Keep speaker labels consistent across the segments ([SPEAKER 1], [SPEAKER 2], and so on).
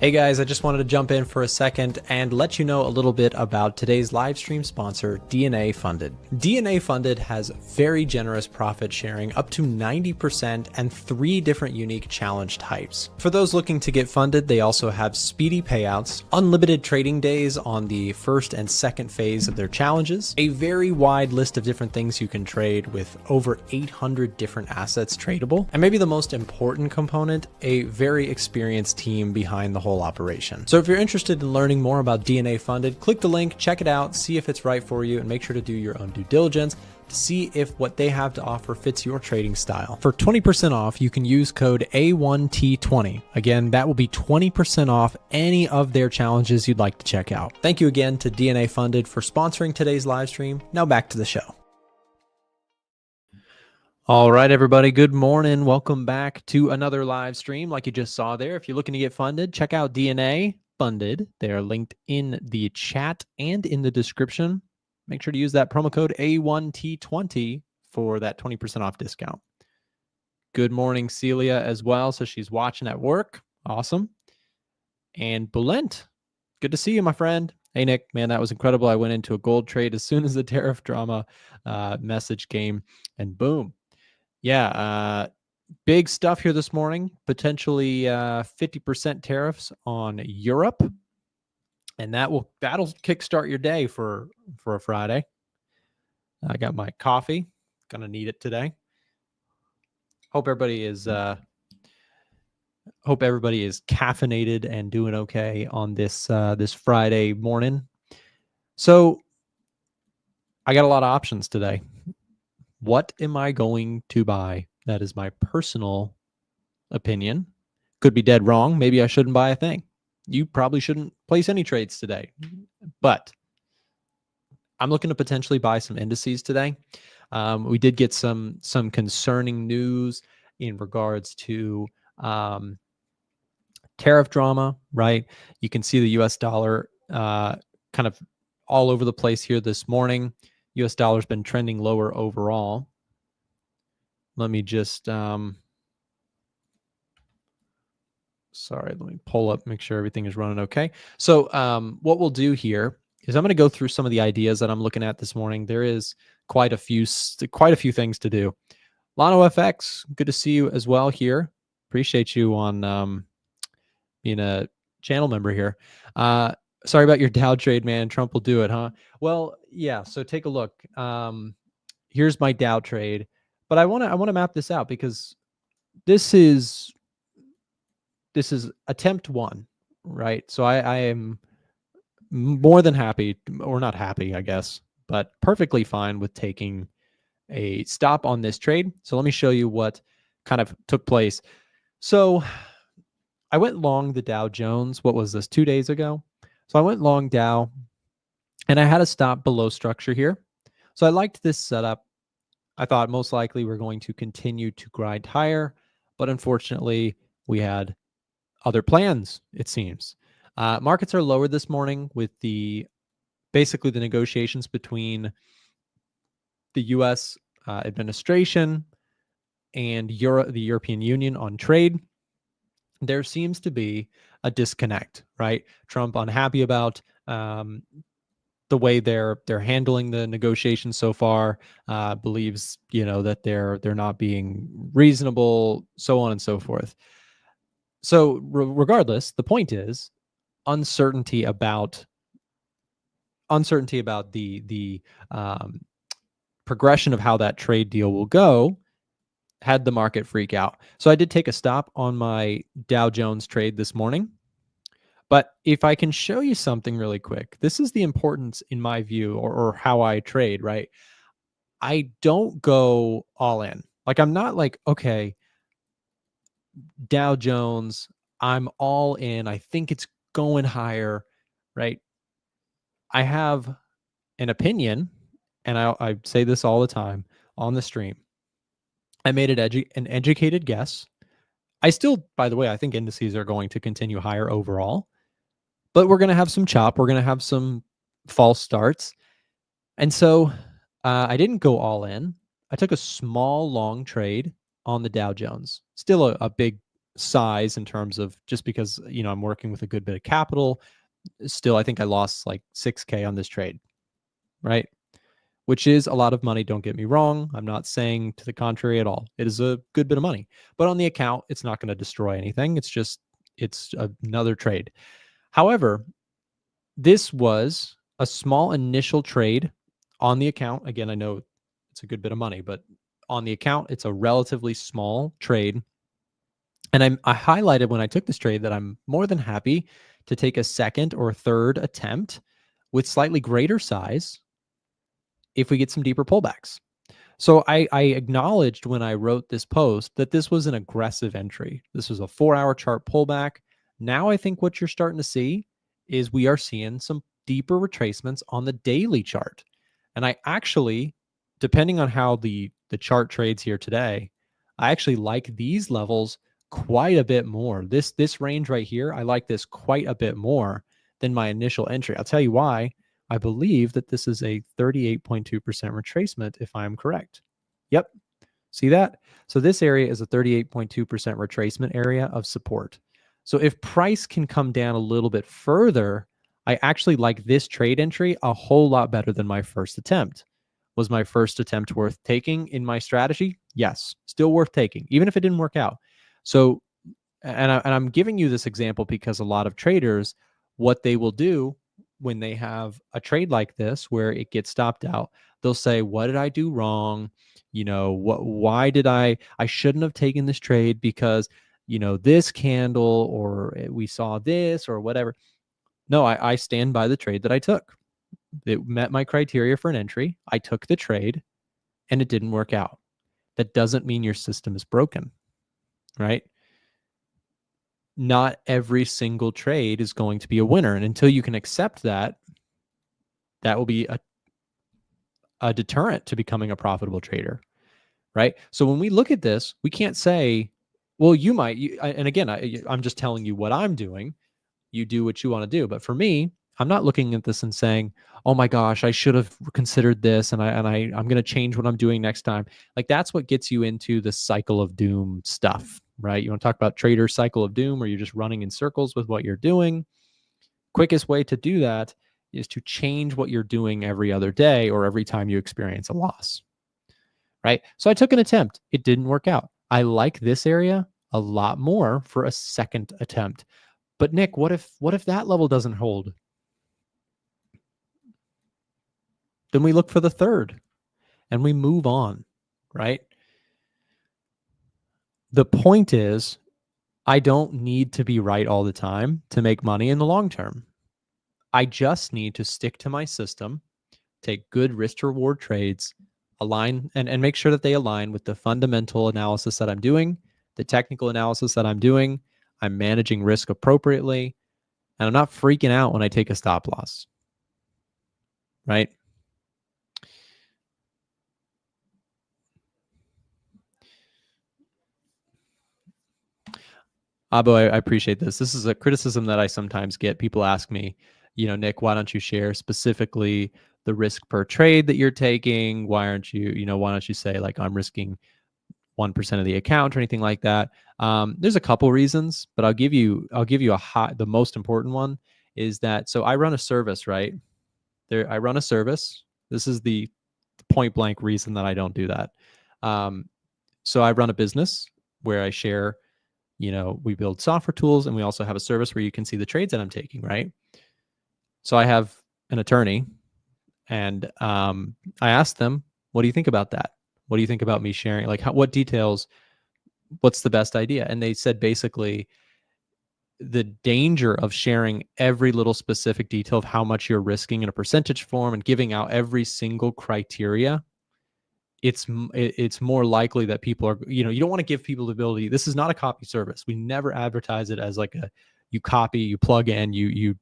[SPEAKER 1] Hey guys, I just wanted to jump in for a second and let you know a little bit about today's live stream sponsor, DNA Funded. DNA Funded has very generous profit sharing up to 90% and 3 different unique challenge types. For those looking to get funded, they also have speedy payouts, unlimited trading days on the first and second phase of their challenges, a very wide list of different things you can trade with over 800 different assets tradable, and maybe the most important component, a very experienced team behind the whole operation. So if you're interested in learning more about DNA Funded, click the link, check it out, see if it's right for you, and make sure to do your own due diligence to see if what they have to offer fits your trading style. For 20% off, you can use code A1T20. Again, that will be 20% off any of their challenges you'd like to check out. Thank you again to DNA Funded for sponsoring today's live stream. Now back to the show. All right, everybody. Good morning. Welcome back to another live stream like you just saw there. If you're looking to get funded, check out DNA Funded. They are linked in the chat and in the description. Make sure to use that promo code A1T20 for that 20% off discount. Good morning, Celia, as well. So she's watching at work. Awesome. And Bulent, good to see you, my friend. Hey, Nick, man, that was incredible. I went into a gold trade as soon as the tariff drama message came, and boom. Yeah, big stuff here this morning. Potentially 50% tariffs on Europe, and that'll kickstart your day for a Friday. I got my coffee. Gonna need it today. Hope everybody is caffeinated and doing okay on this this Friday morning. So I got a lot of options today. What am I going to buy? That is my personal opinion. Could be dead wrong. Maybe I shouldn't buy a thing. You probably shouldn't place any trades today. But I'm looking to potentially buy some indices today. We did get some concerning news in regards to tariff drama, right? You can see the US dollar kind of all over the place here this morning. US dollar's been trending lower overall. Let me just sorry, let me pull up, make sure everything is running okay. So what we'll do here is I'm going to go through some of the ideas that I'm looking at this morning. There is quite a few things to do. Lano FX, good to see you as well here. Appreciate you on being a channel member here. Sorry about your Dow trade, man. Trump will do it, huh? Well, yeah. So take a look. Here's my Dow trade, but I want to map this out because this is attempt one, right? So I am more than happy, or not happy, I guess, but perfectly fine with taking a stop on this trade. So let me show you what kind of took place. So I went long the Dow Jones. What was this, 2 days ago? So I went long Dow, and I had a stop below structure here. So I liked this setup. I thought most likely we're going to continue to grind higher, but unfortunately we had other plans, it seems. Markets are lower this morning with basically the negotiations between the U.S. Administration and the European Union on trade. There seems to be a disconnect, right? Trump unhappy about the way they're handling the negotiations so far, believes that they're not being reasonable, so on and so forth. So regardless, the point is uncertainty about the progression of how that trade deal will go had the market freak out. So I did take a stop on my Dow Jones trade this morning. But if I can show you something really quick, this is the importance in my view, or how I trade, right? I don't go all in. Like, I'm not like, okay, Dow Jones, I'm all in. I think it's going higher, right? I have an opinion, and I say this all the time on the stream. I made an educated guess. I still, by the way, I think indices are going to continue higher overall, but we're going to have some chop. We're going to have some false starts. And so I didn't go all in. I took a small long trade on the Dow Jones. Still a big size in terms of just because, I'm working with a good bit of capital. Still, I think I lost like 6K on this trade, right? Which is a lot of money. Don't get me wrong. I'm not saying to the contrary at all. It is a good bit of money, but on the account, it's not going to destroy anything. It's another trade. However, this was a small initial trade on the account. Again, I know it's a good bit of money, but on the account, it's a relatively small trade. And I highlighted when I took this trade that I'm more than happy to take a second or third attempt with slightly greater size if we get some deeper pullbacks. So I acknowledged when I wrote this post that this was an aggressive entry. This was a 4-hour chart pullback. Now I think what you're starting to see is we are seeing some deeper retracements on the daily chart. And I actually, depending on how the chart trades here today, I actually like these levels quite a bit more. This range right here, I like this quite a bit more than my initial entry. I'll tell you why. I believe that this is a 38.2% retracement, if I'm correct. Yep. See that? So this area is a 38.2% retracement area of support. So if price can come down a little bit further, I actually like this trade entry a whole lot better than my first attempt. Was my first attempt worth taking in my strategy? Yes, still worth taking, even if it didn't work out. So, and I'm giving you this example because a lot of traders, what they will do when they have a trade like this where it gets stopped out, they'll say, what did I do wrong? Why did I shouldn't have taken this trade because, this candle or we saw this or whatever. No, I stand by the trade that I took. It met my criteria for an entry. I took the trade and it didn't work out. That doesn't mean your system is broken, right? Not every single trade is going to be a winner. And until you can accept that, that will be a deterrent to becoming a profitable trader, right? So when we look at this, we can't say, well, you might, and again, I'm just telling you what I'm doing. You do what you want to do. But for me, I'm not looking at this and saying, oh my gosh, I should have considered this and I'm going to change what I'm doing next time. Like that's what gets you into the cycle of doom stuff, right? You want to talk about trader cycle of doom, or you're just running in circles with what you're doing. Quickest way to do that is to change what you're doing every other day or every time you experience a loss, right? So I took an attempt. It didn't work out. I like this area a lot more for a second attempt. But Nick, what if that level doesn't hold? Then we look for the third and we move on, right? The point is, I don't need to be right all the time to make money in the long term. I just need to stick to my system, take good risk to reward trades, align and make sure that they align with the fundamental analysis that I'm doing, the technical analysis that I'm doing. I'm managing risk appropriately, and I'm not freaking out when I take a stop loss, right? Abo, I appreciate this. This is a criticism that I sometimes get. People ask me, Nick, why don't you share specifically the risk per trade that you're taking? Why don't you say like I'm risking 1% of the account or anything like that? There's a couple reasons, but I'll give you the most important one is that, so I run a service, right? I run a service. This is the point blank reason that I don't do that. So I run a business where I share, we build software tools, and we also have a service where you can see the trades that I'm taking, right? So I have an attorney, and I asked them, what do you think about that? What do you think about me sharing? Like, what details? What's the best idea? And they said basically the danger of sharing every little specific detail of how much you're risking in a percentage form and giving out every single criteria. It's more likely that people are, you don't want to give people the ability. This is not a copy service. We never advertise it as like you copy, you plug in, you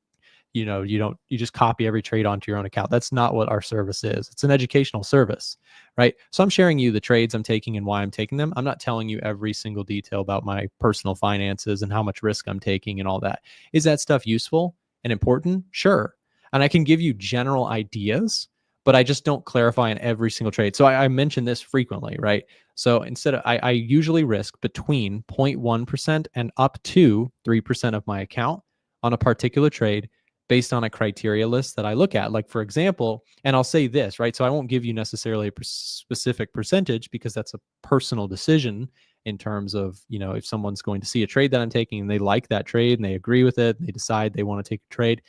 [SPEAKER 1] just copy every trade onto your own account. That's not what our service is. It's an educational service, right? So I'm sharing you the trades I'm taking and why I'm taking them. I'm not telling you every single detail about my personal finances and how much risk I'm taking and all that. Is that stuff useful and important? Sure. And I can give you general ideas, but I just don't clarify in every single trade. So I mention this frequently, right? So instead of, I usually risk between 0.1% and up to 3% of my account on a particular trade based on a criteria list that I look at. Like, for example, and I'll say this, right? So I won't give you necessarily a specific percentage because that's a personal decision in terms of, if someone's going to see a trade that I'm taking and they like that trade and they agree with it and they decide they want to take a trade,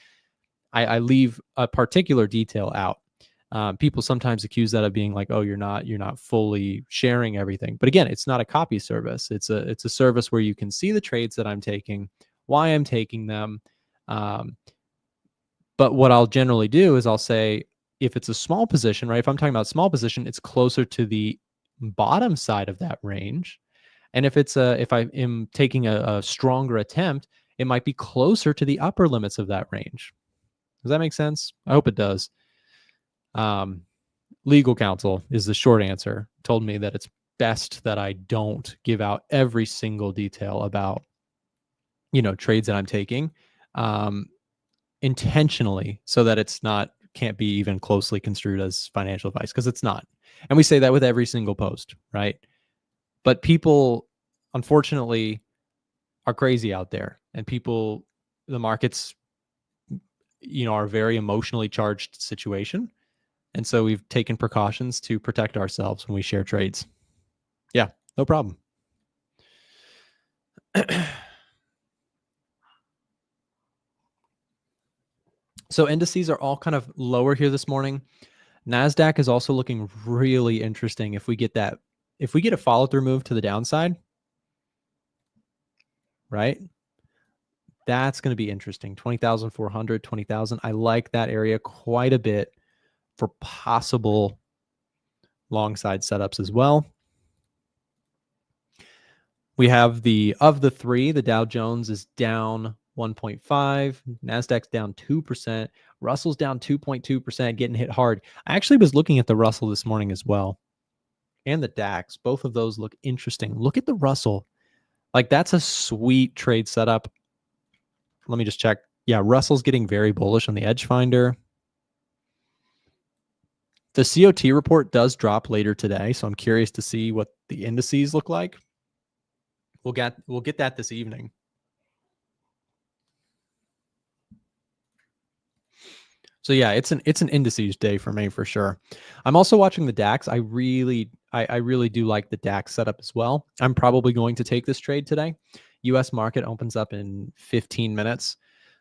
[SPEAKER 1] I leave a particular detail out. People sometimes accuse that of being like, oh, you're not fully sharing everything. But again, it's not a copy service. It's a service where you can see the trades that I'm taking, why I'm taking them. But what I'll generally do is I'll say, if it's a small position, right? If I'm talking about small position, it's closer to the bottom side of that range. And if I am taking a stronger attempt, it might be closer to the upper limits of that range. Does that make sense? I hope it does. Legal counsel is the short answer. Told me that it's best that I don't give out every single detail about, trades that I'm taking, intentionally, so that it's can't be even closely construed as financial advice, because it's not. And we say that with every single post, right? But people, unfortunately, are crazy out there, and the markets, are a very emotionally charged situation. And so we've taken precautions to protect ourselves when we share trades. Yeah, no problem. So indices are all kind of lower here this morning. NASDAQ is also looking really interesting. If we get a follow through move to the downside, right? That's going to be interesting. 20,400, 20,000. I like that area quite a bit for possible long side setups as well. We have of the three, the Dow Jones is down 1.5, NASDAQ's down 2%, Russell's down 2.2%, getting hit hard. I actually was looking at the Russell this morning as well, and the DAX. Both of those look interesting. Look at the Russell. Like, that's a sweet trade setup. Let me just check. Yeah, Russell's getting very bullish on the Edge Finder. The COT report does drop later today, so I'm curious to see what the indices look like. We'll get that this evening. So yeah, it's an indices day for me for sure. I'm also watching the DAX. I really do like the DAX setup as well. I'm probably going to take this trade today. US market opens up in 15 minutes.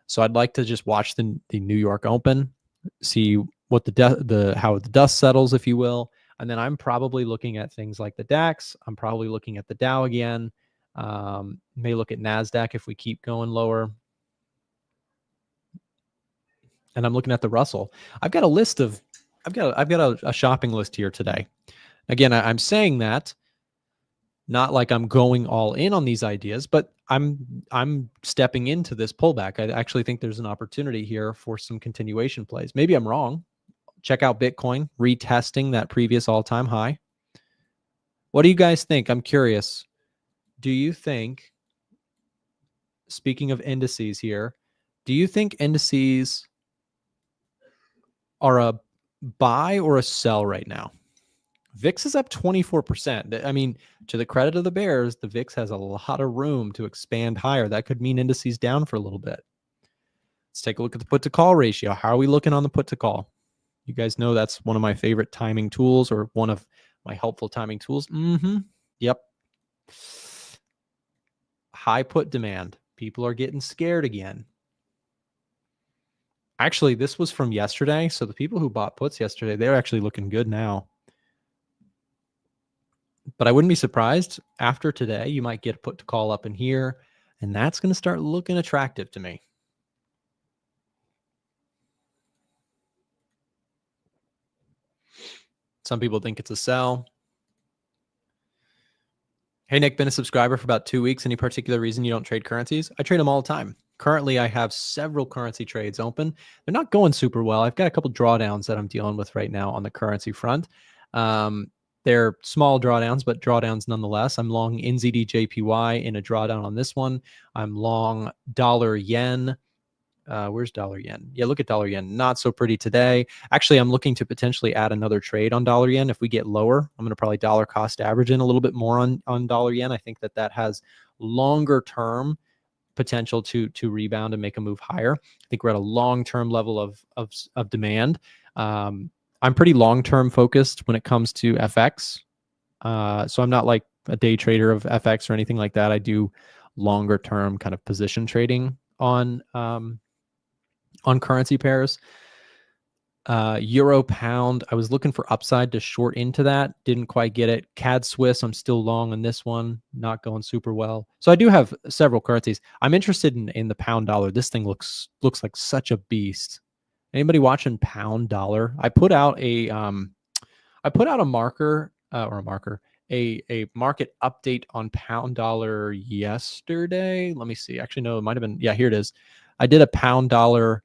[SPEAKER 1] So I'd like to just watch the New York Open, see what how the dust settles, if you will. And then I'm probably looking at things like the DAX. I'm probably looking at the Dow again. May look at NASDAQ if we keep going lower. And I'm looking at the Russell. I've got a shopping list here today. Again, I'm saying that not like I'm going all in on these ideas, but I'm stepping into this pullback. I actually think there's an opportunity here for some continuation plays. Maybe I'm wrong. Check out Bitcoin retesting that previous all-time high. What do you guys think? I'm curious. Do you think, speaking of indices here, do you think indices are a buy or a sell right now? VIX is up 24%. I mean, to the credit of the bears, the VIX has a lot of room to expand higher. That could mean indices down for a little bit. Let's take a look at the put to call ratio. How are we looking on the put to call? You guys know that's one of my favorite timing tools, or one of my helpful timing tools. Yep. High put demand. People are getting scared again. Actually, this was from yesterday. So the people who bought puts yesterday, they're actually looking good now. But I wouldn't be surprised after today, you might get a put to call up in here, and that's going to start looking attractive to me. Some people think it's a sell. Hey, Nick, been a subscriber for about 2 weeks. Any particular reason you don't trade currencies? I trade them all the time. Currently, I have several currency trades open. They're not going super well. I've got a couple drawdowns that I'm dealing with right now on the currency front. They're small drawdowns, but drawdowns nonetheless. I'm long NZD JPY in a drawdown on this one. I'm long dollar yen Where's dollar yen? Yeah, look at dollar yen. Not so pretty today. Actually, I'm looking to potentially add another trade on dollar yen. If we get lower, I'm going to probably dollar cost average in a little bit more on dollar yen. I think that has longer term potential to rebound and make a move higher. I think we're at a long-term level of demand. I'm pretty long-term focused when it comes to FX. So I'm not like a day trader of FX or anything like that. I do longer term kind of position trading on currency pairs. Euro pound, I was looking for upside to short into that. Didn't quite get it. CAD Swiss, I'm still long on this one. Not going super well. So I do have several currencies. I'm interested in the pound dollar. This thing looks like such a beast. Anybody watching pound dollar? I put out a marker a market update on pound dollar yesterday. Let me see. Actually, no, it might have been. Yeah, here it is. I did a pound dollar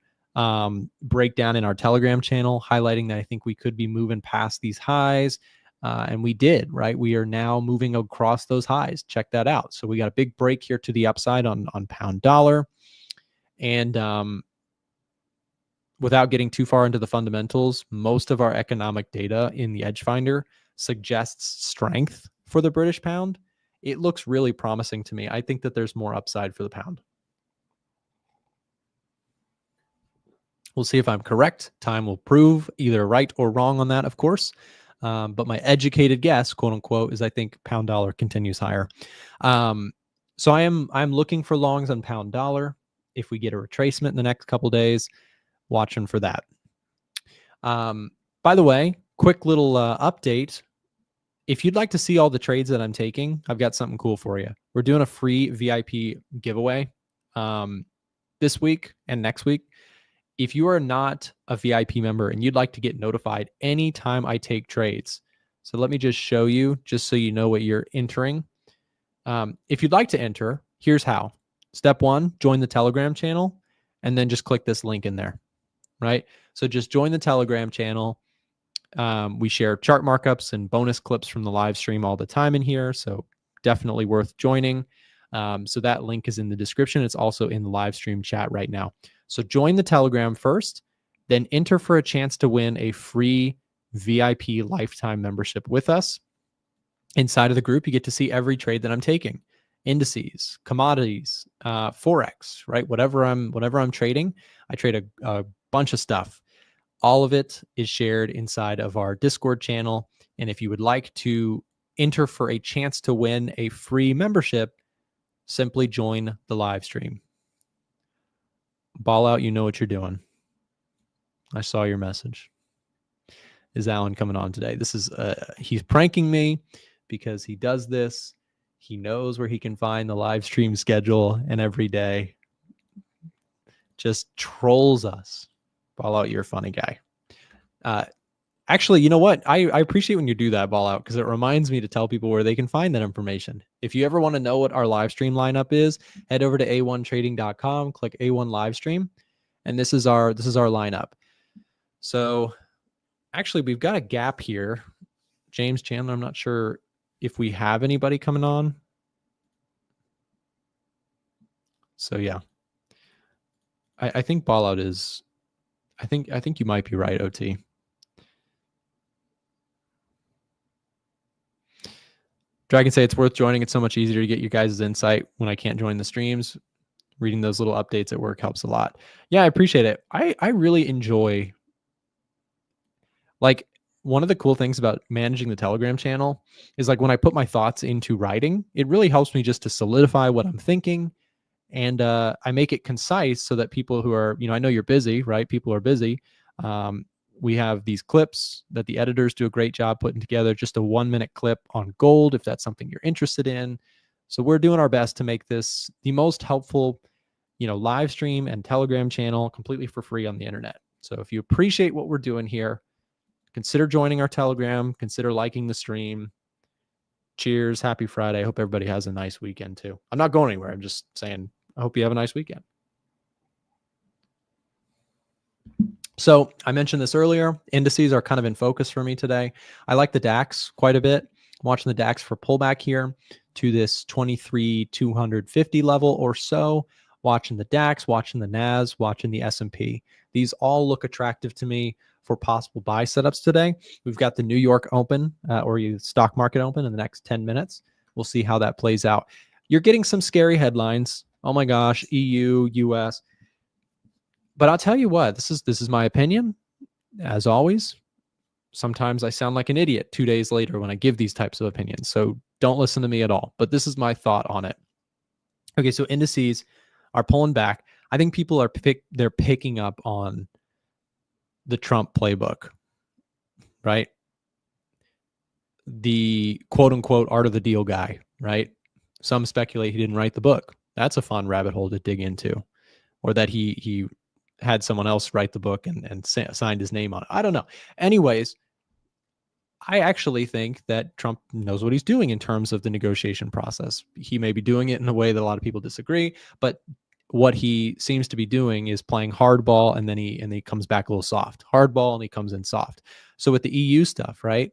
[SPEAKER 1] breakdown in our Telegram channel, highlighting that I think we could be moving past these highs. And we did, right? We are now moving across those highs. Check that out. So we got a big break here to the upside on pound dollar. And without getting too far into the fundamentals, most of our economic data in the Edge Finder suggests strength for the British pound. It looks really promising to me. I think that there's more upside for the pound. We'll see if I'm correct. Time will prove either right or wrong on that, of course. But my educated guess, quote unquote, is I think pound dollar continues higher. So I'm looking for longs on pound dollar. If we get a retracement in the next couple days, watching for that. By the way, quick little update. If you'd like to see all the trades that I'm taking, I've got something cool for you. We're doing a free VIP giveaway this week and next week. If you are not a VIP member and you'd like to get notified anytime I take trades, so let me just show you, just so you know what you're entering. If you'd like to enter, here's how. Step one, join the Telegram channel, and then just click this link in there, right? So just join the Telegram channel. We share chart markups and bonus clips from the live stream all the time in here, so definitely worth joining. So that link is in the description. It's also in the live stream chat right now. So join the Telegram first, then enter for a chance to win a free VIP lifetime membership with us. Inside of the group, you get to see every trade that I'm taking. Indices, commodities, Forex, right? Whatever I'm trading, I trade a bunch of stuff. All of it is shared inside of our Discord channel. And if you would like to enter for a chance to win a free membership, simply join the live stream. Ball out, you know what you're doing. I saw your message. Is Alan coming on today? This is he's pranking me because he does this. He knows where he can find the live stream schedule, and every day just trolls us. Ball out, you're a funny guy. Actually, you know what? I appreciate when you do that, Ball Out, because it reminds me to tell people where they can find that information. If you ever want to know what our live stream lineup is, head over to a1trading.com, click A1 live stream, and this is our lineup. So actually, we've got a gap here. James Chandler, I'm not sure if we have anybody coming on. So yeah, I think Ball Out is. I think you might be right, OT. Dragon say it's worth joining. It's so much easier to get you guys' insight when I can't join the streams. Reading those little updates at work helps a lot. Yeah, I appreciate it. I really enjoy, like, one of the cool things about managing the Telegram channel is, like, when I put my thoughts into writing, it really helps me just to solidify what I'm thinking. And I make it concise so that people who are, I know you're busy, right? People are busy. We have these clips that the editors do a great job putting together, just a 1-minute clip on gold, if that's something you're interested in. So we're doing our best to make this the most helpful, live stream and Telegram channel completely for free on the internet. So if you appreciate what we're doing here, consider joining our Telegram, consider liking the stream. Cheers. Happy Friday. I hope everybody has a nice weekend too. I'm not going anywhere. I'm just saying, I hope you have a nice weekend. So I mentioned this earlier. Indices are kind of in focus for me today. I like the DAX quite a bit. I'm watching the DAX for pullback here to this 23,250 level or so. watching the DAX, watching the NAS, watching the S&P. These all look attractive to me for possible buy setups today. We've got the New York Open or you stock market open in the next 10 minutes. We'll see how that plays out. You're getting some scary headlines. Oh my gosh, EU, US. But I'll tell you what, this is my opinion. As always, sometimes I sound like an idiot 2 days later when I give these types of opinions. So don't listen to me at all. But this is my thought on it. Okay, so indices are pulling back. I think people are they're picking up on the Trump playbook, right? The quote unquote art of the deal guy, right? Some speculate he didn't write the book. That's a fun rabbit hole to dig into. Or that he had someone else write the book and signed his name on it. I don't know. Anyways, I actually think that Trump knows what he's doing in terms of the negotiation process. He may be doing it in a way that a lot of people disagree, but what he seems to be doing is playing hardball, and then he comes back a little soft. Hardball, and he comes in soft. So with the EU stuff, right?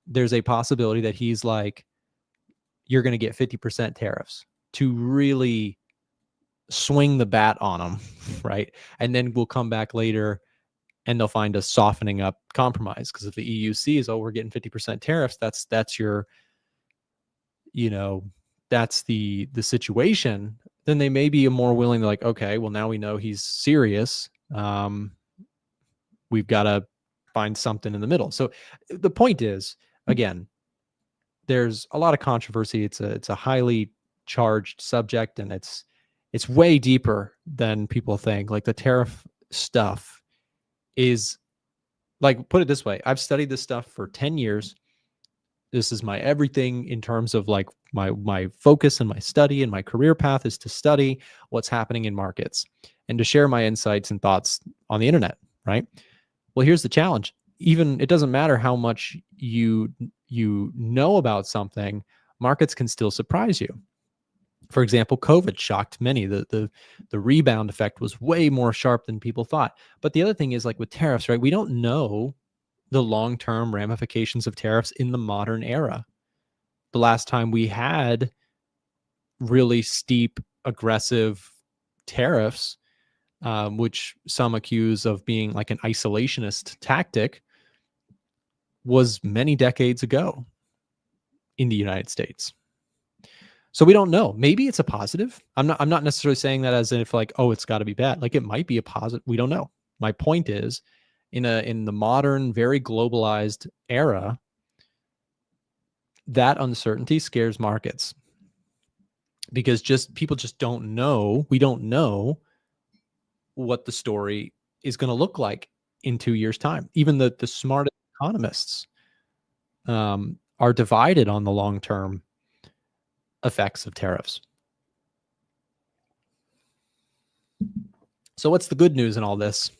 [SPEAKER 1] There's a possibility that he's like, you're going to get 50% tariffs to really swing the bat on them, right? And then we'll come back later and they'll find a softening up compromise. Because if the EU sees, oh, we're getting 50% tariffs, that's your, that's the situation, then they may be more willing to like, okay, well, now we know he's serious. We've got to find something in the middle. So the point is, again, there's a lot of controversy. It's a highly charged subject, and it's way deeper than people think. Like the tariff stuff is like, put it this way, I've studied this stuff for 10 years. This is my everything in terms of like my focus and my study and my career path is to study what's happening in markets and to share my insights and thoughts on the internet, right? Well, here's the challenge. Even it doesn't matter how much you know about something, markets can still surprise you. For example, COVID shocked many. The rebound effect was way more sharp than people thought. But the other thing is, like with tariffs, right? We don't know the long-term ramifications of tariffs in the modern era. The last time we had really steep, aggressive tariffs, which some accuse of being like an isolationist tactic, was many decades ago in the United States. So we don't know. Maybe it's a positive. I'm not necessarily saying that as if like, oh, it's got to be bad. Like it might be a positive. We don't know. My point is, in the modern, very globalized era, that uncertainty scares markets because people just don't know. We don't know what the story is going to look like in 2 years' time. Even the smartest economists are divided on the long-term effects of tariffs. So what's the good news in all this?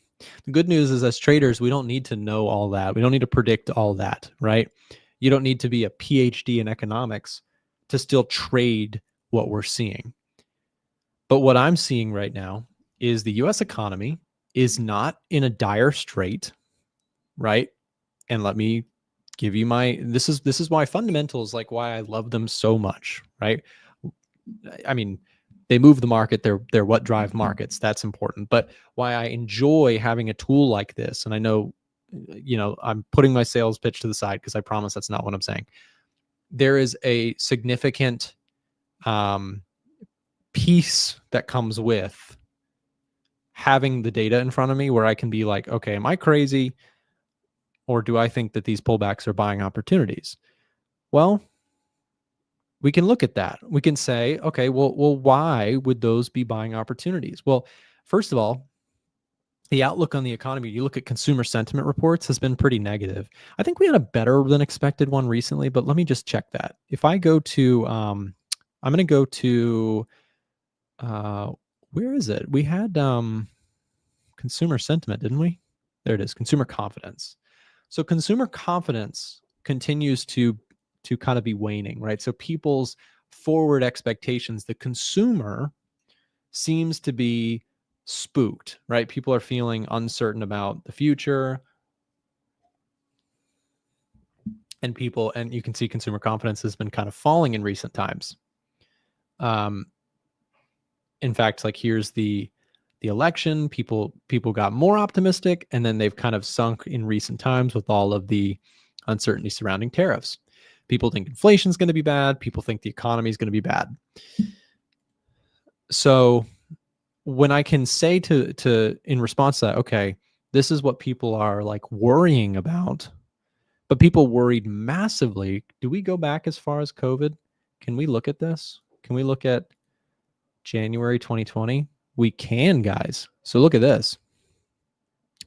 [SPEAKER 1] The good news is, as traders, we don't need to know all that. We don't need to predict all that, right? You don't need to be a PhD in economics to still trade what we're seeing. But what I'm seeing right now is the US economy is not in a dire strait, right? And let me give you this is why fundamentals, like why I love them so much, right? I mean, they move the market. They're what drive markets. That's important. But why I enjoy having a tool like this, and I know, I'm putting my sales pitch to the side because I promise that's not what I'm saying. There is a significant piece that comes with having the data in front of me where I can be like, okay, am I crazy? Or do I think that these pullbacks are buying opportunities? Well, we can look at that. We can say, okay, well, why would those be buying opportunities? Well, first of all, the outlook on the economy, you look at consumer sentiment reports, has been pretty negative. I think we had a better than expected one recently, but let me just check that. If I go to, I'm going to go to, where is it? We had consumer sentiment, didn't we? There it is, consumer confidence. So consumer confidence continues to kind of be waning, right? So people's forward expectations, the consumer seems to be spooked, right? People are feeling uncertain about the future. And you can see consumer confidence has been kind of falling in recent times. in fact, like here's the election, people got more optimistic, and then they've kind of sunk in recent times with all of the uncertainty surrounding tariffs. People think inflation is going to be bad. People think the economy is going to be bad. So when I can say to in response to that, okay, this is what people are like worrying about, but people worried massively. Do we go back as far as COVID? Can we look at this? Can we look at January 2020? We can, guys. So look at this.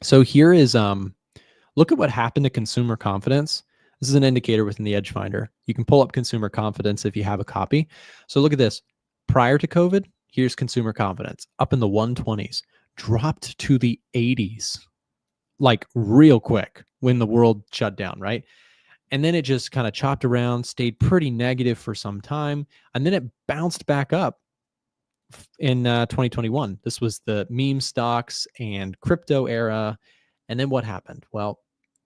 [SPEAKER 1] So here is look at what happened to consumer confidence. This is an indicator within the Edge Finder. You can pull up consumer confidence if you have a copy. So look at this. Prior to COVID, here's consumer confidence up in the 120s, dropped to the 80s, like real quick when the world shut down, right? And then it just kind of chopped around, stayed pretty negative for some time, and then it bounced back up in 2021. This was the meme stocks and crypto era. And then what happened? Well,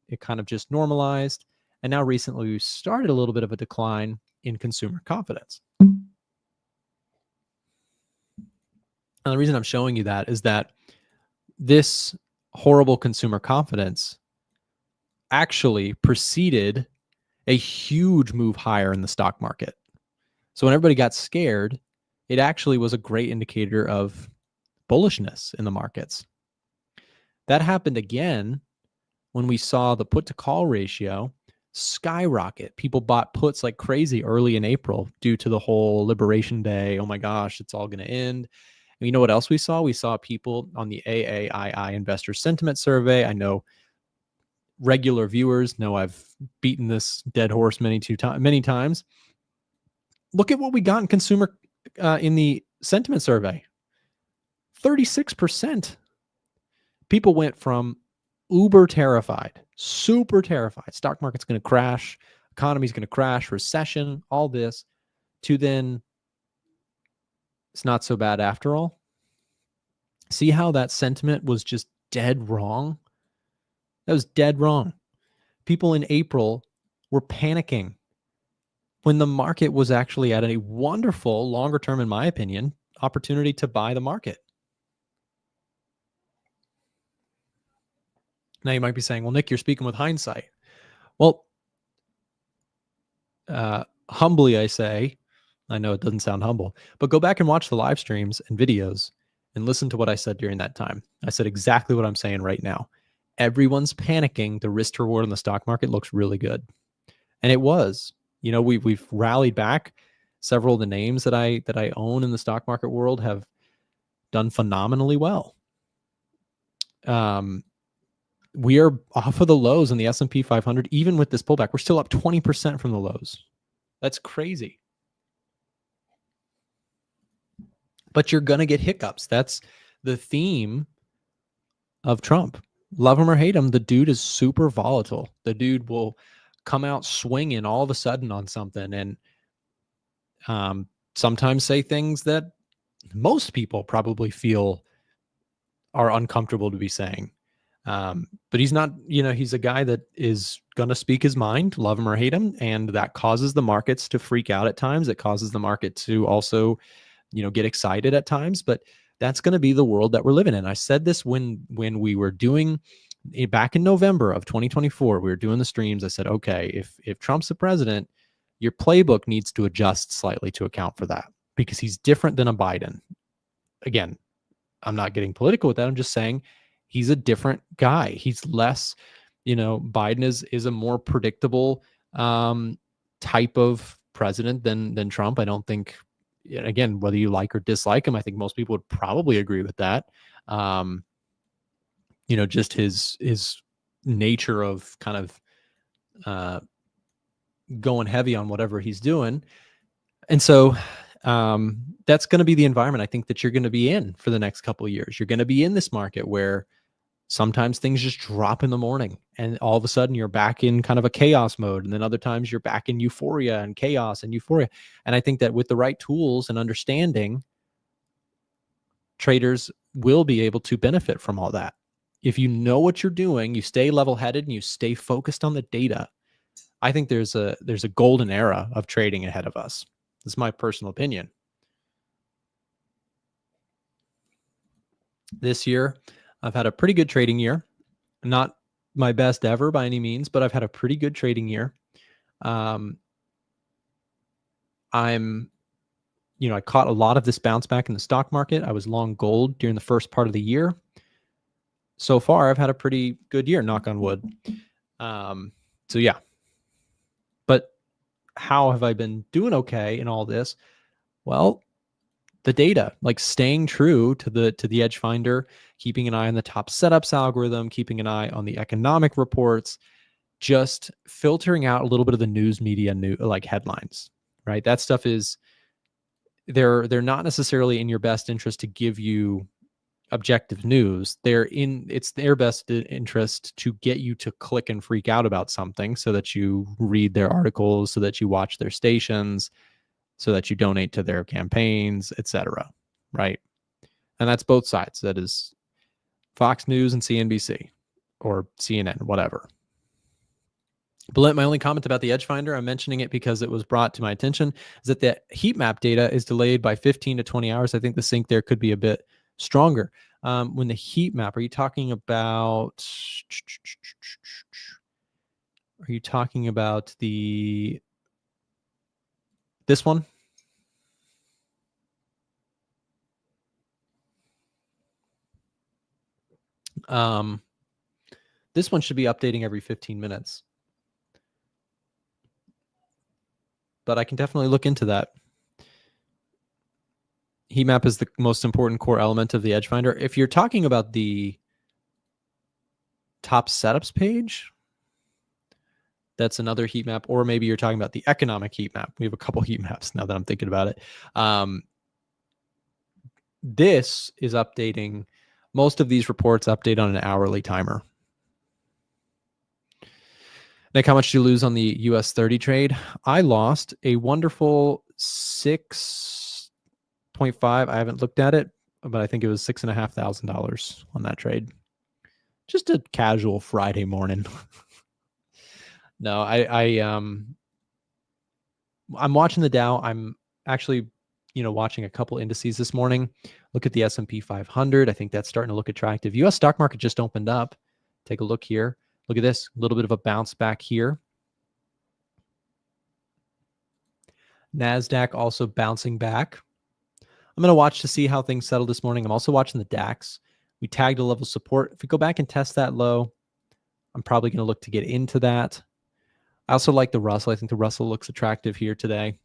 [SPEAKER 1] it kind of just normalized. And now recently we started a little bit of a decline in consumer confidence. And the reason I'm showing you that is that this horrible consumer confidence actually preceded a huge move higher in the stock market. So when everybody got scared, it actually was a great indicator of bullishness in the markets. That happened again when we saw the put to call ratio skyrocket. People bought puts like crazy early in April due to the whole Liberation Day. Oh my gosh, it's all going to end. And you know what else we saw? We saw people on the AAII Investor Sentiment Survey. I know regular viewers know I've beaten this dead horse many times. Look at what we got in consumer in the sentiment survey. 36%. People went from uber terrified, super terrified, stock market's going to crash, economy's going to crash, recession, all this, to then it's not so bad after all. See how that sentiment was just dead wrong? That was dead wrong. People in April were panicking when the market was actually at a wonderful, longer term, in my opinion, opportunity to buy the market. Now you might be saying, well, Nick, you're speaking with hindsight. Well, humbly I say, I know it doesn't sound humble, but go back and watch the live streams and videos and listen to what I said during that time. I said exactly what I'm saying right now. Everyone's panicking. The risk to reward in the stock market looks really good. And it was. You know, we've rallied back. Several of the names that I own in the stock market world have done phenomenally well. We are off of the lows in the S&P 500. Even with this pullback, we're still up 20% from the lows. That's crazy. But you're going to get hiccups. That's the theme of Trump. Love him or hate him, the dude is super volatile. The dude will come out swinging all of a sudden on something and sometimes say things that most people probably feel are uncomfortable to be saying. But he's not, you know, he's a guy that is going to speak his mind, love him or hate him. And that causes the markets to freak out at times. It causes the market to also, you know, get excited at times. But that's going to be the world that we're living in. I said this when we were doing back in November of 2024, we were doing the streams. I said, okay, if Trump's the president, your playbook needs to adjust slightly to account for that because he's different than a Biden. Again, I'm not getting political with that. I'm just saying he's a different guy. He's less, you know, Biden is a more predictable type of president than Trump. I don't think, again, whether you like or dislike him, I think most people would probably agree with that. You know, just his nature of kind of going heavy on whatever he's doing. And so that's going to be the environment I think that you're going to be in for the next couple of years. You're going to be in this market where sometimes things just drop in the morning and all of a sudden you're back in kind of a chaos mode. And then other times you're back in euphoria and chaos and euphoria. And I think that with the right tools and understanding, traders will be able to benefit from all that. If you know what you're doing, you stay level-headed and you stay focused on the data, I think there's a golden era of trading ahead of us. This is my personal opinion. This year, I've had a pretty good trading year. Not my best ever by any means, but I've had a pretty good trading year. I caught a lot of this bounce back in the stock market. I was long gold during the first part of the year. So far, I've had a pretty good year, knock on wood. So yeah. But how have I been doing okay in all this? Well, the data, like staying true to the edge finder, keeping an eye on the top setups algorithm, keeping an eye on the economic reports, just filtering out a little bit of the news media like headlines, right? That stuff is they're not necessarily in your best interest to give you objective news. It's their best interest to get you to click and freak out about something so that you read their articles, so that you watch their stations, so that you donate to their campaigns, etc. Right? And that's both sides. That is Fox News and CNBC or CNN, whatever. But my only comment about the Edge Finder, I'm mentioning it because it was brought to my attention, is that the heat map data is delayed by 15 to 20 hours. I think the sync there could be a bit stronger. When the heat map, are you talking about this one? This one should be updating every 15 minutes. But I can definitely look into that. Heat map is the most important core element of the Edge Finder. If you're talking about the top setups page, that's another heat map, or maybe you're talking about the economic heat map. We have a couple heat maps now that I'm thinking about it. This is updating. Most of these reports update on an hourly timer. Nick, how much did you lose on the US 30 trade? I lost a wonderful 6.5. I haven't looked at it, but I think it was $6,500 on that trade. Just a casual Friday morning. No, I'm watching the Dow. I'm actually, watching a couple indices this morning. Look at the SP500. I think that's starting to look attractive. US stock market just opened up. Take a look here. Look at this, a little bit of a bounce back here. NASDAQ also bouncing back. I'm going to watch to see how things settle this morning. I'm also watching the DAX. We tagged a level support. If we go back and test that low, I'm probably going to look to get into that. I also like the Russell. I think the Russell looks attractive here today.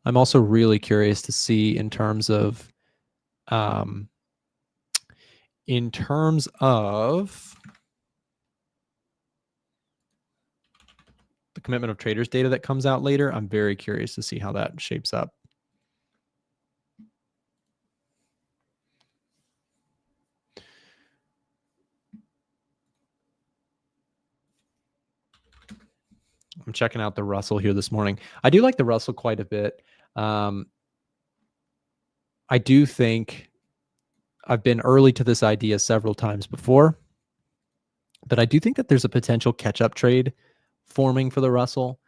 [SPEAKER 1] I'm also really curious to see in terms of the commitment of traders data that comes out later. I'm very curious to see how that shapes up. I'm checking out the Russell here this morning. I do like the Russell quite a bit. I do think I've been early to this idea several times before, but I do think that there's a potential catch-up trade forming for the Russell,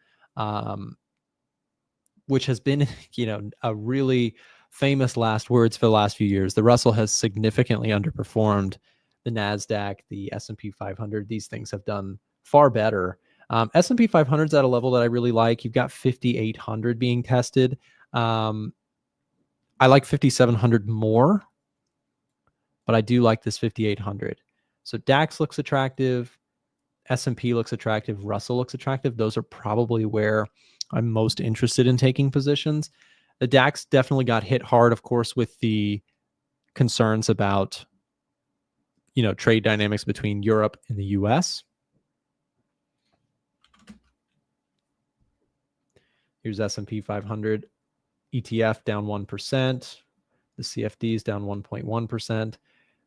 [SPEAKER 1] which has been, a really famous last words for the last few years. The Russell has significantly underperformed the NASDAQ, the S&P 500. These things have done far better. S&P 500 is at a level that I really like. You've got 5,800 being tested. I like 5,700 more, but I do like this 5,800. So DAX looks attractive. S&P looks attractive. Russell looks attractive. Those are probably where I'm most interested in taking positions. The DAX definitely got hit hard, of course, with the concerns about, trade dynamics between Europe and the US. Here's S&P 500 ETF down 1%. The CFD is down 1.1%.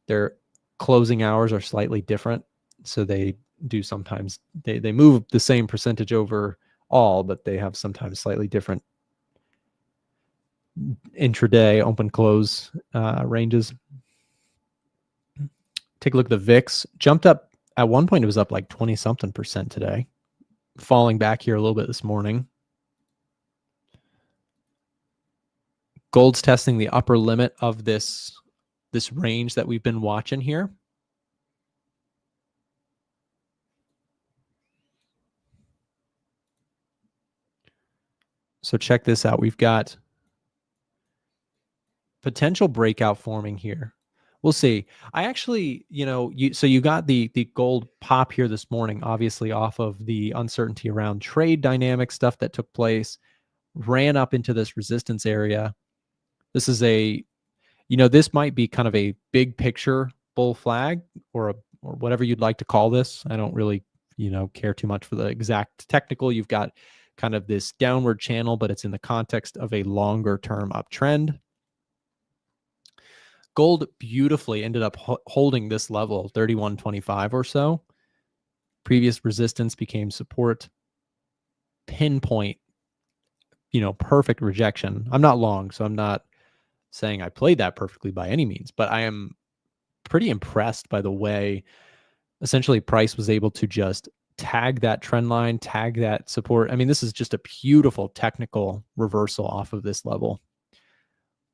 [SPEAKER 1] Their closing hours are slightly different. So they do sometimes, they move the same percentage overall, but they have sometimes slightly different intraday open close ranges. Take a look at the VIX. Jumped up at one point. It was up like 20 something percent today, falling back here a little bit this morning. Gold's testing the upper limit of this range that we've been watching here. So check this out. We've got potential breakout forming here. We'll see. I actually, so you got the gold pop here this morning, obviously off of the uncertainty around trade dynamic stuff that took place, ran up into this resistance area. This is this might be kind of a big picture bull flag or whatever you'd like to call this. I don't really, care too much for the exact technical. You've got kind of this downward channel, but it's in the context of a longer term uptrend. Gold beautifully ended up holding this level, 31.25 or so. Previous resistance became support. Pinpoint, perfect rejection. I'm not long, so I'm not saying I played that perfectly by any means, but I am pretty impressed by the way essentially price was able to just tag that trend line, tag that support. I mean, this is just a beautiful technical reversal off of this level.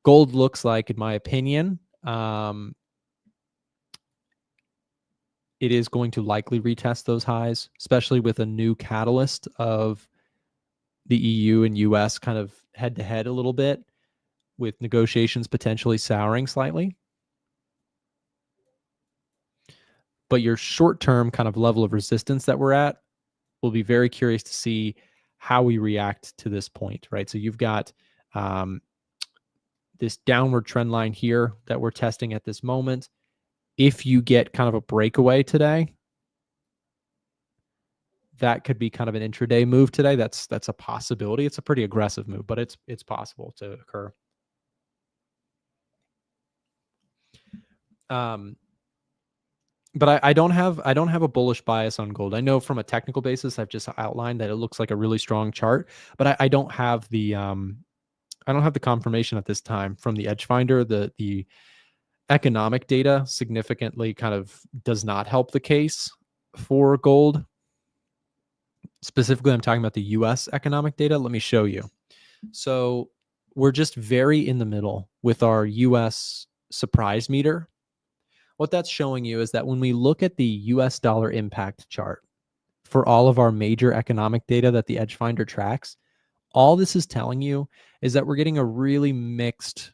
[SPEAKER 1] Gold looks like, in my opinion, it is going to likely retest those highs, especially with a new catalyst of the EU and US kind of head to head a little bit, with negotiations potentially souring slightly. But your short-term kind of level of resistance that we're at, we'll be very curious to see how we react to this point, right? So you've got this downward trend line here that we're testing at this moment. If you get kind of a breakaway today, that could be kind of an intraday move today. That's a possibility. It's a pretty aggressive move, but it's possible to occur. But I don't have a bullish bias on gold. I know from a technical basis, I've just outlined that it looks like a really strong chart, but I don't have the confirmation at this time from the edge finder. The economic data significantly kind of does not help the case for gold. Specifically, I'm talking about the US economic data. Let me show you. So we're just very in the middle with our US surprise meter. What that's showing you is that when we look at the US dollar impact chart for all of our major economic data that the edge finder tracks, all this is telling you is that we're getting a really mixed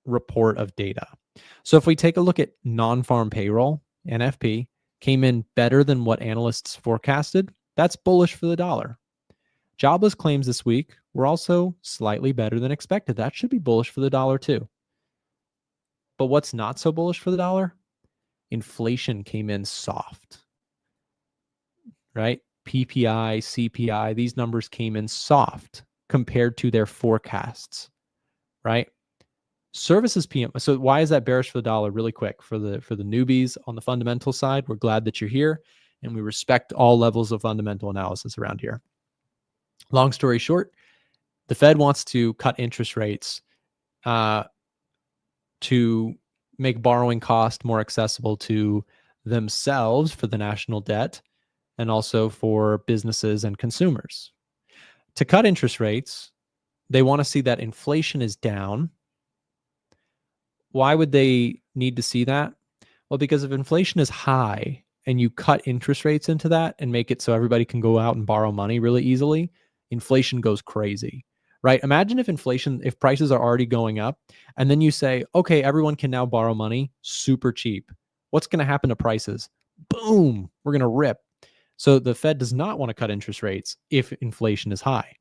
[SPEAKER 1] report of data. So if we take a look at non-farm payroll, NFP, came in better than what analysts forecasted. That's bullish for the dollar. Jobless claims this week were also slightly better than expected. That should be bullish for the dollar too. But what's not so bullish for the dollar? Inflation came in soft, right? PPI, CPI, these numbers came in soft compared to their forecasts, right? Services PM. So why is that bearish for the dollar? Really quick, for the newbies on the fundamental side, we're glad that you're here, and we respect all levels of fundamental analysis around here. Long story short, the Fed wants to cut interest rates to make borrowing cost more accessible to themselves for the national debt and also for businesses and consumers. To cut interest rates, they want to see that inflation is down. Why would they need to see that? Well, because if inflation is high and you cut interest rates into that and make it so everybody can go out and borrow money really easily, inflation goes crazy, right? Imagine if prices are already going up and then you say, okay, everyone can now borrow money super cheap. What's going to happen to prices? Boom, we're going to rip. So the Fed does not want to cut interest rates if inflation is high,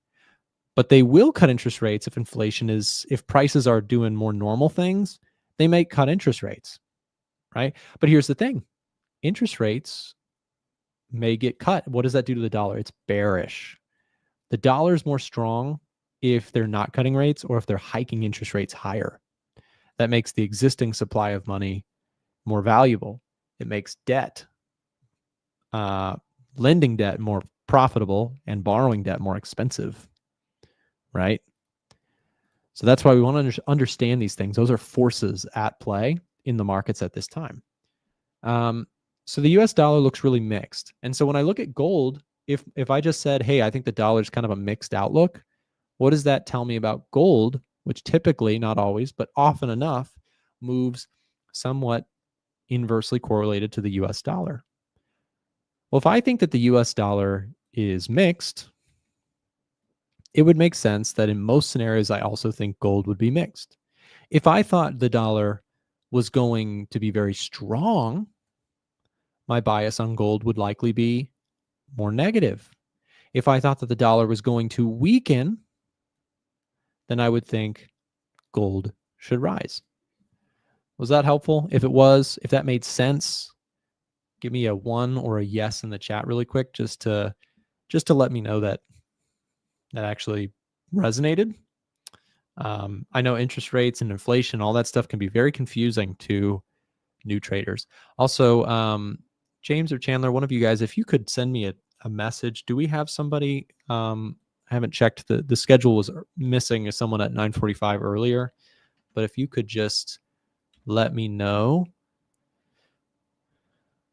[SPEAKER 1] but they will cut interest rates if prices are doing more normal things. They may cut interest rates, right? But here's the thing. Interest rates may get cut. What does that do to the dollar? It's bearish. The dollar is more strong if they're not cutting rates or if they're hiking interest rates higher. That makes the existing supply of money more valuable. It makes debt, lending debt more profitable and borrowing debt more expensive, right? So that's why we want to understand these things. Those are forces at play in the markets at this time. So the US dollar looks really mixed. And so when I look at gold, if I just said, hey, I think the dollar is kind of a mixed outlook, what does that tell me about gold which typically, not always, but often enough, moves somewhat inversely correlated to the US dollar. Well, if I think that the US dollar is mixed, it would make sense that in most scenarios, I also think gold would be mixed. If I thought the dollar was going to be very strong, my bias on gold would likely be more negative. If I thought that the dollar was going to weaken, then I would think gold should rise. Was that helpful? If it was, if that made sense, give me a 1 or a yes in the chat really quick, just to let me know that that actually resonated. I know interest rates and inflation, all that stuff can be very confusing to new traders. Also, James or Chandler, one of you guys, if you could send me a message. Do we have somebody? I haven't checked. The schedule was missing someone at 9:45 earlier, but if you could just let me know.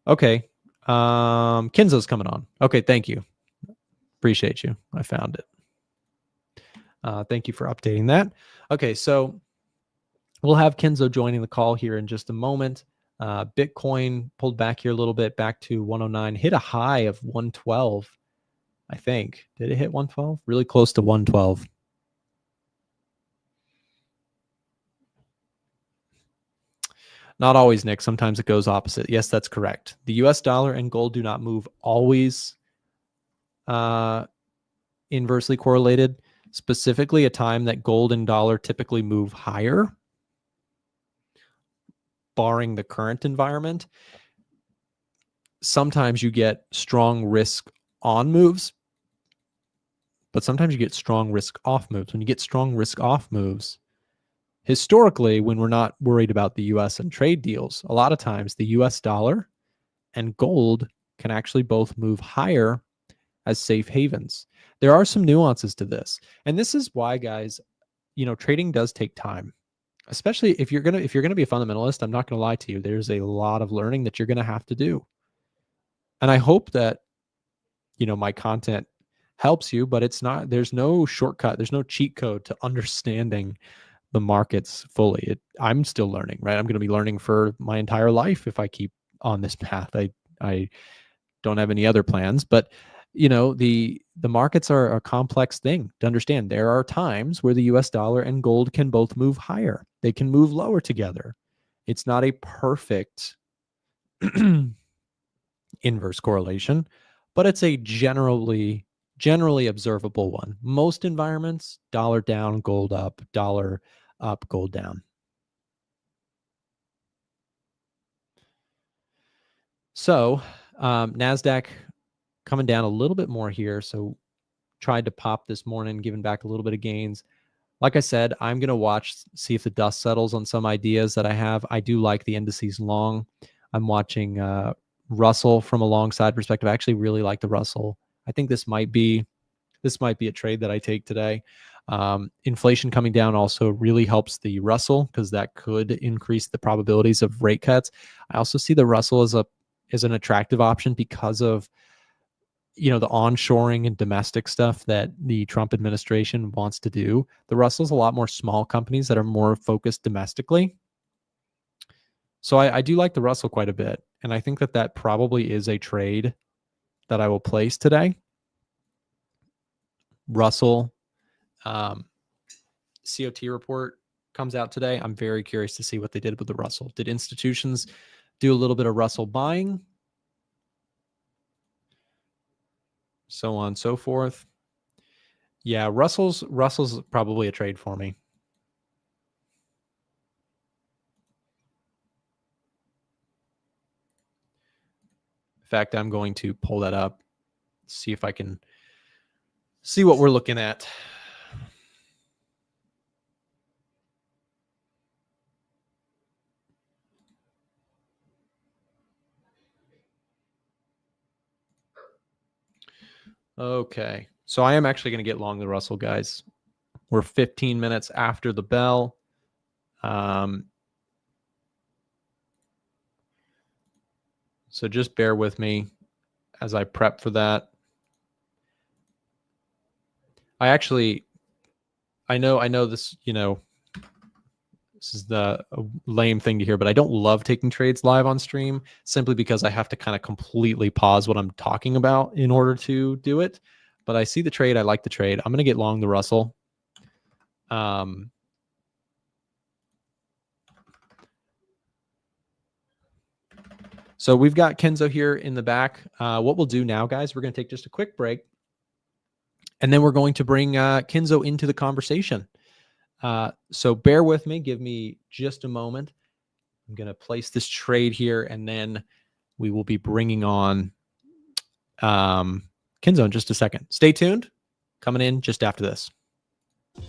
[SPEAKER 1] Okay. Kenzo's coming on. Okay, thank you. Appreciate you. I found it. Thank you for updating that. Okay, so we'll have Kenzo joining the call here in just a moment. Bitcoin pulled back here a little bit, back to 109, hit a high of 112, I think. Did it hit 112? Really close to 112. Not always, Nick. Sometimes it goes opposite. Yes, that's correct. The US dollar and gold do not move always inversely correlated. Specifically, a time that gold and dollar typically move higher, barring the current environment. Sometimes you get strong risk on moves, but sometimes you get strong risk off moves. When you get strong risk off moves, historically, when we're not worried about the US and trade deals, a lot of times the US dollar and gold can actually both move higher as safe havens. There are some nuances to this. And this is why, guys, trading does take time. Especially if you're going to be a fundamentalist, I'm not going to lie to you. There's a lot of learning that you're going to have to do. And I hope that my content helps you, but there's no shortcut, there's no cheat code to understanding the markets fully. I'm still learning, right? I'm going to be learning for my entire life if I keep on this path. I don't have any other plans, but the markets are a complex thing to understand. There are times where the US dollar and gold can both move higher. They can move lower together. It's not a perfect inverse correlation, but it's a generally observable one. Most environments, dollar down, gold up, dollar up, gold down. So NASDAQ coming down a little bit more here. So tried to pop this morning, giving back a little bit of gains. Like I said, I'm going to see if the dust settles on some ideas that I have. I do like the indices long. I'm watching Russell from a long side perspective. I actually really like the Russell. I think this might be a trade that I take today. Inflation coming down also really helps the Russell because that could increase the probabilities of rate cuts. I also see the Russell as an attractive option because of the onshoring and domestic stuff that the Trump administration wants to do. The Russell's a lot more small companies that are more focused domestically. So I do like the Russell quite a bit. And I think that probably is a trade that I will place today. Russell COT report comes out today. I'm very curious to see what they did with the Russell. Did institutions do a little bit of Russell buying? So on and so forth. Yeah, Russell's probably a trade for me. In fact, I'm going to pull that up, see if I can see what we're looking at. Okay, so I am actually going to get long the Russell, guys. We're 15 minutes after the bell. So just bear with me as I prep for that. I actually I know this, this is the lame thing to hear, but I don't love taking trades live on stream simply because I have to kind of completely pause what I'm talking about in order to do it. But I see the trade. I like the trade. I'm going to get long the Russell. So we've got Kenzo here in the back. What we'll do now, guys, we're going to take just a quick break. And then we're going to bring Kenzo into the conversation. So bear with me. Give me just a moment. I'm going to place this trade here, and then we will be bringing on Kenzo in just a second. Stay tuned. Coming in just after this.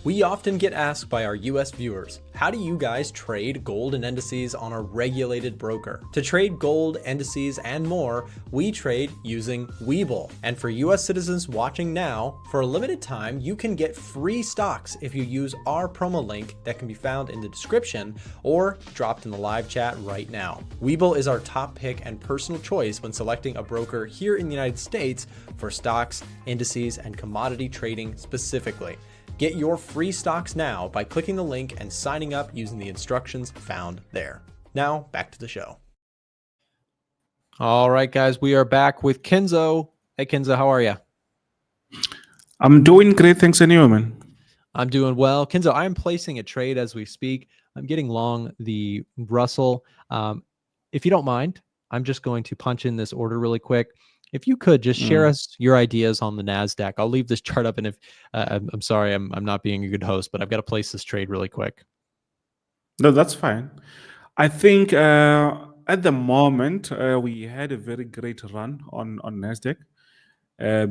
[SPEAKER 1] We often get asked by our US viewers, how do you guys trade gold and indices on a regulated broker? To trade gold, indices, and more, we trade using Weeble. And for US citizens watching now, for a limited time, you can get free stocks if you use our promo link that can be found in the description or dropped in the live chat right now. Weeble is our top pick and personal choice when selecting a broker here in the United States for stocks, indices, and commodity trading specifically. Get your free stocks now by clicking the link and signing up using the instructions found there. Now, back to the show. All right, guys, we are back with Kenzo. Hey, Kenzo, how are you?
[SPEAKER 2] I'm doing great. Thanks, and you, man?
[SPEAKER 1] I'm doing well. Kenzo, I'm placing a trade as we speak. I'm getting long the Russell. If you don't mind, I'm just going to punch in this order really quick. If you could just share us your ideas on the NASDAQ. I'll leave this chart up, and if I'm sorry, I'm not being a good host, but I've got to place this trade really quick.
[SPEAKER 2] No, that's fine. I think at the moment we had a very great run on NASDAQ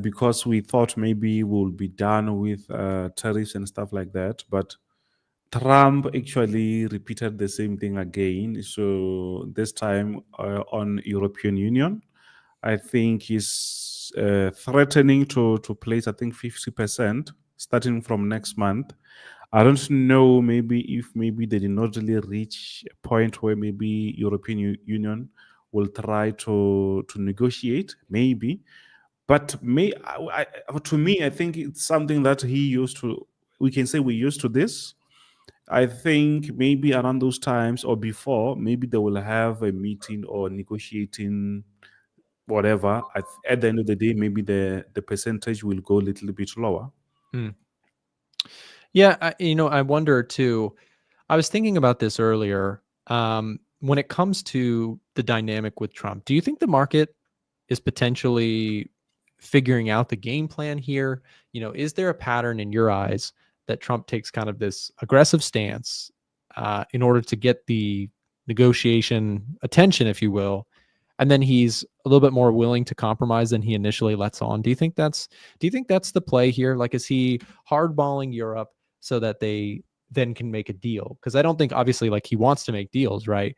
[SPEAKER 2] because we thought maybe we'll be done with tariffs and stuff like that. But Trump actually repeated the same thing again. So this time on European Union, I think he's threatening to place, I think, 50% starting from next month. I don't know if maybe they did not really reach a point where maybe European Union will try to negotiate, maybe. But to me, I think it's something that we can say we're used to this. I think maybe around those times or before, maybe they will have a meeting or negotiating whatever. At the end of the day, maybe the percentage will go a little bit lower.
[SPEAKER 1] Yeah, I wonder too. I was thinking about this earlier. When it comes to the dynamic with Trump, do you think the market is potentially figuring out the game plan here? Is there a pattern in your eyes that Trump takes kind of this aggressive stance in order to get the negotiation attention, if you will, and then he's a little bit more willing to compromise than he initially lets on? Do you think that's the play here? Like, is he hardballing Europe so that they then can make a deal? Because I don't think, obviously, like, he wants to make deals, right?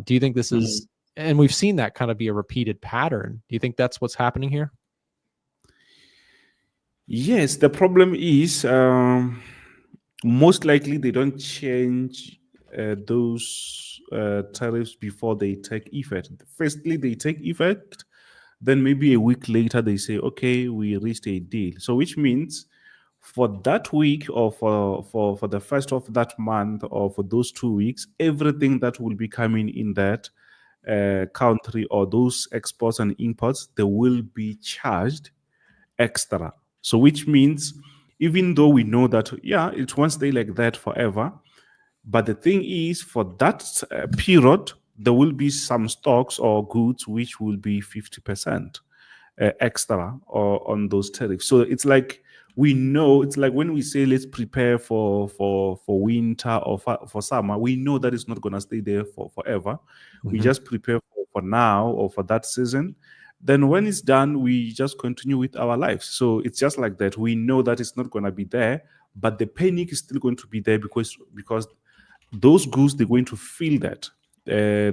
[SPEAKER 1] Do you think this is, and we've seen that kind of be a repeated pattern. Do you think that's what's happening here?
[SPEAKER 2] Yes, the problem is most likely they don't change those tariffs before they take effect. Firstly, they take effect, then maybe a week later they say, okay, we reached a deal. So which means for that week or for the first of that month or for those 2 weeks, everything that will be coming in that country or those exports and imports, they will be charged extra. So which means even though we know that, yeah, it won't stay like that forever, but the thing is for that period, there will be some stocks or goods which will be 50% extra or on those tariffs. So it's like we know, it's like when we say let's prepare for winter or for summer, we know that it's not going to stay there for forever. We just prepare for now or for that season. Then when it's done, we just continue with our lives. So it's just like that. We know that it's not going to be there, but the panic is still going to be there because those goods, they're going to feel that.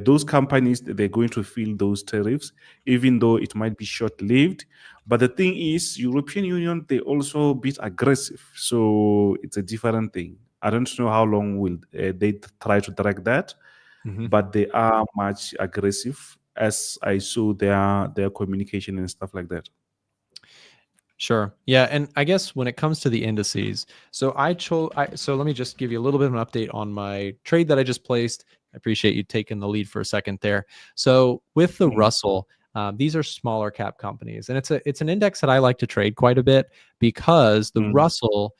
[SPEAKER 2] Those companies, they're going to feel those tariffs, even though it might be short-lived. But the thing is, European Union, they also a bit aggressive. So it's a different thing. I don't know how long will they try to drag that, but they are much aggressive as I saw their communication and stuff like that.
[SPEAKER 1] Sure. Yeah, and I guess when it comes to the indices, so so let me just give you a little bit of an update on my trade that I just placed. I appreciate you taking the lead for a second there. So with the
[SPEAKER 2] Mm,
[SPEAKER 1] Russell, these are smaller cap companies, and it's an index that I like to trade quite a bit because the
[SPEAKER 2] mm,
[SPEAKER 1] Russell,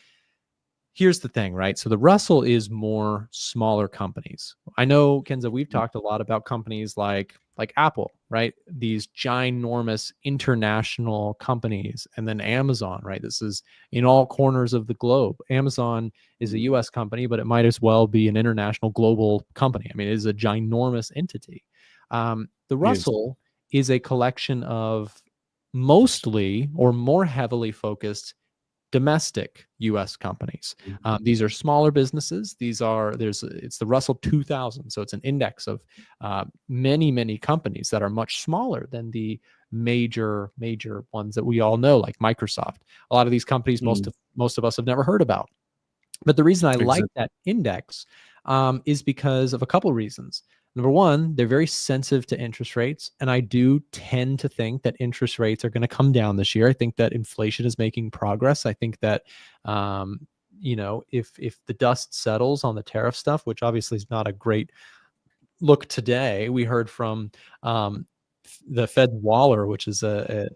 [SPEAKER 1] here's the thing, right? So the Russell is more smaller companies. I know, Kenzo, we've
[SPEAKER 2] mm,
[SPEAKER 1] talked a lot about companies like Apple, right? These ginormous international companies, and then Amazon, right? This is in all corners of the globe. Amazon is a
[SPEAKER 2] mm.
[SPEAKER 1] US company, but it might as well be an international global company. I mean, it is a ginormous entity. The
[SPEAKER 2] Yes.
[SPEAKER 1] Russell is a collection of mostly or more heavily focused domestic U.S. companies.
[SPEAKER 2] Mm,
[SPEAKER 1] These are smaller businesses. It's the Russell 2000, so it's an index of many companies that are much smaller than the major ones that we all know, like Microsoft. A lot of these companies,
[SPEAKER 2] mm.
[SPEAKER 1] most of us have never heard about. But the reason I like
[SPEAKER 2] Exactly.
[SPEAKER 1] that index is because of a couple of reasons. Number one, they're very sensitive to interest rates. And I do tend to think that interest rates are going to come down this year. I think that inflation is making progress. I think that, if the dust settles on the tariff stuff, which obviously is not a great look today, we heard from the Fed Waller, which is a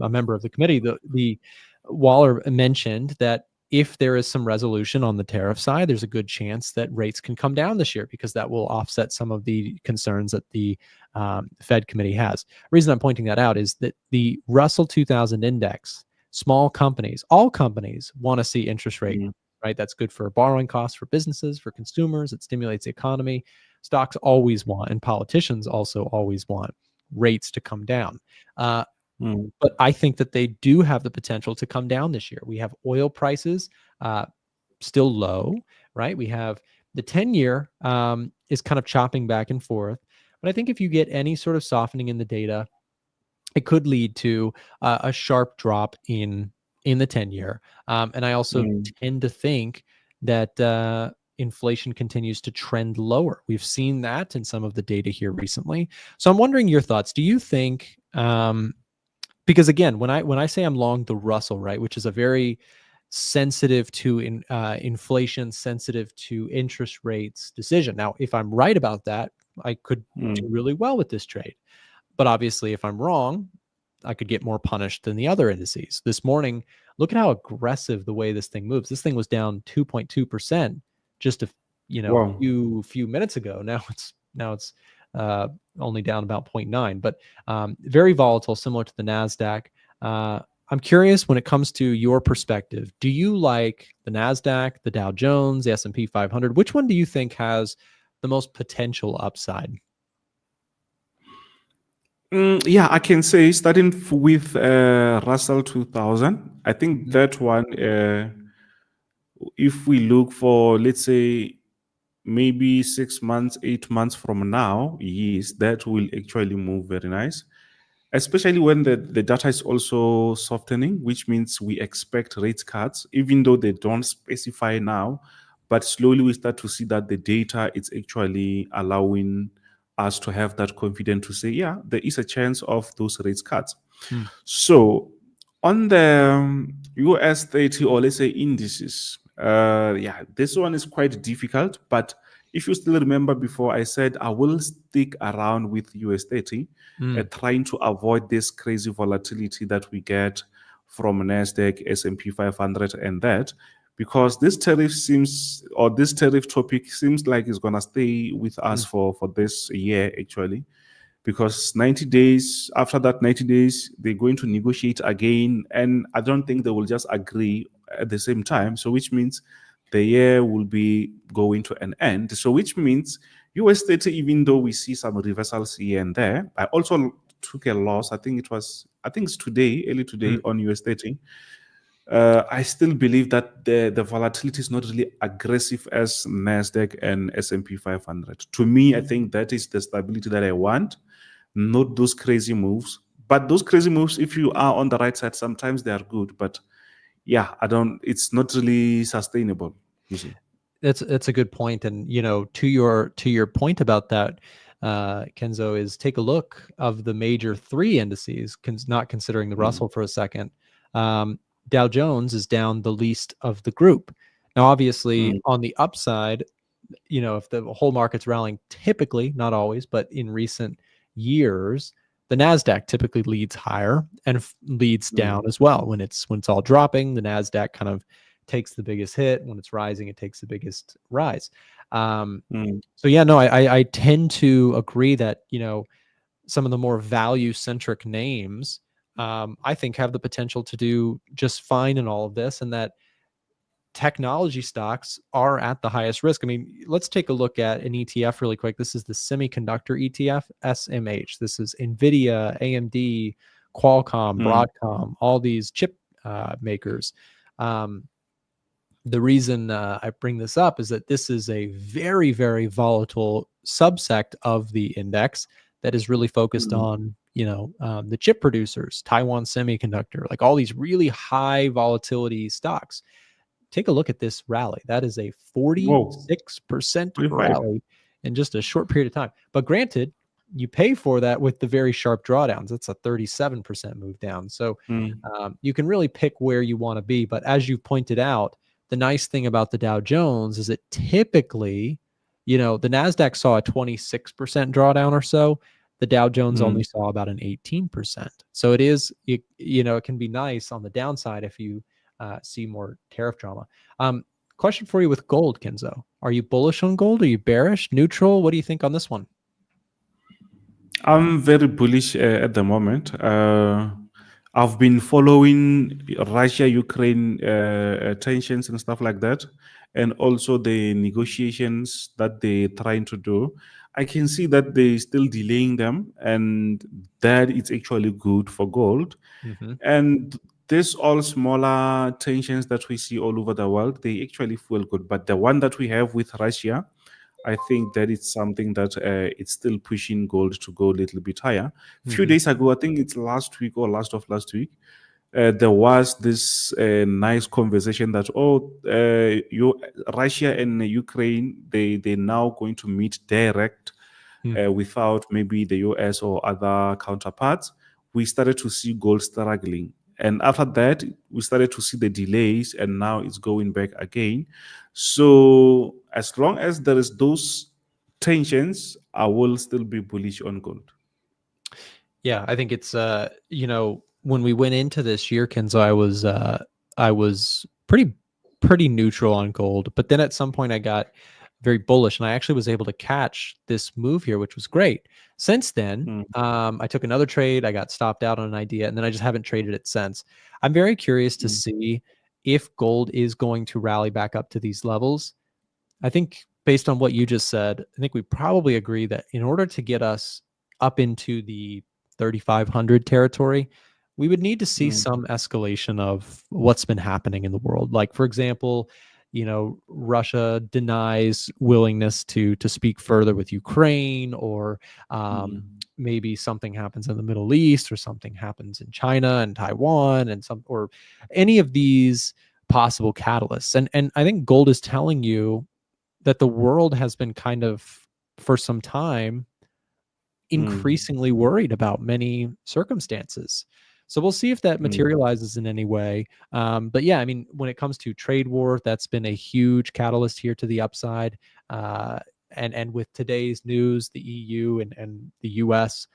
[SPEAKER 1] member of the committee. The Waller mentioned that if there is some resolution on the tariff side, there's a good chance that rates can come down this year because that will offset some of the concerns that the Fed committee has. The reason I'm pointing that out is that the Russell 2000 index, small companies, all companies want to see interest rate,
[SPEAKER 2] Mm,
[SPEAKER 1] right? That's good for borrowing costs for businesses, for consumers. It stimulates the economy. Stocks always want, and politicians also always want rates to come down. Uh,
[SPEAKER 2] mm,
[SPEAKER 1] but I think that they do have the potential to come down this year. We have oil prices uh, still low, right? We have the 10-year is kind of chopping back and forth. But I think if you get any sort of softening in the data, it could lead to a sharp drop in the 10-year. And I also
[SPEAKER 2] mm.
[SPEAKER 1] tend to think that inflation continues to trend lower. We've seen that in some of the data here recently. So I'm wondering your thoughts. Do you think because again, when I say I'm long the Russell, right, which is a very sensitive to inflation, sensitive to interest rates decision. Now, if I'm right about that, I could do
[SPEAKER 2] Mm,
[SPEAKER 1] really well with this trade. But obviously, if I'm wrong, I could get more punished than the other indices. This morning, look at how aggressive the way this thing moves. This thing was down 2.2% just a
[SPEAKER 2] wow.
[SPEAKER 1] few minutes ago. Now it's uh, only down about 0.9, but very volatile, similar to the Nasdaq. Uh, I'm curious when it comes to your perspective. Do you like the Nasdaq, the Dow Jones, the S&P 500? Which one do you think has the most potential upside?
[SPEAKER 2] Yeah, I can say starting with Russell 2000. I think
[SPEAKER 1] Mhm.
[SPEAKER 2] that one, if we look for, let's say, maybe 6 months, 8 months from now, yes, that will actually move very nice. Especially when the data is also softening, which means we expect rate cuts, even though they don't specify now. But slowly we start to see that the data is actually allowing us to have that confidence to say, yeah, there is a chance of those rate cuts.
[SPEAKER 1] Hmm.
[SPEAKER 2] So on the US 30, or let's say indices, yeah, this one is quite difficult. But if you still remember before, I said I will stick around with US 30,
[SPEAKER 1] Hmm.
[SPEAKER 2] trying to avoid this crazy volatility that we get from Nasdaq, S&P 500, and that, because this tariff topic seems like it's gonna stay with
[SPEAKER 1] Hmm.
[SPEAKER 2] us for this year actually, because 90 days after that 90 days they're going to negotiate again, and I don't think they will just agree at the same time, so which means the year will be going to an end, so which means US 30, even though we see some reversals here and there, I also took a loss. I think it's today, early today,
[SPEAKER 1] Hmm.
[SPEAKER 2] on US 30. I still believe that the volatility is not really aggressive as Nasdaq and S&P 500. To me, I think that is the stability that I want, not those crazy moves. But those crazy moves, if you are on the right side, sometimes they are good. But yeah, I don't. It's not really sustainable. You see.
[SPEAKER 1] That's a good point, and to your point about that, Kenzo, is take a look of the major three indices, not considering the
[SPEAKER 2] Mm,
[SPEAKER 1] Russell for a second. Dow Jones is down the least of the group. Now, obviously,
[SPEAKER 2] mm,
[SPEAKER 1] on the upside, if the whole market's rallying, typically, not always, but in recent years, the Nasdaq typically leads higher and leads
[SPEAKER 2] mm,
[SPEAKER 1] down as well. When it's all dropping, the Nasdaq kind of takes the biggest hit. When it's rising, it takes the biggest rise.
[SPEAKER 2] mm,
[SPEAKER 1] So yeah, no, I tend to agree that some of the more value centric names, I think have the potential to do just fine in all of this, and that technology stocks are at the highest risk. I mean, let's take a look at an ETF really quick. This is the semiconductor ETF, SMH. This is NVIDIA, AMD, Qualcomm,
[SPEAKER 2] mm,
[SPEAKER 1] Broadcom, all these chip makers. The reason I bring this up is that this is a very, very volatile subsect of the index that is really focused
[SPEAKER 2] mm.
[SPEAKER 1] on, the chip producers, Taiwan Semiconductor, like all these really high volatility stocks. Take a look at this rally. That is a
[SPEAKER 2] Whoa,
[SPEAKER 1] 46%
[SPEAKER 2] 45.
[SPEAKER 1] rally in just a short period of time. But granted, you pay for that with the very sharp drawdowns. That's a 37% move down. So
[SPEAKER 2] Mm,
[SPEAKER 1] you can really pick where you want to be. But as you pointed out, the nice thing about the Dow Jones is that typically, the NASDAQ saw a 26% drawdown or so. The Dow Jones
[SPEAKER 2] mm.
[SPEAKER 1] only saw about an 18%. So it can be nice on the downside if you see more tariff drama. Question for you with gold, Kenzo. Are you bullish on gold? Are you bearish, neutral? What do you think on this one?
[SPEAKER 2] I'm very bullish at the moment. I've been following Russia-Ukraine tensions and stuff like that, and also the negotiations that they're trying to do. I can see that they're still delaying them, and that it's actually good for gold.
[SPEAKER 1] Mm-hmm.
[SPEAKER 2] And this all smaller tensions that we see all over the world, they actually feel good. But the one that we have with Russia, I think that it's something that it's still pushing gold to go a little bit higher. Few
[SPEAKER 1] Mm-hmm.
[SPEAKER 2] days ago, I think it's last week or last of last week, there was this nice conversation that Russia and Ukraine they now going to meet direct without maybe the US or other counterparts. We started to see gold struggling. And after that, we started to see the delays, and now it's going back again. So, as long as there is those tensions, I will still be bullish on gold.
[SPEAKER 1] Yeah, I think it's when we went into this year, Kenzo, I was pretty neutral on gold, but then at some point I got very bullish, and I actually was able to catch this move here, which was great. Since then,
[SPEAKER 2] Mm,
[SPEAKER 1] I took another trade. I got stopped out on an idea, and then I just haven't traded it since. I'm very curious to
[SPEAKER 2] mm,
[SPEAKER 1] see if gold is going to rally back up to these levels. I think based on what you just said, I think we probably agree that in order to get us up into the 3,500 territory, we would need to see
[SPEAKER 2] mm,
[SPEAKER 1] some escalation of what's been happening in the world. Like, for example, Russia denies willingness to speak further with Ukraine, or
[SPEAKER 2] mm,
[SPEAKER 1] maybe something happens in the Middle East, or something happens in China and Taiwan, or any of these possible catalysts. And I think gold is telling you that the world has been kind of, for some time,
[SPEAKER 2] mm,
[SPEAKER 1] increasingly worried about many circumstances. So we'll see if that
[SPEAKER 2] mm,
[SPEAKER 1] materializes in any way. But yeah, I mean, when it comes to trade war, that's been a huge catalyst here to the upside. And with today's news, the EU and the US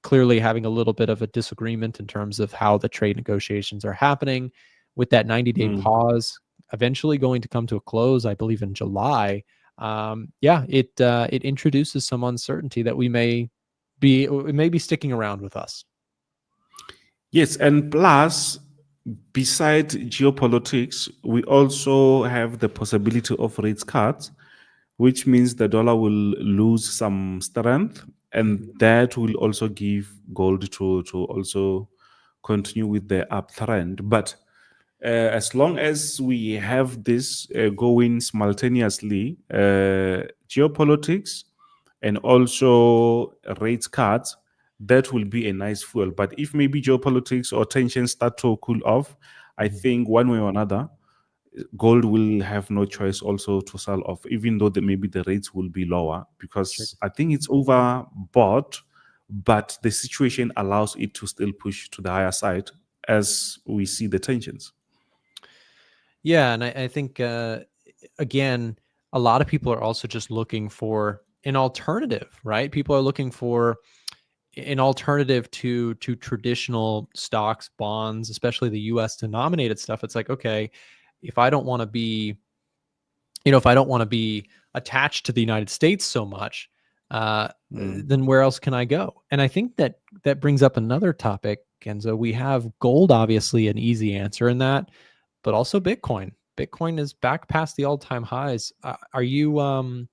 [SPEAKER 1] clearly having a little bit of a disagreement in terms of how the trade negotiations are happening, with that 90-day
[SPEAKER 2] mm.
[SPEAKER 1] pause eventually going to come to a close, I believe in July. Yeah, it introduces some uncertainty that it may be sticking around with us.
[SPEAKER 2] Yes, and plus, beside geopolitics, we also have the possibility of rates cuts, which means the dollar will lose some strength, and
[SPEAKER 1] Mhm.
[SPEAKER 2] that will also give gold to also continue with the uptrend. But as long as we have this going simultaneously, geopolitics and also rates cuts, that will be a nice fuel. But if maybe geopolitics or tensions start to cool off, I
[SPEAKER 1] Mhm.
[SPEAKER 2] think one way or another, gold will have no choice also to sell off, even though maybe the rates will be lower,
[SPEAKER 1] Sure.
[SPEAKER 2] because I think it's overbought, but the situation allows it to still push to the higher side. as we see the tensions.
[SPEAKER 1] Yeah, and I think again, a lot of people are also just looking for an alternative, right? People are looking for an alternative to traditional stocks, bonds, especially the US denominated stuff. It's like, okay, if I don't want to be, if I don't want to be attached to the United States so much, then where else can I go? And I think that brings up another topic, Kenzo. We have gold, obviously, an easy answer in that, but also Bitcoin. Bitcoin is back past the all-time highs. Are you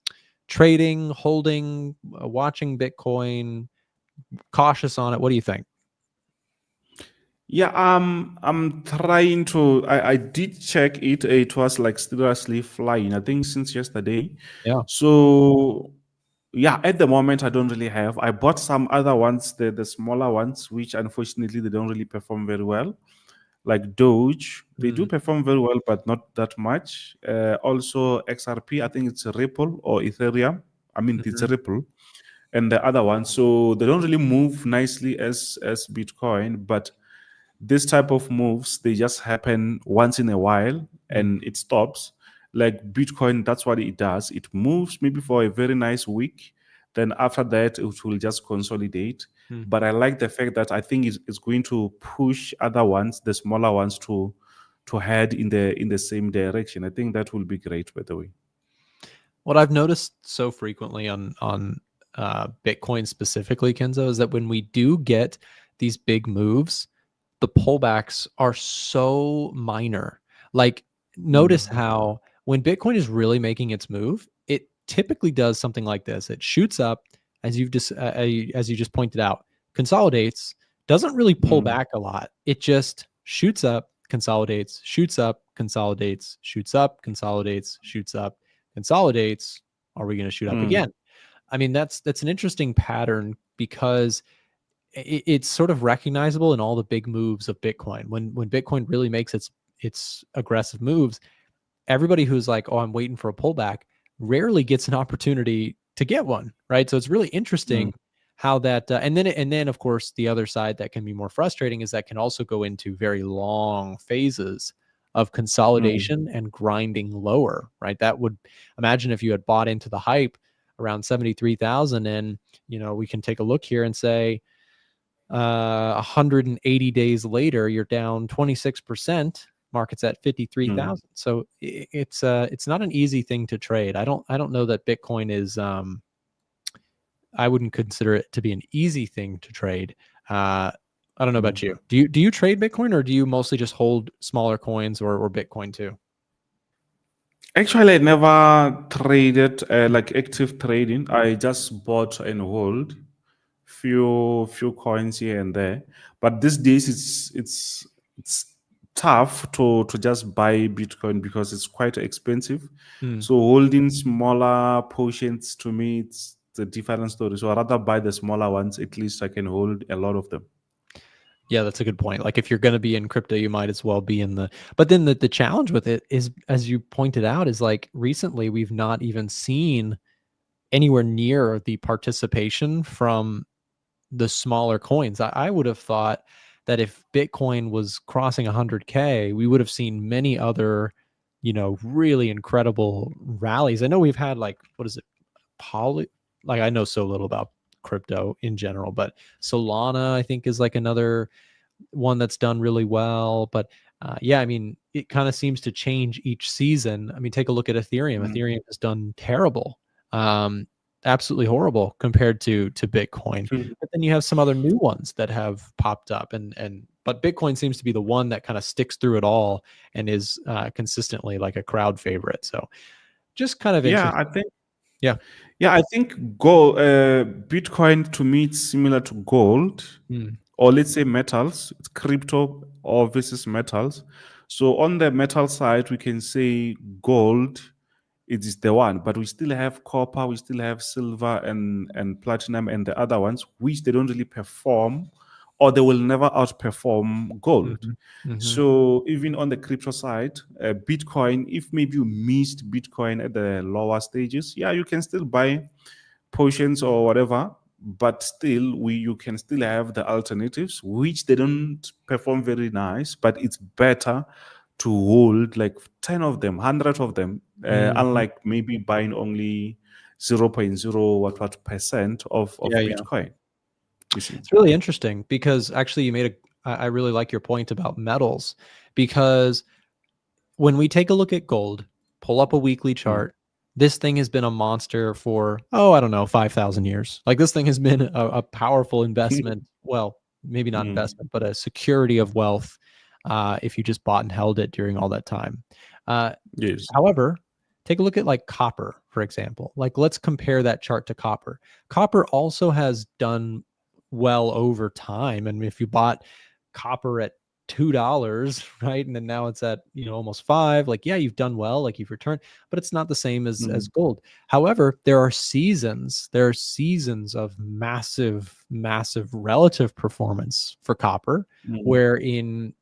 [SPEAKER 1] trading, holding, watching Bitcoin, cautious on it? What do you think?
[SPEAKER 2] Yeah, I'm trying to. I did check it. It was like seriously flying, I think, since yesterday.
[SPEAKER 1] Yeah.
[SPEAKER 2] So yeah, at the moment I don't really have. I bought some other ones, the smaller ones, which unfortunately they don't really perform very well. Like Doge, they do
[SPEAKER 1] Mm,
[SPEAKER 2] perform very well, but not that much. Also XRP, I think it's a Ripple or Ethereum. I mean, it's a
[SPEAKER 1] mhm,
[SPEAKER 2] Ripple, and the other one. So they don't really move nicely as Bitcoin, but this type of moves, they just happen once in a while
[SPEAKER 1] mm,
[SPEAKER 2] and it stops. Like Bitcoin, that's what it does. It moves maybe for a very nice week, then after that it will just consolidate.
[SPEAKER 1] mm.
[SPEAKER 2] But I like the fact that I think it's going to push other ones, the smaller ones, to head in the same direction. I think that will be great, by the way.
[SPEAKER 1] What I've noticed so frequently on Bitcoin specifically, Kenzo, is that when we do get these big moves, the pullbacks are so minor. Like, notice
[SPEAKER 2] Mm,
[SPEAKER 1] how when Bitcoin is really making its move, it typically does something like this. It shoots up, as you just pointed out, consolidates, doesn't really pull
[SPEAKER 2] mm,
[SPEAKER 1] back a lot. It just shoots up, consolidates, shoots up, consolidates, shoots up, consolidates, shoots up, consolidates. Are we going to shoot up
[SPEAKER 2] mm,
[SPEAKER 1] again? I mean, that's an interesting pattern because it's sort of recognizable in all the big moves of Bitcoin. When Bitcoin really makes its aggressive moves, everybody who's like, "Oh, I'm waiting for a pullback," rarely gets an opportunity to get one, right? So it's really
[SPEAKER 2] mm,
[SPEAKER 1] interesting how that, and then of course the other side that can be more frustrating is that can also go into very long phases of
[SPEAKER 2] mm,
[SPEAKER 1] consolidation and grinding lower, right? That would, imagine if you had bought into the hype around 73,000, and we can take a look here and say 180 days later, you're down 26%. Market's at
[SPEAKER 2] mm.
[SPEAKER 1] 53,000. So it's not an easy thing to trade. I don't know that Bitcoin is. I wouldn't consider it to be an easy thing to trade. Uh, I don't know about
[SPEAKER 2] Mm.
[SPEAKER 1] you. Do you trade Bitcoin, or do you mostly just hold smaller coins or Bitcoin too?
[SPEAKER 2] Actually, I never traded like active trading. I just bought and hold few coins here and there. But these days, it's tough to just buy Bitcoin because it's quite expensive.
[SPEAKER 1] Hmm.
[SPEAKER 2] So holding smaller portions, to me, it's a different story. So I rather buy the smaller ones. At least I can hold a lot of them.
[SPEAKER 1] Yeah, that's a good point. Like, if you're going to be in crypto, you might as well be in the. But then the challenge with it is, as you pointed out, is like recently we've not even seen anywhere near the participation from the smaller coins. I would have thought that if Bitcoin was crossing 100K, we would have seen many other, really incredible rallies. I know we've had, like, what is it, Poly? Like, I know so little about crypto in general, but Solana, I think, is like another one that's done really well. But yeah, I mean, it kind of seems to change each season. I mean, take a look at Ethereum.
[SPEAKER 2] Mm.
[SPEAKER 1] Ethereum has done terrible, um, absolutely horrible compared to Bitcoin. But then you have some other new ones that have popped up, but Bitcoin seems to be the one that kind of sticks through it all and is consistently like a crowd favorite. So just kind of
[SPEAKER 2] Yeah,
[SPEAKER 1] interesting.
[SPEAKER 2] I think.
[SPEAKER 1] Yeah.
[SPEAKER 2] Yeah, I think gold, Bitcoin to me it's similar to gold,
[SPEAKER 1] Mm,
[SPEAKER 2] or let's say metals. It's crypto or versus metals. So on the metal side, we can say gold it is the one, but we still have copper, we still have silver and platinum and the other ones, which they don't really perform, or they will never outperform gold.
[SPEAKER 1] mhm, mhm.
[SPEAKER 2] So even on the crypto side, Bitcoin, if maybe you missed Bitcoin at the lower stages, yeah, you can still buy potions or whatever. but still you can still have the alternatives, which they don't perform very nice, but it's better to hold like 10 of them, 100 of them,
[SPEAKER 1] Mhm.
[SPEAKER 2] unlike maybe buying only 0.0 what percent of
[SPEAKER 1] Yeah.
[SPEAKER 2] Bitcoin, you see.
[SPEAKER 1] It's really interesting because actually you made I really like your point about metals, because when we take a look at gold, pull up a weekly
[SPEAKER 2] Mm.
[SPEAKER 1] chart, this thing has been a monster for, oh, I don't know, 5,000 years. Like this thing has been a powerful investment. Well, maybe not
[SPEAKER 2] Mm.
[SPEAKER 1] investment, but a security of wealth if you just bought and held it during all that time. Uh,
[SPEAKER 2] Yes.
[SPEAKER 1] However, take a look at like copper, for example. Like let's compare that chart to copper. Copper also has done well over time. And if you bought copper at $2, right? And then now it's at, almost five. Like, yeah, you've done well, like you've returned, but it's not the same as
[SPEAKER 2] Mm.
[SPEAKER 1] gold. However, there are seasons of massive relative performance for copper,
[SPEAKER 2] Mm.
[SPEAKER 1] where in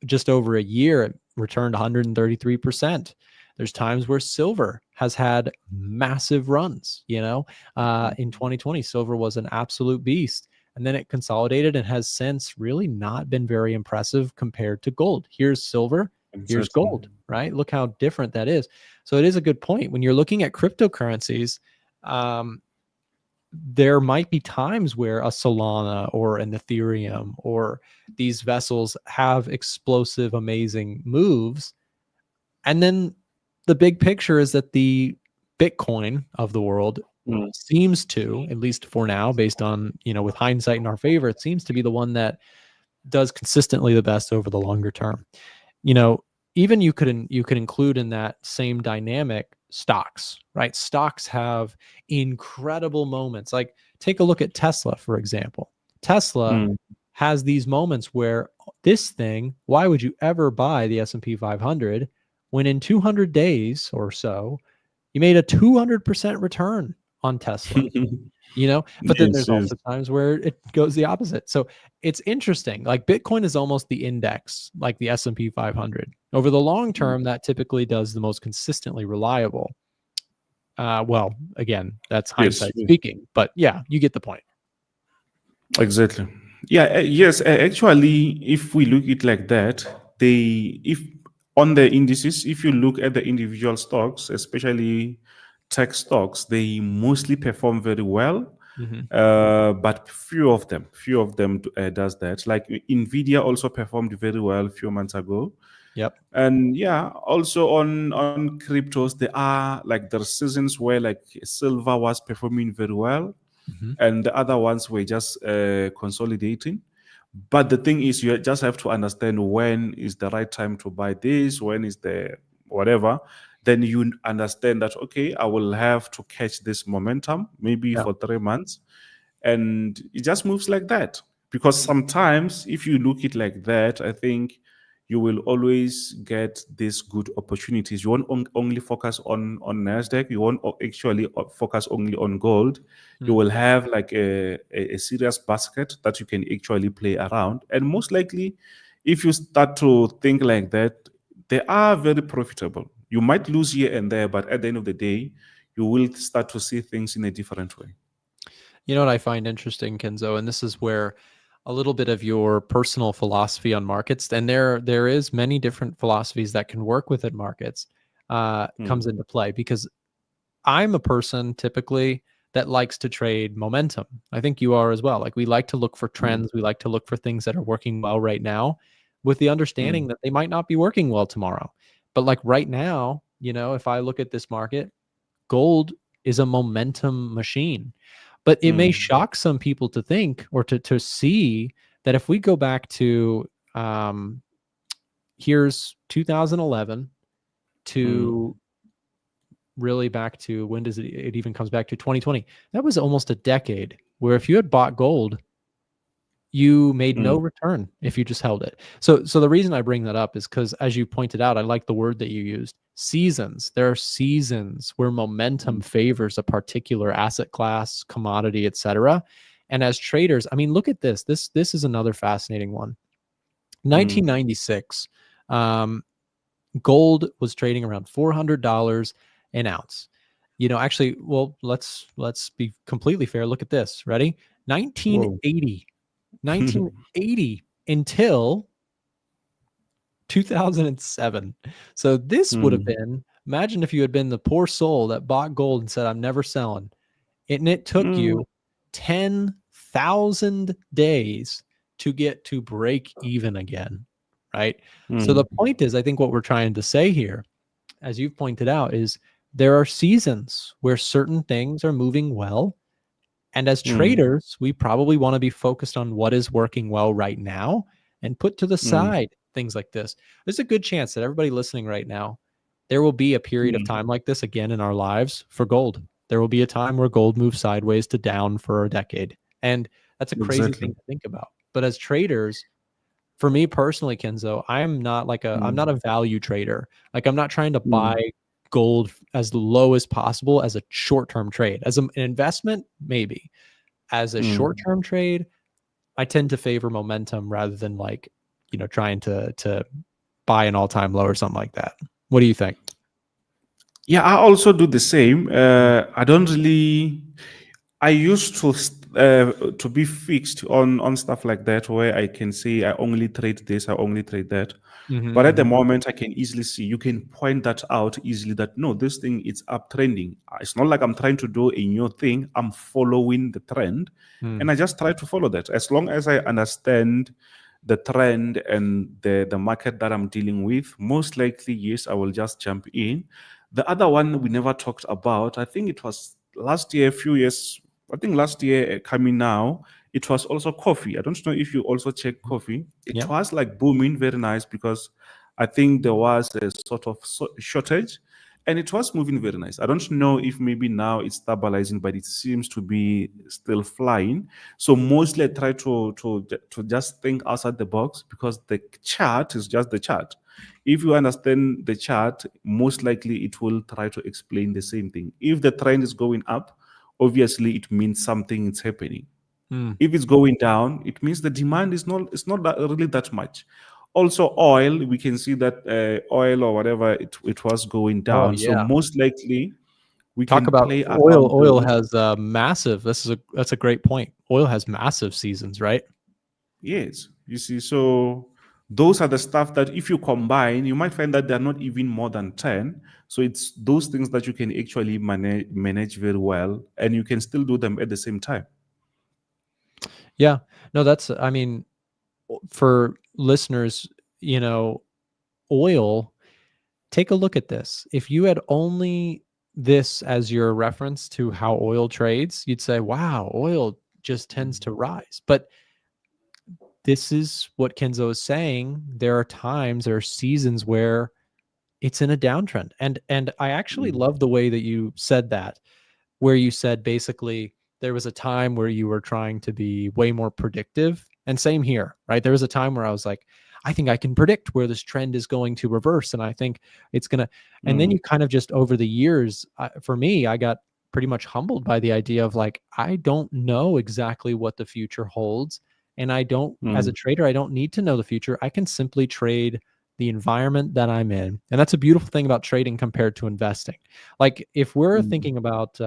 [SPEAKER 1] just over a year it returned 133%. There's times where silver has had massive runs, in 2020, silver was an absolute beast. And then it consolidated and has since really not been very impressive compared to gold. Here's silver, here's
[SPEAKER 2] Exactly.
[SPEAKER 1] gold, right? Look how different that is. So it is a good point. When you're looking at cryptocurrencies, um, there might be times where a Solana or an Ethereum or these vessels have explosive, amazing moves. And then the big picture is that the Bitcoin of the world
[SPEAKER 2] Mm.
[SPEAKER 1] seems to, at least for now, based on, with hindsight in our favor, it seems to be the one that does consistently the best over the longer term. You know, Even you could include in that same dynamic stocks, right? Stocks have incredible moments. Like take a look at Tesla, for example. Tesla
[SPEAKER 2] Mm.
[SPEAKER 1] has these moments where this thing, why would you ever buy the S&P 500 when in 200 days or so you made a 200% return on Tesla? But then
[SPEAKER 2] Yes,
[SPEAKER 1] there's
[SPEAKER 2] yes.
[SPEAKER 1] also times where it goes the opposite. So it's interesting. Like Bitcoin is almost the index, like the S&P 500. Over the long
[SPEAKER 2] Mm.
[SPEAKER 1] term, that typically does the most consistently reliable. Well, again, that's
[SPEAKER 2] Yes,
[SPEAKER 1] hindsight
[SPEAKER 2] yes.
[SPEAKER 1] speaking, but yeah, you get the point.
[SPEAKER 2] Exactly. Yeah, yes, actually, if we look it like that, if on the indices, if you look at the individual stocks, especially tech stocks, they mostly perform very well.
[SPEAKER 1] Hmm.
[SPEAKER 2] But few of them does that. Like Nvidia also performed very well a few months ago.
[SPEAKER 1] Yep.
[SPEAKER 2] And yeah, also on cryptos, there are like there are seasons where like silver was performing very well
[SPEAKER 1] Hmm.
[SPEAKER 2] and the other ones were just consolidating. But the thing is, you just have to understand when is the right time to buy this, when is the whatever. Then you understand that, okay, I will have to catch this momentum maybe
[SPEAKER 1] Yeah.
[SPEAKER 2] for 3 months. And it just moves like that. Because sometimes, if you look it like that, I think you will always get these good opportunities. You won't only focus on Nasdaq. You won't actually focus only on gold. You
[SPEAKER 1] Mm.
[SPEAKER 2] will have like a serious basket that you can actually play around. And most likely, if you start to think like that, they are very profitable. You might lose here and there, but at the end of the day, you will start to see things in a different way.
[SPEAKER 1] You know what I find interesting, Kenzo, and this is where a little bit of your personal philosophy on markets, and there is many different philosophies that can work within markets,
[SPEAKER 2] Hmm.
[SPEAKER 1] comes into play, because I'm a person typically that likes to trade momentum. I think you are as well. Like we like to look for
[SPEAKER 2] Hmm.
[SPEAKER 1] trends. We like to look for things that are working well right now with the
[SPEAKER 2] Hmm.
[SPEAKER 1] understanding that they might not be working well tomorrow. But like right now, if I look at this market, gold is a momentum machine. But it may
[SPEAKER 2] Hmm.
[SPEAKER 1] shock some people to think or to see that if we go back to um, here's 2011
[SPEAKER 2] Hmm.
[SPEAKER 1] to really back to when does it even comes back to 2020. That was almost a decade where if you had bought gold, you made
[SPEAKER 2] Hmm.
[SPEAKER 1] no return if you just held it. So the reason I bring that up is because, as you pointed out, I like the word that you used, seasons. There are seasons where momentum favors a particular asset class, commodity, etc. And as traders, I mean, look at this. This is another fascinating one.
[SPEAKER 2] Hmm.
[SPEAKER 1] 1996, um, gold was trading around $400 an ounce. Actually, well, let's be completely fair. Look at this. Ready?
[SPEAKER 2] Whoa.
[SPEAKER 1] 1980. 1980 until 2007. So this would have
[SPEAKER 2] Mm.
[SPEAKER 1] been, imagine if you had been the poor soul that bought gold and said, I'm never selling. And it took
[SPEAKER 2] Mm.
[SPEAKER 1] you 10,000 days to get to break even again, right? So the
[SPEAKER 2] Mm.
[SPEAKER 1] point is, I think what we're trying to say here, as you've pointed out, is there are seasons where certain things are moving well. And as
[SPEAKER 2] Mm.
[SPEAKER 1] traders, we probably want to be focused on what is working well right now and put to the
[SPEAKER 2] Mm.
[SPEAKER 1] side things like this. There's a good chance that everybody listening right now, there will be a period of
[SPEAKER 2] Mm.
[SPEAKER 1] time like this again in our lives for gold. There will be a time where gold moves sideways to down for a decade. And that's a crazy thing
[SPEAKER 2] Exactly.
[SPEAKER 1] to think about. But as traders, for me personally, Kenzo, I'm not
[SPEAKER 2] Mm.
[SPEAKER 1] a value trader. Like I'm not trying to
[SPEAKER 2] Mm.
[SPEAKER 1] buy gold as low as possible as a short-term trade. As an investment, maybe. As a
[SPEAKER 2] Mm.
[SPEAKER 1] short-term trade, I tend to favor momentum rather than like, trying to buy an all-time low or something like that. What do you think?
[SPEAKER 2] Yeah, I also do the same. I don't really. I used to be fixed on stuff like that, where I can say I only trade this, I only trade that.
[SPEAKER 1] Mm-hmm,
[SPEAKER 2] But at the
[SPEAKER 1] mm-hmm,
[SPEAKER 2] moment, I can easily see, you can point that out easily, that no, this thing is uptrending. It's not like I'm trying to do a new thing. I'm following the trend, and
[SPEAKER 1] mm,
[SPEAKER 2] I just try to follow that. As long as I understand the trend and the market that I'm dealing with, most likely, yes, I will just jump in. The other one we never talked about, I think it was last year, a few years, I think last year coming now, it was also coffee. I don't know if you also check coffee. It
[SPEAKER 1] yeah.
[SPEAKER 2] was like booming very nice, because I think there was a sort of shortage, and it was moving very nice. I don't know if maybe now it's stabilizing, but it seems to be still flying. So mostly I try to just think outside the box, because the chart is just the chart. If you understand the chart, most likely it will try to explain the same thing. If the trend is going up, obviously it means something is happening.
[SPEAKER 1] Mm.
[SPEAKER 2] If it's going down, it means the demand is not, it's not that, really that much. Also, oil, we can see that oil or whatever, it was going
[SPEAKER 1] Oh
[SPEAKER 2] down. So
[SPEAKER 1] yeah.
[SPEAKER 2] most likely we
[SPEAKER 1] Talk
[SPEAKER 2] can
[SPEAKER 1] about
[SPEAKER 2] play
[SPEAKER 1] oil.
[SPEAKER 2] around
[SPEAKER 1] Oil
[SPEAKER 2] those.
[SPEAKER 1] has massive. That's a great point. Oil has massive seasons, right?
[SPEAKER 2] Yes, you see, so those are the stuff that if you combine, you might find that they're not even more than 10. So it's those things that you can actually manage very well, and you can still do them at the same time.
[SPEAKER 1] Yeah. No, that's, I mean, for listeners, you know, oil, take a look at this. If you had only this as your reference to how oil trades, you'd say, wow, oil just tends to rise. But this is what Kenzo is saying. There are times, there are seasons where it's in a downtrend. And I actually
[SPEAKER 2] Mm.
[SPEAKER 1] love the way that you said that, where you said basically there was a time where you were trying to be way more predictive. And same here, right? There was a time where I was like, I think I can predict where this trend is going to reverse. And I think it's going to, and then
[SPEAKER 2] Mm.
[SPEAKER 1] you kind of just over the years, for me, I got pretty much humbled by the idea of like, I don't know exactly what the future holds. And I don't, as a
[SPEAKER 2] Mm.
[SPEAKER 1] trader, I don't need to know the future. I can simply trade the environment that I'm in. And that's a beautiful thing about trading compared to investing. Like if we're
[SPEAKER 2] Mm.
[SPEAKER 1] thinking about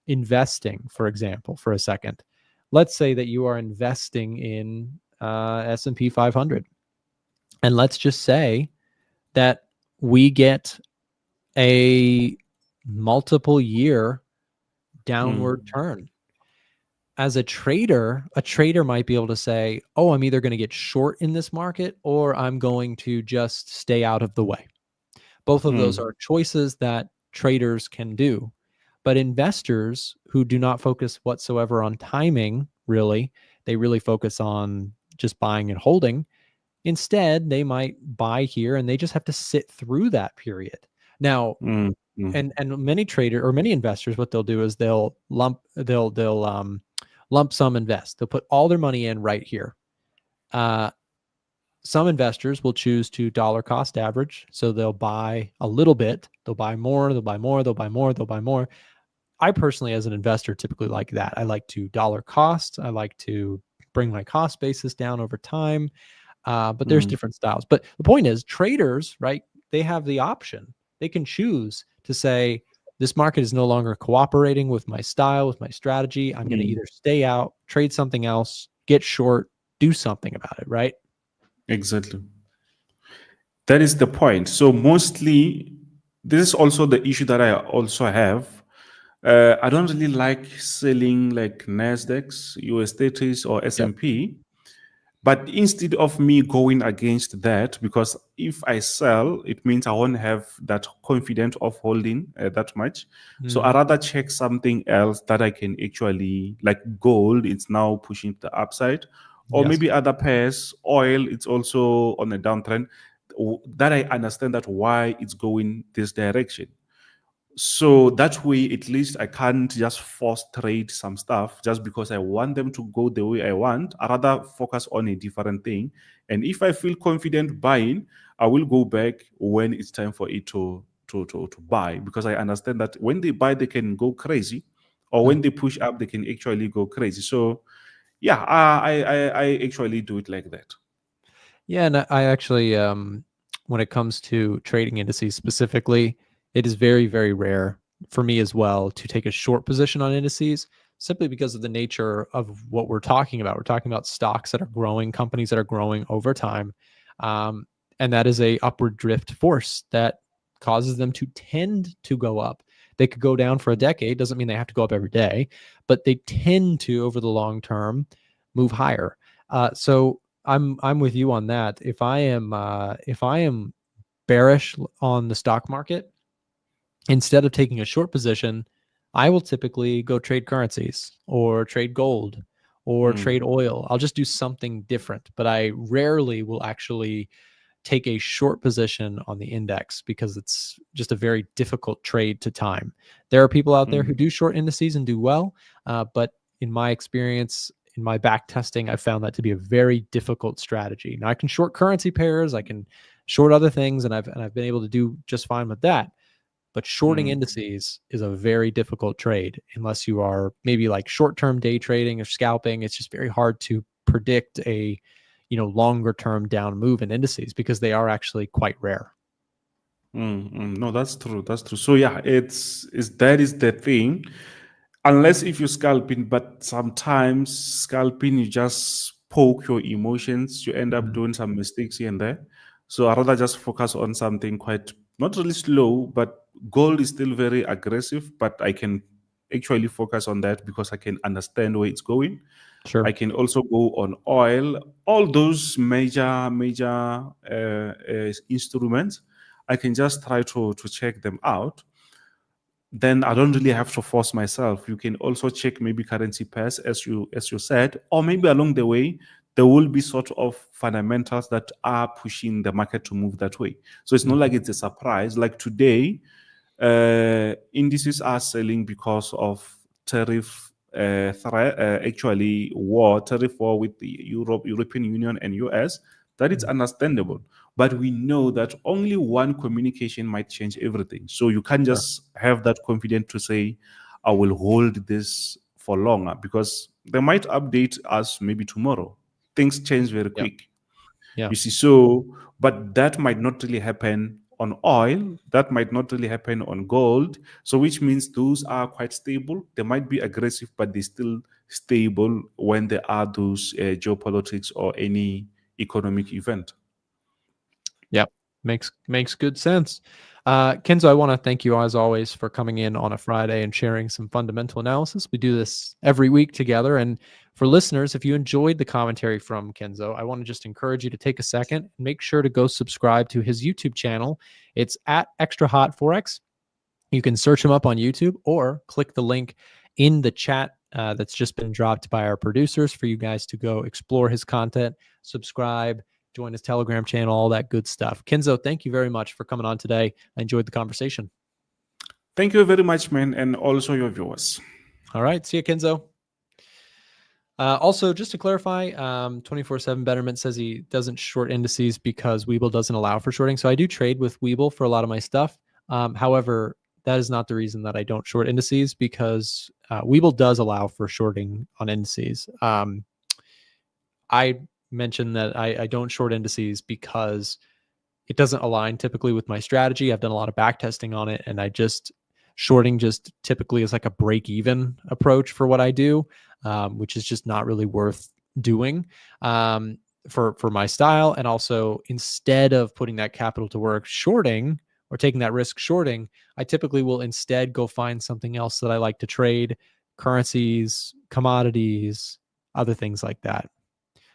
[SPEAKER 1] investing, for example, for a second, let's say that you are investing in S&P 500, and let's just say that we get a multiple year
[SPEAKER 2] Mm.
[SPEAKER 1] downward turn. As a trader might be able to say, oh, I'm either going to get short in this market or I'm going to just stay out of the way. Both of those
[SPEAKER 2] Mm.
[SPEAKER 1] are choices that traders can do. But investors who do not focus whatsoever on timing, really, they really focus on just buying and holding. Instead, they might buy here and they just have to sit through that period. Now,
[SPEAKER 2] Mm. Mm.
[SPEAKER 1] and many trader or many investors, what they'll do is they'll lump sum invest. They'll put all their money in right here. Uh, some investors will choose to dollar cost average. So they'll buy a little bit, they'll buy more, they'll buy more, they'll buy more, they'll buy more. I personally, as an investor, typically like that. I like to dollar cost. I like to bring my cost basis down over time. But there's
[SPEAKER 2] Mm.
[SPEAKER 1] different styles. But the point is, traders, right? They have the option. They can choose to say, this market is no longer cooperating with my style, with my strategy. I'm going to either stay out, trade something else, get short, do something about it, right?
[SPEAKER 2] Exactly. That is the point. So mostly, this is also the issue that I also have. I don't really like selling like Nasdaqs, US 30s, or
[SPEAKER 1] Yep.
[SPEAKER 2] S&P. But instead of me going against that, because if I sell, it means I won't have that confidence of holding that much. So I rather check something else that I can actually, like gold, it's now pushing the upside, or
[SPEAKER 1] Yes.
[SPEAKER 2] maybe other pairs, oil, it's also on a downtrend. That I understand that why it's going this direction. So that way, at least I can't just force trade some stuff just because I want them to go the way I want. I rather focus on a different thing. And if I feel confident buying, I will go back when it's time for it to buy, because I understand that when they buy, they can go crazy, or when they push up, they can actually go crazy. So yeah, I actually do it like that.
[SPEAKER 1] Yeah, and I actually, when it comes to trading indices specifically, it is very, very rare for me as well to take a short position on indices simply because of the nature of what we're talking about. We're talking about stocks that are growing, companies that are growing over time, and that is a upward drift force that causes them to tend to go up. They could go down for a decade, doesn't mean they have to go up every day, but they tend to, over the long term, move higher. So I'm with you on that. If I am bearish on the stock market, instead of taking a short position, I will typically go trade currencies or trade gold or trade oil. I'll just do something different, but I rarely will actually take a short position on the index because it's just a very difficult trade to time. There are people out there who do short indices and do well, but in my experience, in my back testing, I found that to be a very difficult strategy. Now I can short currency pairs, I can short other things, and I've been able to do just fine with that. But shorting indices is a very difficult trade unless you are maybe like short-term day trading or scalping. It's just very hard to predict a longer term down move in indices because they are actually quite rare.
[SPEAKER 2] No, that's true. That's true. So yeah, it's that is the thing. Unless if you're scalping, but sometimes scalping, you just poke your emotions, you end up doing some mistakes here and there. So I rather just focus on something quite not really slow, but gold is still very aggressive, but I can actually focus on that because I can understand where it's going.
[SPEAKER 1] Sure.
[SPEAKER 2] I can also go on oil, all those major instruments. I can just try to check them out. Then I don't really have to force myself. You can also check maybe currency pairs, as you said, or maybe along the way there will be sort of fundamentals that are pushing the market to move that way. So it's not like it's a surprise. Like today, indices are selling because of tariff threat, actually tariff war with the European Union and US. That is understandable. But we know that only one communication might change everything. So you can't
[SPEAKER 1] Sure.
[SPEAKER 2] just have that confidence to say, I will hold this for longer, because they might update us maybe tomorrow. Things change very
[SPEAKER 1] Yeah.
[SPEAKER 2] quick.
[SPEAKER 1] Yeah.
[SPEAKER 2] You see, so, but that might not really happen on oil, that might not really happen on gold. So, which means those are quite stable. They might be aggressive, but they're still stable when there are those geopolitics or any economic event.
[SPEAKER 1] Yeah. Makes good sense. Kenzo, I want to thank you as always for coming in on a Friday and sharing some fundamental analysis. We do this every week together. And for listeners, if you enjoyed the commentary from Kenzo, I want to just encourage you to take a second and make sure to go subscribe to his YouTube channel. It's at Extra Hot Forex. You can search him up on YouTube or click the link in the chat that's just been dropped by our producers for you guys to go explore his content, subscribe, join his Telegram channel, all that good stuff. Kenzo, thank you very much for coming on today. I enjoyed the conversation.
[SPEAKER 2] Thank you very much, man, and also your viewers.
[SPEAKER 1] All right. See you, Kenzo. Also, just to clarify, 24/7 Betterment says he doesn't short indices because Weeble doesn't allow for shorting. So I do trade with Weeble for a lot of my stuff. However, that is not the reason that I don't short indices, because Weeble does allow for shorting on indices. I mentioned that I don't short indices because it doesn't align typically with my strategy. I've done a lot of back testing on it, and I just Shorting just typically is like a break-even approach for what I do, which is just not really worth doing for my style. And also, instead of putting that capital to work shorting or taking that risk shorting, I typically will instead go find something else that I like to trade, currencies, commodities, other things like that.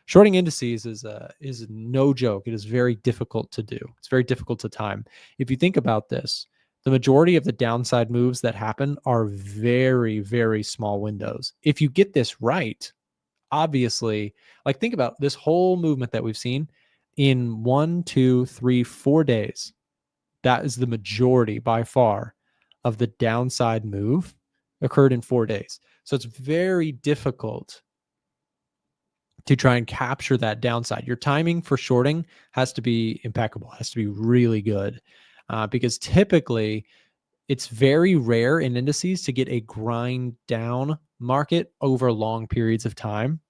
[SPEAKER 1] Shorting indices is no joke. It is very difficult to do. It's very difficult to time. If you think about this, the majority of the downside moves that happen are very, very small windows. If you get this right, obviously, like think about this whole movement that we've seen in 1, 2, 3, 4 days. That is the majority by far of the downside move occurred in 4 days. So it's very difficult to try and capture that downside. Your timing for shorting has to be impeccable, has to be really good, because typically it's very rare in indices to get a grind down market over long periods of time.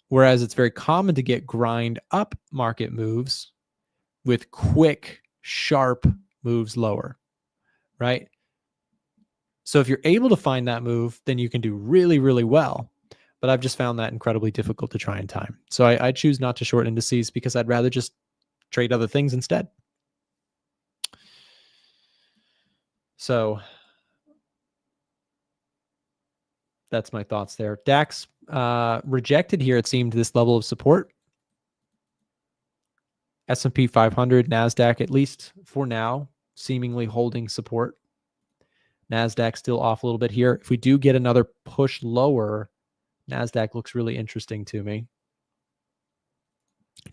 [SPEAKER 1] Whereas it's very common to get grind up market moves with quick, sharp moves lower, right? So if you're able to find that move, then you can do really, really well. But I've just found that incredibly difficult to try and time. So I choose not to short indices because I'd rather just trade other things instead. So that's my thoughts there. DAX rejected here, it seemed, this level of support. S&P 500, NASDAQ, at least for now, seemingly holding support. NASDAQ still off a little bit here. If we do get another push lower, NASDAQ looks really interesting to me.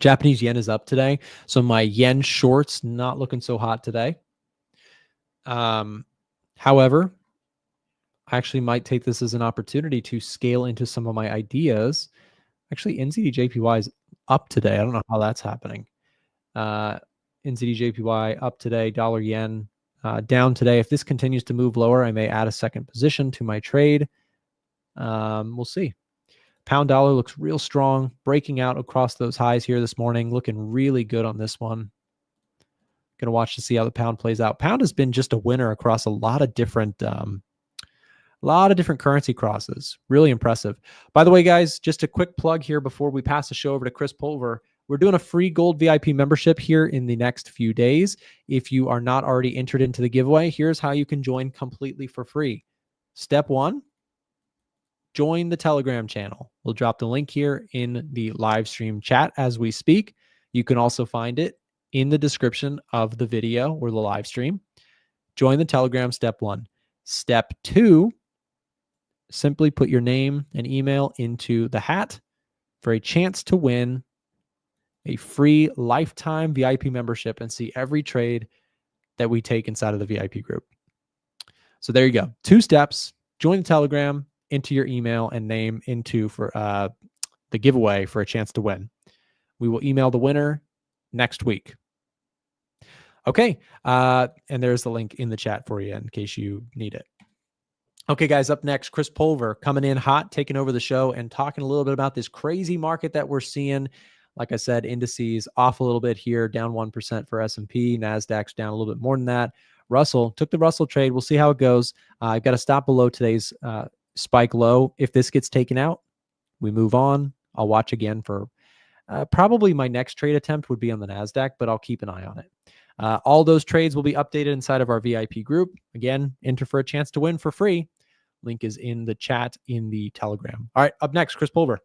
[SPEAKER 1] Japanese yen is up today, so my yen shorts not looking so hot today. However, I actually might take this as an opportunity to scale into some of my ideas. Actually, NZD-JPY is up today. I don't know how that's happening. NZD-JPY up today, dollar yen down today. If this continues to move lower, I may add a second position to my trade. We'll see. Pound dollar looks real strong, breaking out across those highs here this morning, looking really good on this one. Going to watch to see how the pound plays out. Pound has been just a winner across a lot of different currency crosses. Really impressive. By the way, guys, just a quick plug here before we pass the show over to Chris Pulver. We're doing a free gold VIP membership here in the next few days. If you are not already entered into the giveaway, here's how you can join completely for free. Step 1, join the Telegram channel. We'll drop the link here in the live stream chat as we speak. You can also find it in the description of the video or the live stream. Join the Telegram, step 1. Step 2, simply put your name and email into the hat for a chance to win a free lifetime VIP membership and see every trade that we take inside of the VIP group. So there you go. 2 steps. Join the Telegram, enter your email and name into for the giveaway for a chance to win. We will email the winner next week. Okay. And there's the link in the chat for you in case you need it. Okay, guys, up next, Chris Pulver coming in hot, taking over the show and talking a little bit about this crazy market that we're seeing. Like I said, indices off a little bit here, down 1% for S&P. NASDAQ's down a little bit more than that. Russell took the Russell trade. We'll see how it goes. I've got to stop below today's spike low. If this gets taken out, we move on. I'll watch again for probably my next trade attempt would be on the NASDAQ, but I'll keep an eye on it. All those trades will be updated inside of our VIP group. Again, enter for a chance to win for free. Link is in the chat in the Telegram. All right, up next, Chris Pulver.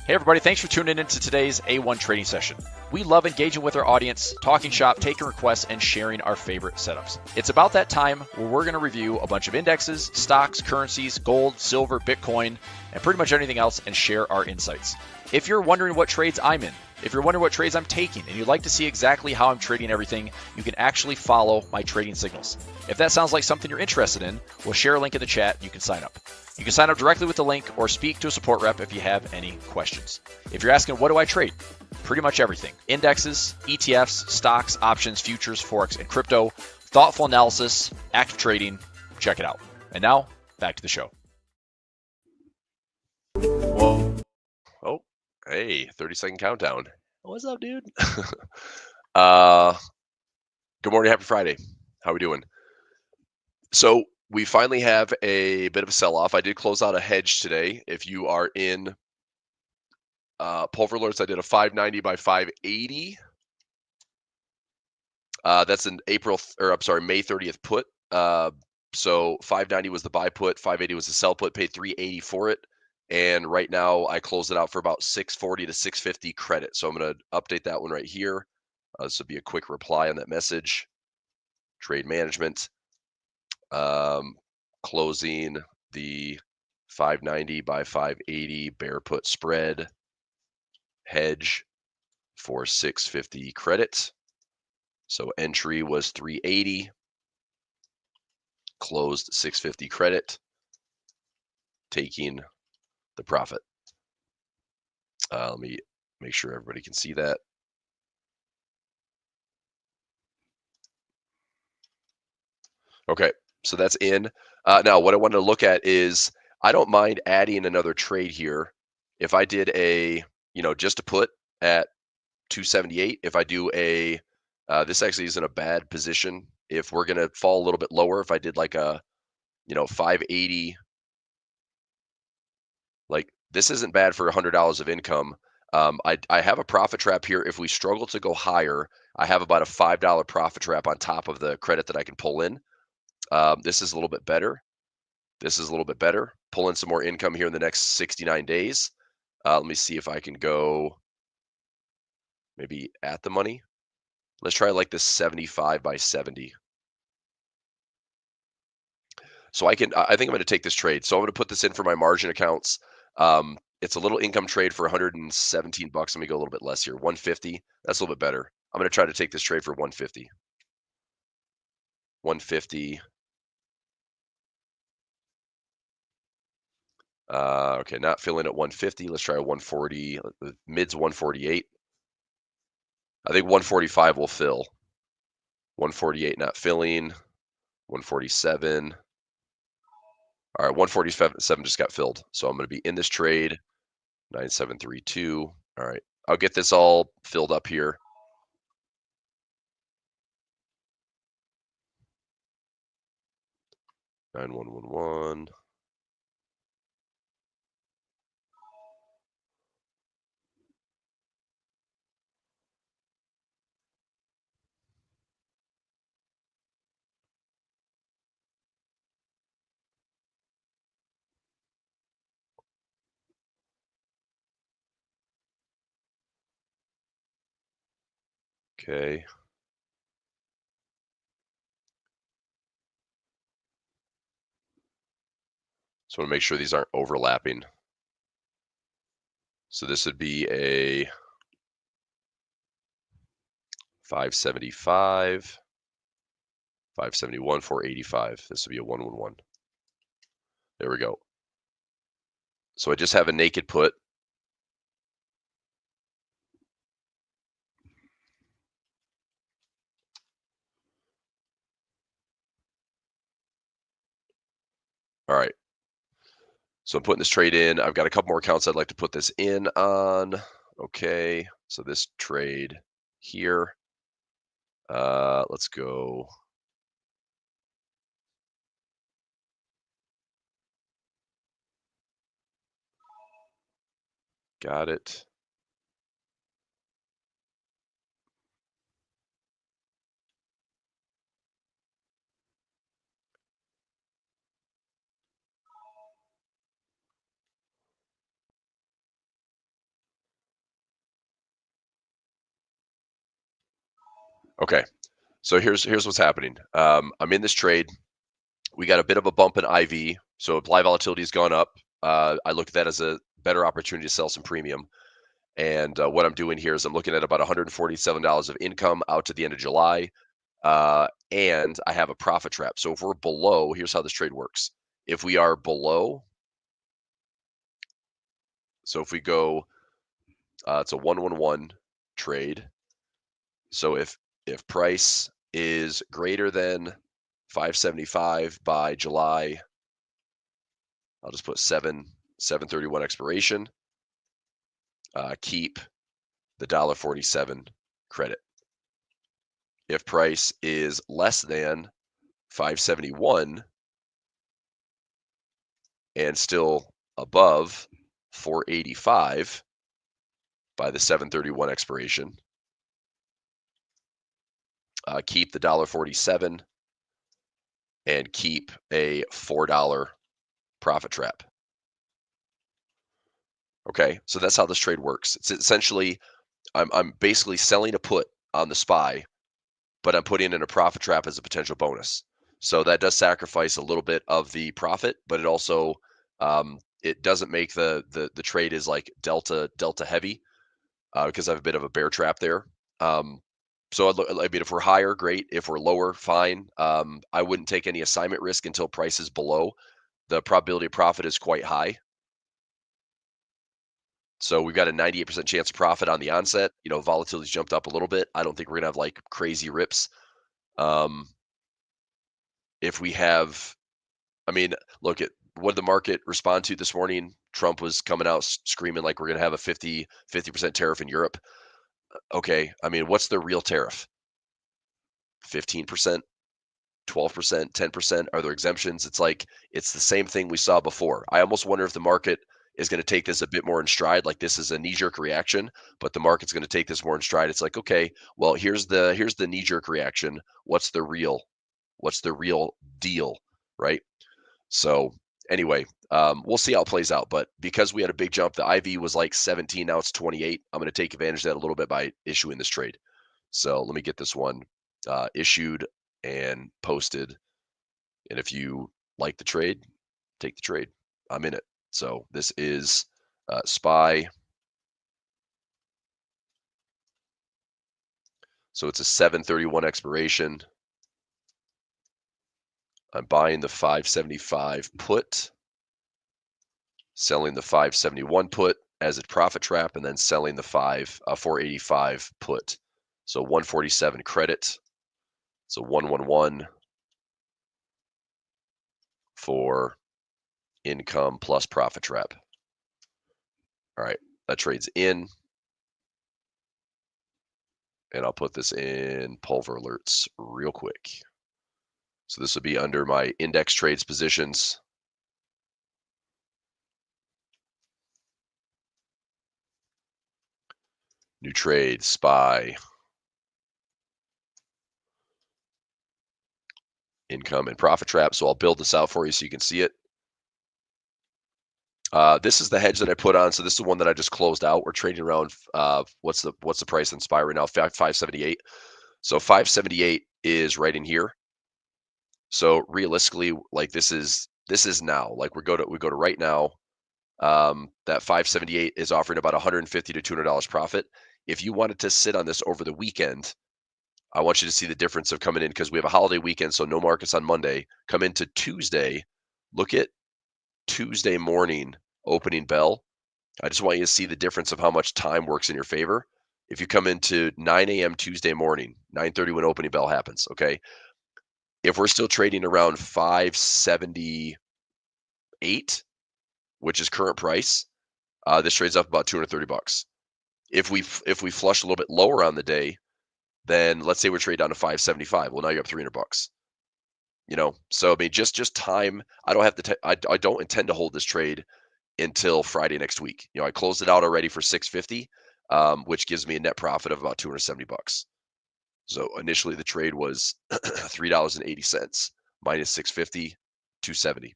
[SPEAKER 3] Hey everybody, thanks for tuning into today's A1 trading session. We love engaging with our audience, talking shop, taking requests, and sharing our favorite setups. It's about that time where we're going to review a bunch of indexes, stocks, currencies, gold, silver, Bitcoin, and pretty much anything else and share our insights. If you're wondering what trades I'm in, if you're wondering what trades I'm taking, and you'd like to see exactly how I'm trading everything, you can actually follow my trading signals. If that sounds like something you're interested in, we'll share a link in the chat. You can sign up. You can sign up directly with the link or speak to a support rep if you have any questions. If you're asking, what do I trade? Pretty much everything. Indexes, ETFs, stocks, options, futures, Forex, and crypto. Thoughtful analysis, active trading. Check it out. And now, back to the show.
[SPEAKER 4] Whoa. Oh, hey, 30-second countdown. What's up, dude? Good morning, happy Friday. How we doing? So we finally have a bit of a sell-off. I did close out a hedge today. If you are in Pulver Alerts, I did a 590 by 580. That's an May 30th put. So 590 was the buy put, 580 was the sell put, paid 380 for it. And right now I closed it out for about 640 to 650 credit. So I'm going to update that one right here. This will be a quick reply on that message. Trade management. Closing the 590 by 580 bear put spread hedge for 650 credit. So entry was 380, closed 650 credit, taking the profit. Let me make sure everybody can see that. Okay, so that's in. Now, what I wanted to look at is I don't mind adding another trade here. If I did a, just a put at 278, if I do a, this actually isn't a bad position. If we're going to fall a little bit lower, if I did like a, 580, like this isn't bad for $100 of income. I have a profit trap here. If we struggle to go higher, I have about a $5 profit trap on top of the credit that I can pull in. This is a little bit better. This is a little bit better. Pull in some more income here in the next 69 days. Let me see if I can go maybe at the money. Let's try like this 75 by 70. So I think I'm going to take this trade. So I'm going to put this in for my margin accounts. It's a little income trade for 117 bucks. Let me go a little bit less here. 150. That's a little bit better. I'm going to try to take this trade for 150. 150. Okay, not filling at 150. Let's try a 140. Mid's 148. I think 145 will fill. 148 not filling. 147. All right, 147 just got filled. So I'm going to be in this trade. 9732. All right, I'll get this all filled up here. Nine one one one. Okay. So I want to make sure these aren't overlapping. So this would be a 575, 571, 485. This would be a 111. There we go. So I just have a naked put. All right. So I'm putting this trade in. I've got a couple more accounts I'd like to put this in on. Okay. So this trade here. Let's go. Got it. Okay. So here's what's happening. I'm in this trade. We got a bit of a bump in IV. So implied volatility has gone up. I look at that as a better opportunity to sell some premium. And what I'm doing here is I'm looking at about $147 of income out to the end of July. And I have a profit trap. So if we're below, here's how this trade works. If we are below, so if we go, it's a 111 trade. So if price is greater than 575 by July, I'll just put 7/31 expiration. Keep the $1.47 credit. If price is less than 571 and still above 485 by the 731 expiration. Keep the $1.47 and keep a $4 profit trap. Okay, so that's how this trade works. It's essentially, I'm basically selling a put on the SPY, but I'm putting in a profit trap as a potential bonus. So that does sacrifice a little bit of the profit, but it also it doesn't make the trade is like delta heavy because I have a bit of a bear trap there. So I mean, if we're higher, great. If we're lower, fine. I wouldn't take any assignment risk until price is below. The probability of profit is quite high. So we've got a 98% chance of profit on the onset. You know, volatility's jumped up a little bit. I don't think we're gonna have like crazy rips. If we have, I mean, look at what did the market respond to this morning? Trump was coming out screaming like we're gonna have a 50% tariff in Europe. Okay, I mean, what's the real tariff? 15%, 12%, 10%? Are there exemptions? It's like it's the same thing we saw before. I almost wonder if the market is going to take this a bit more in stride. Like this is a knee-jerk reaction, but the market's going to take this more in stride. It's like, okay, well, here's the knee-jerk reaction. What's the real deal, right? So anyway, we'll see how it plays out. But because we had a big jump, the IV was like 17, now it's 28. I'm going to take advantage of that a little bit by issuing this trade. So let me get this one issued and posted. And if you like the trade, take the trade. I'm in it. So this is SPY. So it's a 731 expiration. I'm buying the 575 put, selling the 571 put as a profit trap, and then selling the 485 put. So 147 credit. So 111 for income plus profit trap. All right, that trade's in. And I'll put this in pulver alerts real quick. So this will be under my index trades positions. New trade, SPY, income and profit trap. So I'll build this out for you so you can see it. This is the hedge that I put on. So this is the one that I just closed out. We're trading around what's the price on SPY right now? 578. So 578 is right in here. So realistically, like this is now. Like we go to right now. That 578 is offering about $150 to $200 profit. If you wanted to sit on this over the weekend, I want you to see the difference of coming in because we have a holiday weekend, so no markets on Monday. Come into Tuesday. Look at Tuesday morning opening bell. I just want you to see the difference of how much time works in your favor. If you come into 9 a.m. Tuesday morning, 9:30 when opening bell happens, okay? If we're still trading around 578, which is current price, this trades up about $230. If we flush a little bit lower on the day, then let's say we trade down to 575. Well, now you're up $300. You know, so I mean, just time. I don't have to. I don't intend to hold this trade until Friday next week. You know, I closed it out already for 650, which gives me a net profit of about $270. So initially the trade was $3.80 minus 650, 270.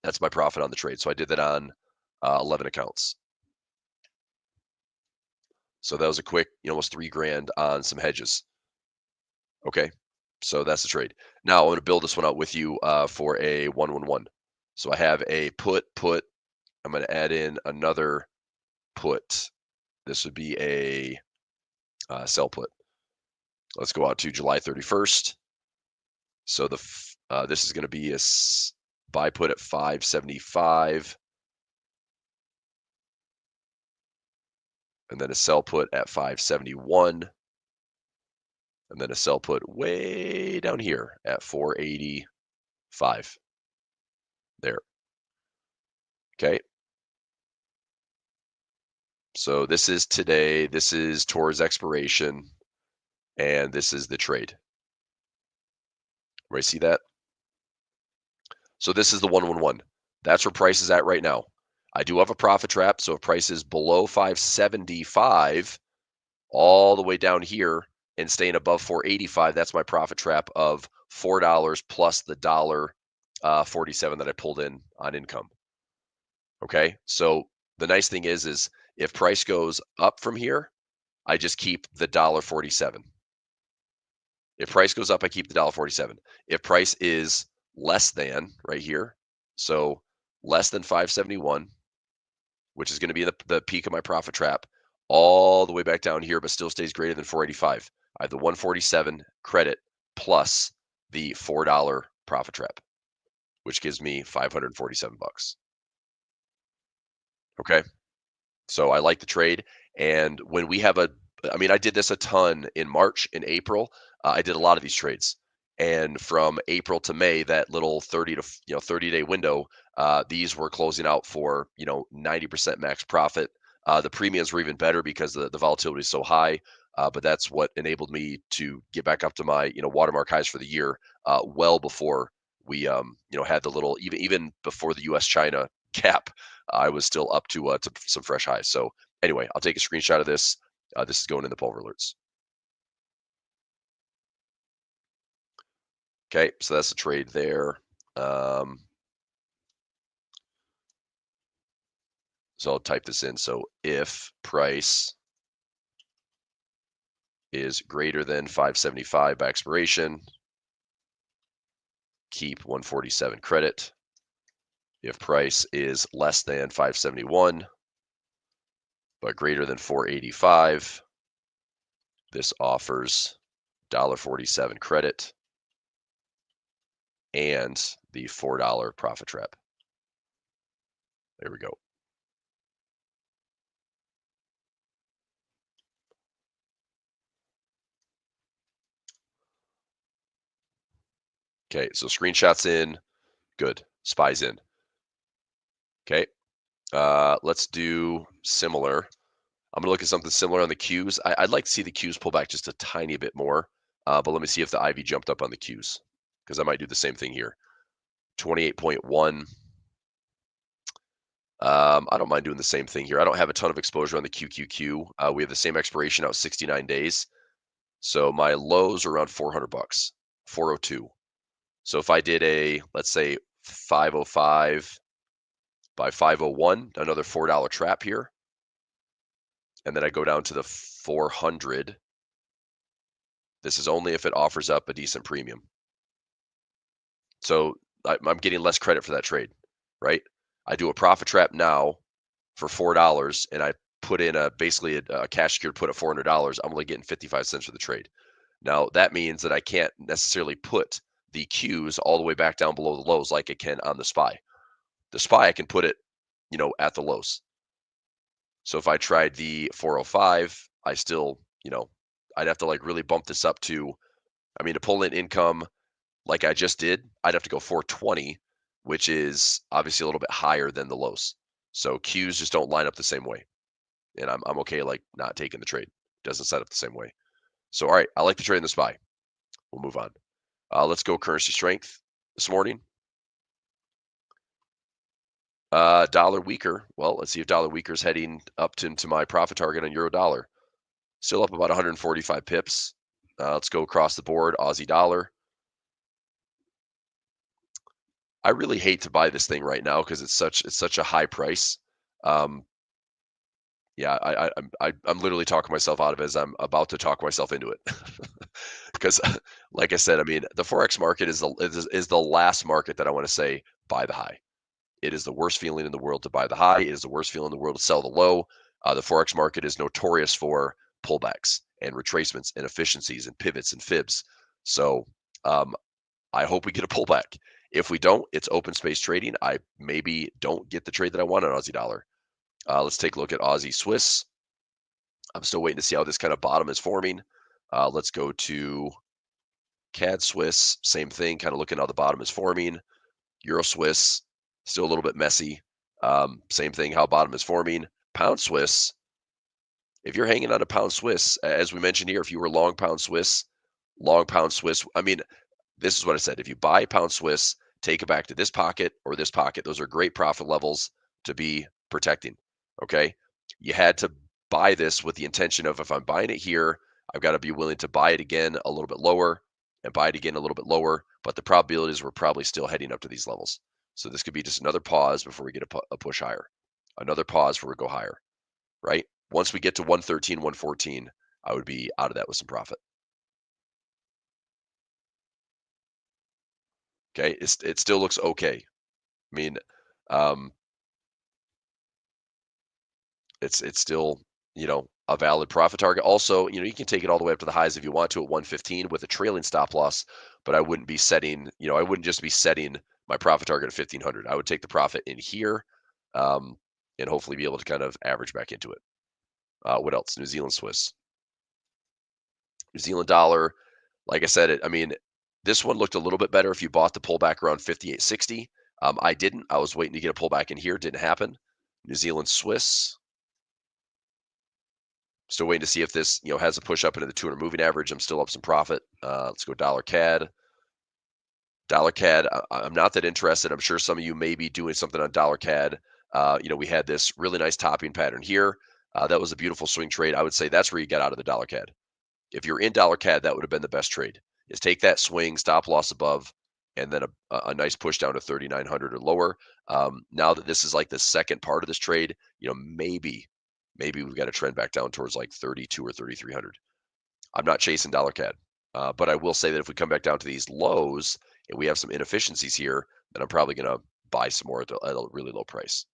[SPEAKER 4] That's my profit on the trade. So I did that on 11 accounts. So that was a quick, almost $3,000 on some hedges. Okay, so that's the trade. Now I'm going to build this one out with you for a 111. So I have a put. I'm going to add in another put. This would be a sell put. Let's go out to July 31st. So this is going to be a buy put at 575. And then a sell put at 571. And then a sell put way down here at 485. There. Okay. So this is today. This is towards expiration. And this is the trade. Everybody see that? So this is the 111. That's where price is at right now. I do have a profit trap. So if price is below 575, all the way down here and staying above 485, that's my profit trap of $4 plus the $1.47 that I pulled in on income. Okay, so the nice thing is if price goes up from here, I just keep the $1.47. If price goes up, I keep the $1.47. If price is less than right here, so less than 571, which is going to be the peak of my profit trap, all the way back down here, but still stays greater than 485. I have the 147 credit plus the $4 profit trap, which gives me 547 bucks. Okay. So I like the trade. And when we have I did this a ton in March, in April. I did a lot of these trades. And from April to May, that little 30-day window, these were closing out for 90% max profit. The premiums were even better because the volatility is so high. But that's what enabled me to get back up to my watermark highs for the year, well before we had the little even before the U.S. China gap. I was still up to some fresh highs. So anyway, I'll take a screenshot of this. This is going in the Pulver Alerts. Okay, so that's the trade there. So I'll type this in. So if price is greater than 575 by expiration, keep 147 credit. If price is less than 571 but greater than 485, this offers $1.47 credit and the $4 profit trap. There we go. Okay, so screenshots in, good. SPY's in. Okay, let's do similar. I'm gonna look at something similar on the Qs. I'd like to see the Qs pull back just a tiny bit more, but let me see if the IV jumped up on the Qs, because I might do the same thing here. 28.1. I don't mind doing the same thing here. I don't have a ton of exposure on the QQQ. We have the same expiration out 69 days. So my lows are around 400 bucks, 402. So if I did let's say 505 by 501, another $4 trap here. And then I go down to the 400. This is only if it offers up a decent premium. So I'm getting less credit for that trade, right? I do a profit trap now for $4 and I put in basically a cash secured put at $400. I'm only getting 55 cents for the trade. Now that means that I can't necessarily put the Qs all the way back down below the lows like I can on the SPY. The SPY, I can put it, at the lows. So if I tried the 405, I still, I'd have to really bump this up to pull in income like I just did, I'd have to go 420, which is obviously a little bit higher than the lows. So Qs just don't line up the same way. And I'm okay not taking the trade. It doesn't set up the same way. So all right, I like the trade in the SPY. We'll move on. Let's go currency strength this morning. Dollar weaker. Well, let's see if dollar weaker is heading up into my profit target on euro dollar. Still up about 145 pips. Let's go across the board. Aussie dollar. I really hate to buy this thing right now because it's such a high price. Yeah, I'm literally talking myself out of it as I'm about to talk myself into it. Because, like I said, the Forex market is the last market that I want to say buy the high. It is the worst feeling in the world to buy the high. It is the worst feeling in the world to sell the low. The Forex market is notorious for pullbacks and retracements and efficiencies and pivots and fibs. So I hope we get a pullback. If we don't, it's open space trading. I maybe don't get the trade that I want on Aussie dollar. Let's take a look at Aussie Swiss. I'm still waiting to see how this kind of bottom is forming. Let's go to CAD Swiss. Same thing, kind of looking how the bottom is forming. Euro Swiss, still a little bit messy. Same thing, how bottom is forming. Pound Swiss. If you're hanging on a pound Swiss, as we mentioned here, if you were long pound Swiss, this is what I said. If you buy pound Swiss, take it back to this pocket or this pocket. Those are great profit levels to be protecting. Okay. You had to buy this with the intention of, if I'm buying it here, I've got to be willing to buy it again a little bit lower and buy it again a little bit lower. But the probabilities we're probably still heading up to these levels. So this could be just another pause before we get a push higher, another pause before we go higher, right? Once we get to 113, 114, I would be out of that with some profit. Okay, it still looks okay. I mean, it's still, a valid profit target. Also, you can take it all the way up to the highs if you want to at 115 with a trailing stop loss, but I wouldn't be setting, I wouldn't just be setting my profit target at 1500. I would take the profit in here, and hopefully be able to kind of average back into it. What else? New Zealand Swiss. New Zealand dollar, like I said, this one looked a little bit better if you bought the pullback around 58.60. I didn't. I was waiting to get a pullback in here. Didn't happen. New Zealand Swiss. Still waiting to see if this, has a push up into the 200 moving average. I'm still up some profit. Let's go dollar CAD. Dollar CAD, I'm not that interested. I'm sure some of you may be doing something on dollar CAD. We had this really nice topping pattern here. That was a beautiful swing trade. I would say that's where you got out of the dollar CAD. If you're in dollar CAD, that would have been the best trade. Is take that swing, stop loss above, and then a nice push down to 3,900 or lower. Now that this is like the second part of this trade, maybe we've got to trend back down towards like 32 or 3,300. I'm not chasing dollar CAD, but I will say that if we come back down to these lows and we have some inefficiencies here, then I'm probably going to buy some more at a really low price.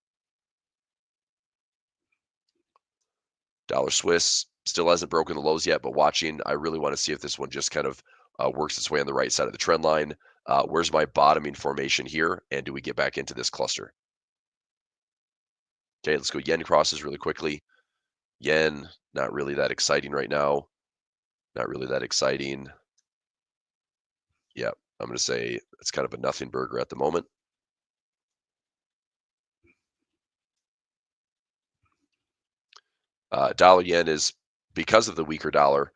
[SPEAKER 4] Dollar Swiss still hasn't broken the lows yet, but watching, I really want to see if this one just kind of works its way on the right side of the trend line. Where's my bottoming formation here? And do we get back into this cluster? Okay, let's go yen crosses really quickly. Yen, not really that exciting right now. Not really that exciting. Yeah, I'm going to say it's kind of a nothing burger at the moment. Dollar yen is, because of the weaker dollar.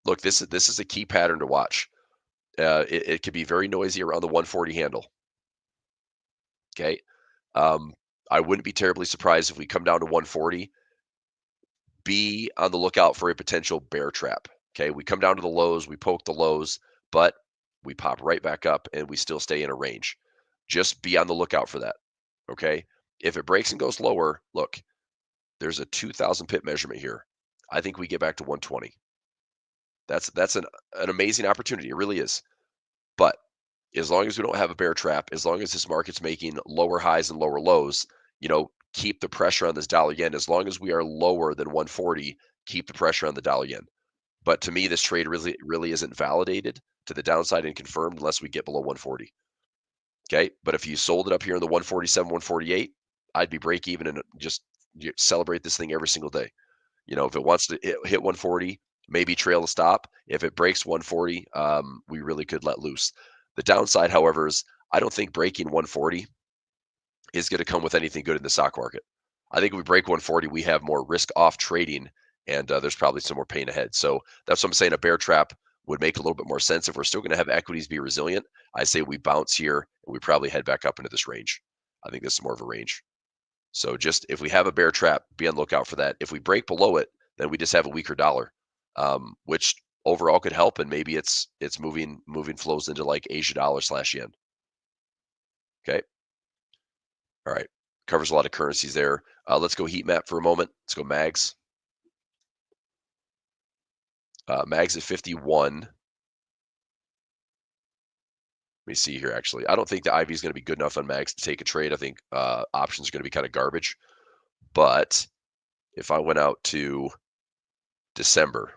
[SPEAKER 4] Look, this is a key pattern to watch. It could be very noisy around the 140 handle. Okay. I wouldn't be terribly surprised if we come down to 140. Be on the lookout for a potential bear trap. Okay. We come down to the lows, we poke the lows, but we pop right back up and we still stay in a range. Just be on the lookout for that. Okay. If it breaks and goes lower, look, there's a 2,000 pip measurement here. I think we get back to 120. That's an amazing opportunity. It really is. But as long as we don't have a bear trap, as long as this market's making lower highs and lower lows, keep the pressure on this dollar yen. As long as we are lower than 140, keep the pressure on the dollar yen. But to me, this trade really isn't validated to the downside and confirmed unless we get below 140. Okay. But if you sold it up here in the 147, 148, I'd be break even and just celebrate this thing every single day. If it wants to hit 140, maybe trail a stop. If it breaks 140, we really could let loose. The downside, however, is I don't think breaking 140 is going to come with anything good in the stock market. I think if we break 140, we have more risk off trading, and there's probably some more pain ahead. So that's what I'm saying. A bear trap would make a little bit more sense. If we're still going to have equities be resilient, I say we bounce here and we probably head back up into this range. I think this is more of a range. So just if we have a bear trap, be on the lookout for that. If we break below it, then we just have a weaker dollar, which overall could help. And maybe it's moving flows into like Asia dollar / yen. Okay. All right. Covers a lot of currencies there. Let's go heat map for a moment. Let's go mags. Mags at 51. Let me see here, actually. I don't think the IV is going to be good enough on mags to take a trade. I think options are going to be kind of garbage. But if I went out to December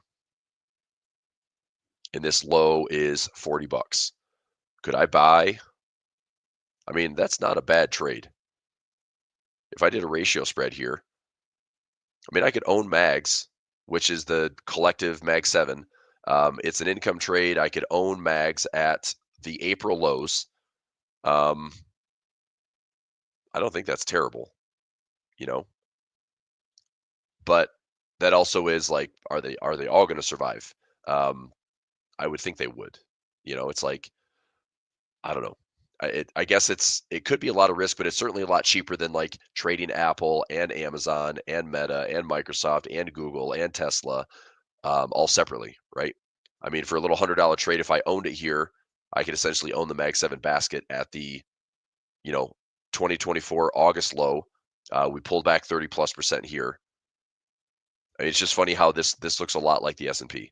[SPEAKER 4] and this low is 40 bucks, could I buy? I mean, that's not a bad trade. If I did a ratio spread here, I mean, I could own mags, which is the collective mag 7. It's an income trade. I could own mags at the April lows. I don't think that's terrible, but that also is like, are they all going to survive? I would think they would, It's like, I don't know. I guess it could be a lot of risk, but it's certainly a lot cheaper than like trading Apple and Amazon and Meta and Microsoft and Google and Tesla, all separately, right? I mean, for a little $100 trade, if I owned it here, I could essentially own the Mag 7 basket at the, you know, 2024 August low. We pulled back 30+% here. I mean, it's just funny how this looks a lot like the S&P.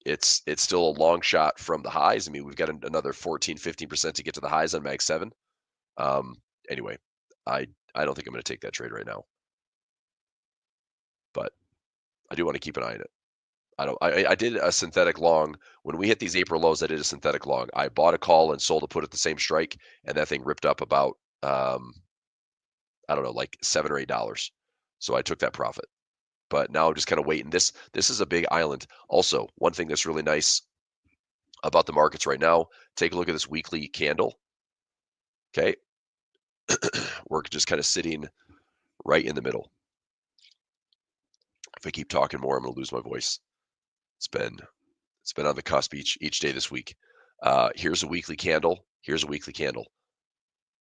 [SPEAKER 4] It's still a long shot from the highs. I mean, we've got another 14-15% to get to the highs on Mag 7. Anyway, I don't think I'm going to take that trade right now, but I do want to keep an eye on it. I did a synthetic long when we hit these April lows. I did a synthetic long. I bought a call and sold a put at the same strike, and that thing ripped up about I don't know, like $7 or $8. So I took that profit. But now I'm just kind of waiting. This is a big island. Also, one thing that's really nice about the markets right now, take a look at this weekly candle. Okay. We're just kind of sitting right in the middle. If I keep talking more, I'm going to lose my voice. It's been on the cusp each day this week. Here's a weekly candle. Here's a weekly candle.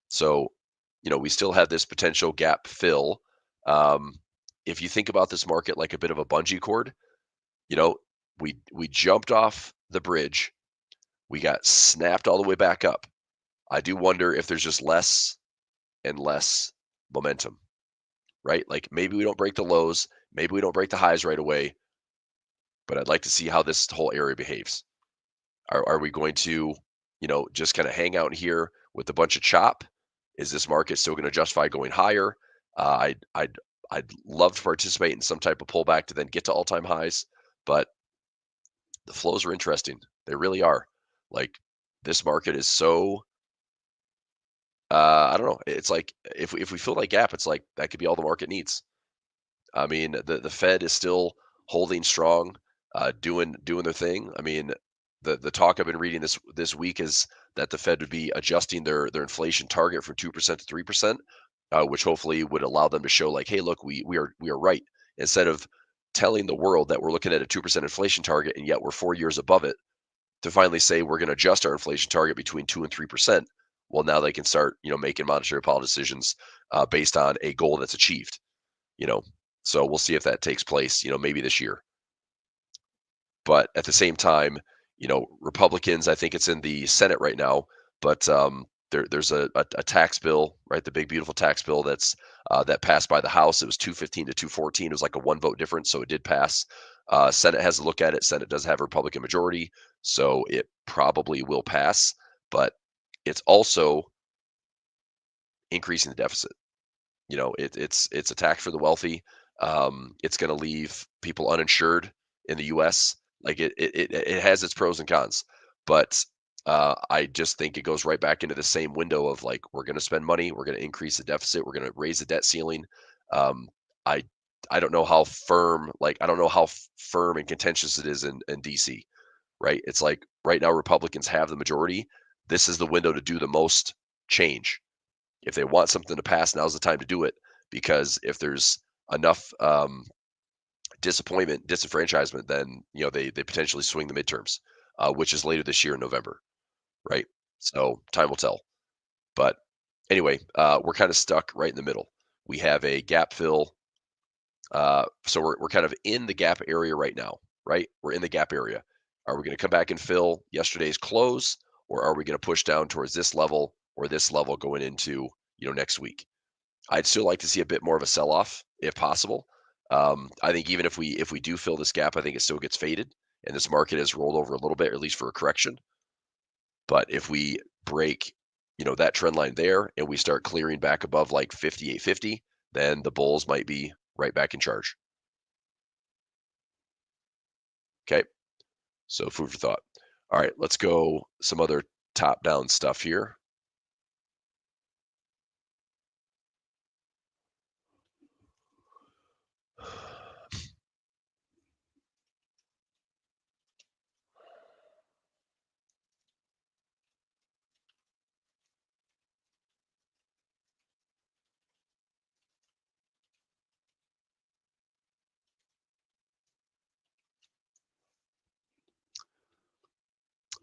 [SPEAKER 4] So, we still have this potential gap fill. If you think about this market like a bit of a bungee cord, we jumped off the bridge. We got snapped all the way back up. I do wonder if there's just less and less momentum, right? Like maybe we don't break the lows, maybe we don't break the highs right away, but I'd like to see how this whole area behaves. Are we going to, just kind of hang out here with a bunch of chop? Is this market still going to justify going higher? I'd love to participate in some type of pullback to then get to all-time highs, but the flows are interesting. They really are. Like this market is so I don't know. It's like if we fill that gap, it's like that could be all the market needs. I mean, the Fed is still holding strong, doing their thing. I mean, the talk I've been reading this week is that the Fed would be adjusting their inflation target from 2% to 3%, which hopefully would allow them to show like, hey, look, we are right. Instead of telling the world that we're looking at a 2% inflation target and yet we're 4 years above it, to finally say we're going to adjust our inflation target between 2 and 3%. Well, now they can start, making monetary policy decisions based on a goal that's achieved. So we'll see if that takes place, maybe this year. But at the same time, Republicans, I think it's in the Senate right now, but there's a tax bill, right? The big beautiful tax bill that passed by the House. It was 215 to 214. It was like a 1 vote difference, so it did pass. Senate has a look at it. Senate does have a Republican majority, so it probably will pass. But it's also increasing the deficit. It's a tax for the wealthy. It's going to leave people uninsured in the U.S. Like it has its pros and cons, but I just think it goes right back into the same window of like we're going to spend money, we're going to increase the deficit, we're going to raise the debt ceiling. Um, I I don't know how firm, like I don't know how firm and contentious it is in DC. Right? It's like right now Republicans have the majority. This is the window to do the most change. If they want something to pass, now's the time to do it because if there's enough disappointment, disenfranchisement, then they potentially swing the midterms, which is later this year in November, right? So time will tell. But anyway, we're kind of stuck right in the middle. We have a gap fill, so we're kind of in the gap area right now, right? We're in the gap area. Are we going to come back and fill yesterday's close, or are we going to push down towards this level or this level going into next week? I'd still like to see a bit more of a sell-off if possible. I think even if we do fill this gap, I think it still gets faded, and this market has rolled over a little bit, or at least for a correction. But if we break, that trend line there, and we start clearing back above like 58.50, then the bulls might be right back in charge. Okay, so food for thought. All right, let's go some other top-down stuff here.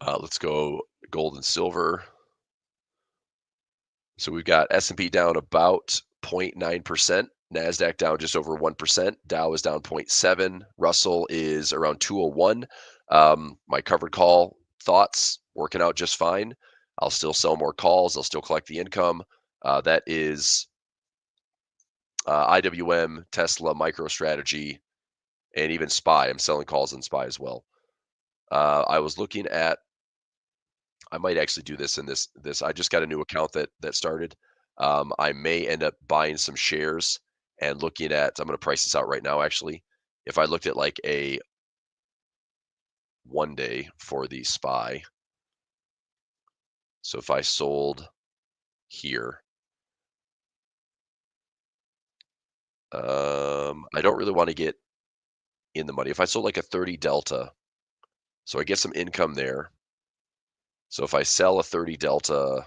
[SPEAKER 4] Let's go gold and silver. So we've got S&P down about 0.9%, NASDAQ down just over 1%, Dow is down 0.7, Russell is around 201. My covered call thoughts working out just fine. I'll still sell more calls. I'll still collect the income. That is IWM, Tesla, MicroStrategy, and even SPY. I'm selling calls in SPY as well. I was looking at, I might actually do this in this. I just got a new account that started. I may end up buying some shares and looking at, I'm going to price this out right now, actually. If I looked at like a 1 day for the SPY, so if I sold here, I don't really want to get in the money. If I sold like a 30 delta, so I get some income there. So if I sell a 30 delta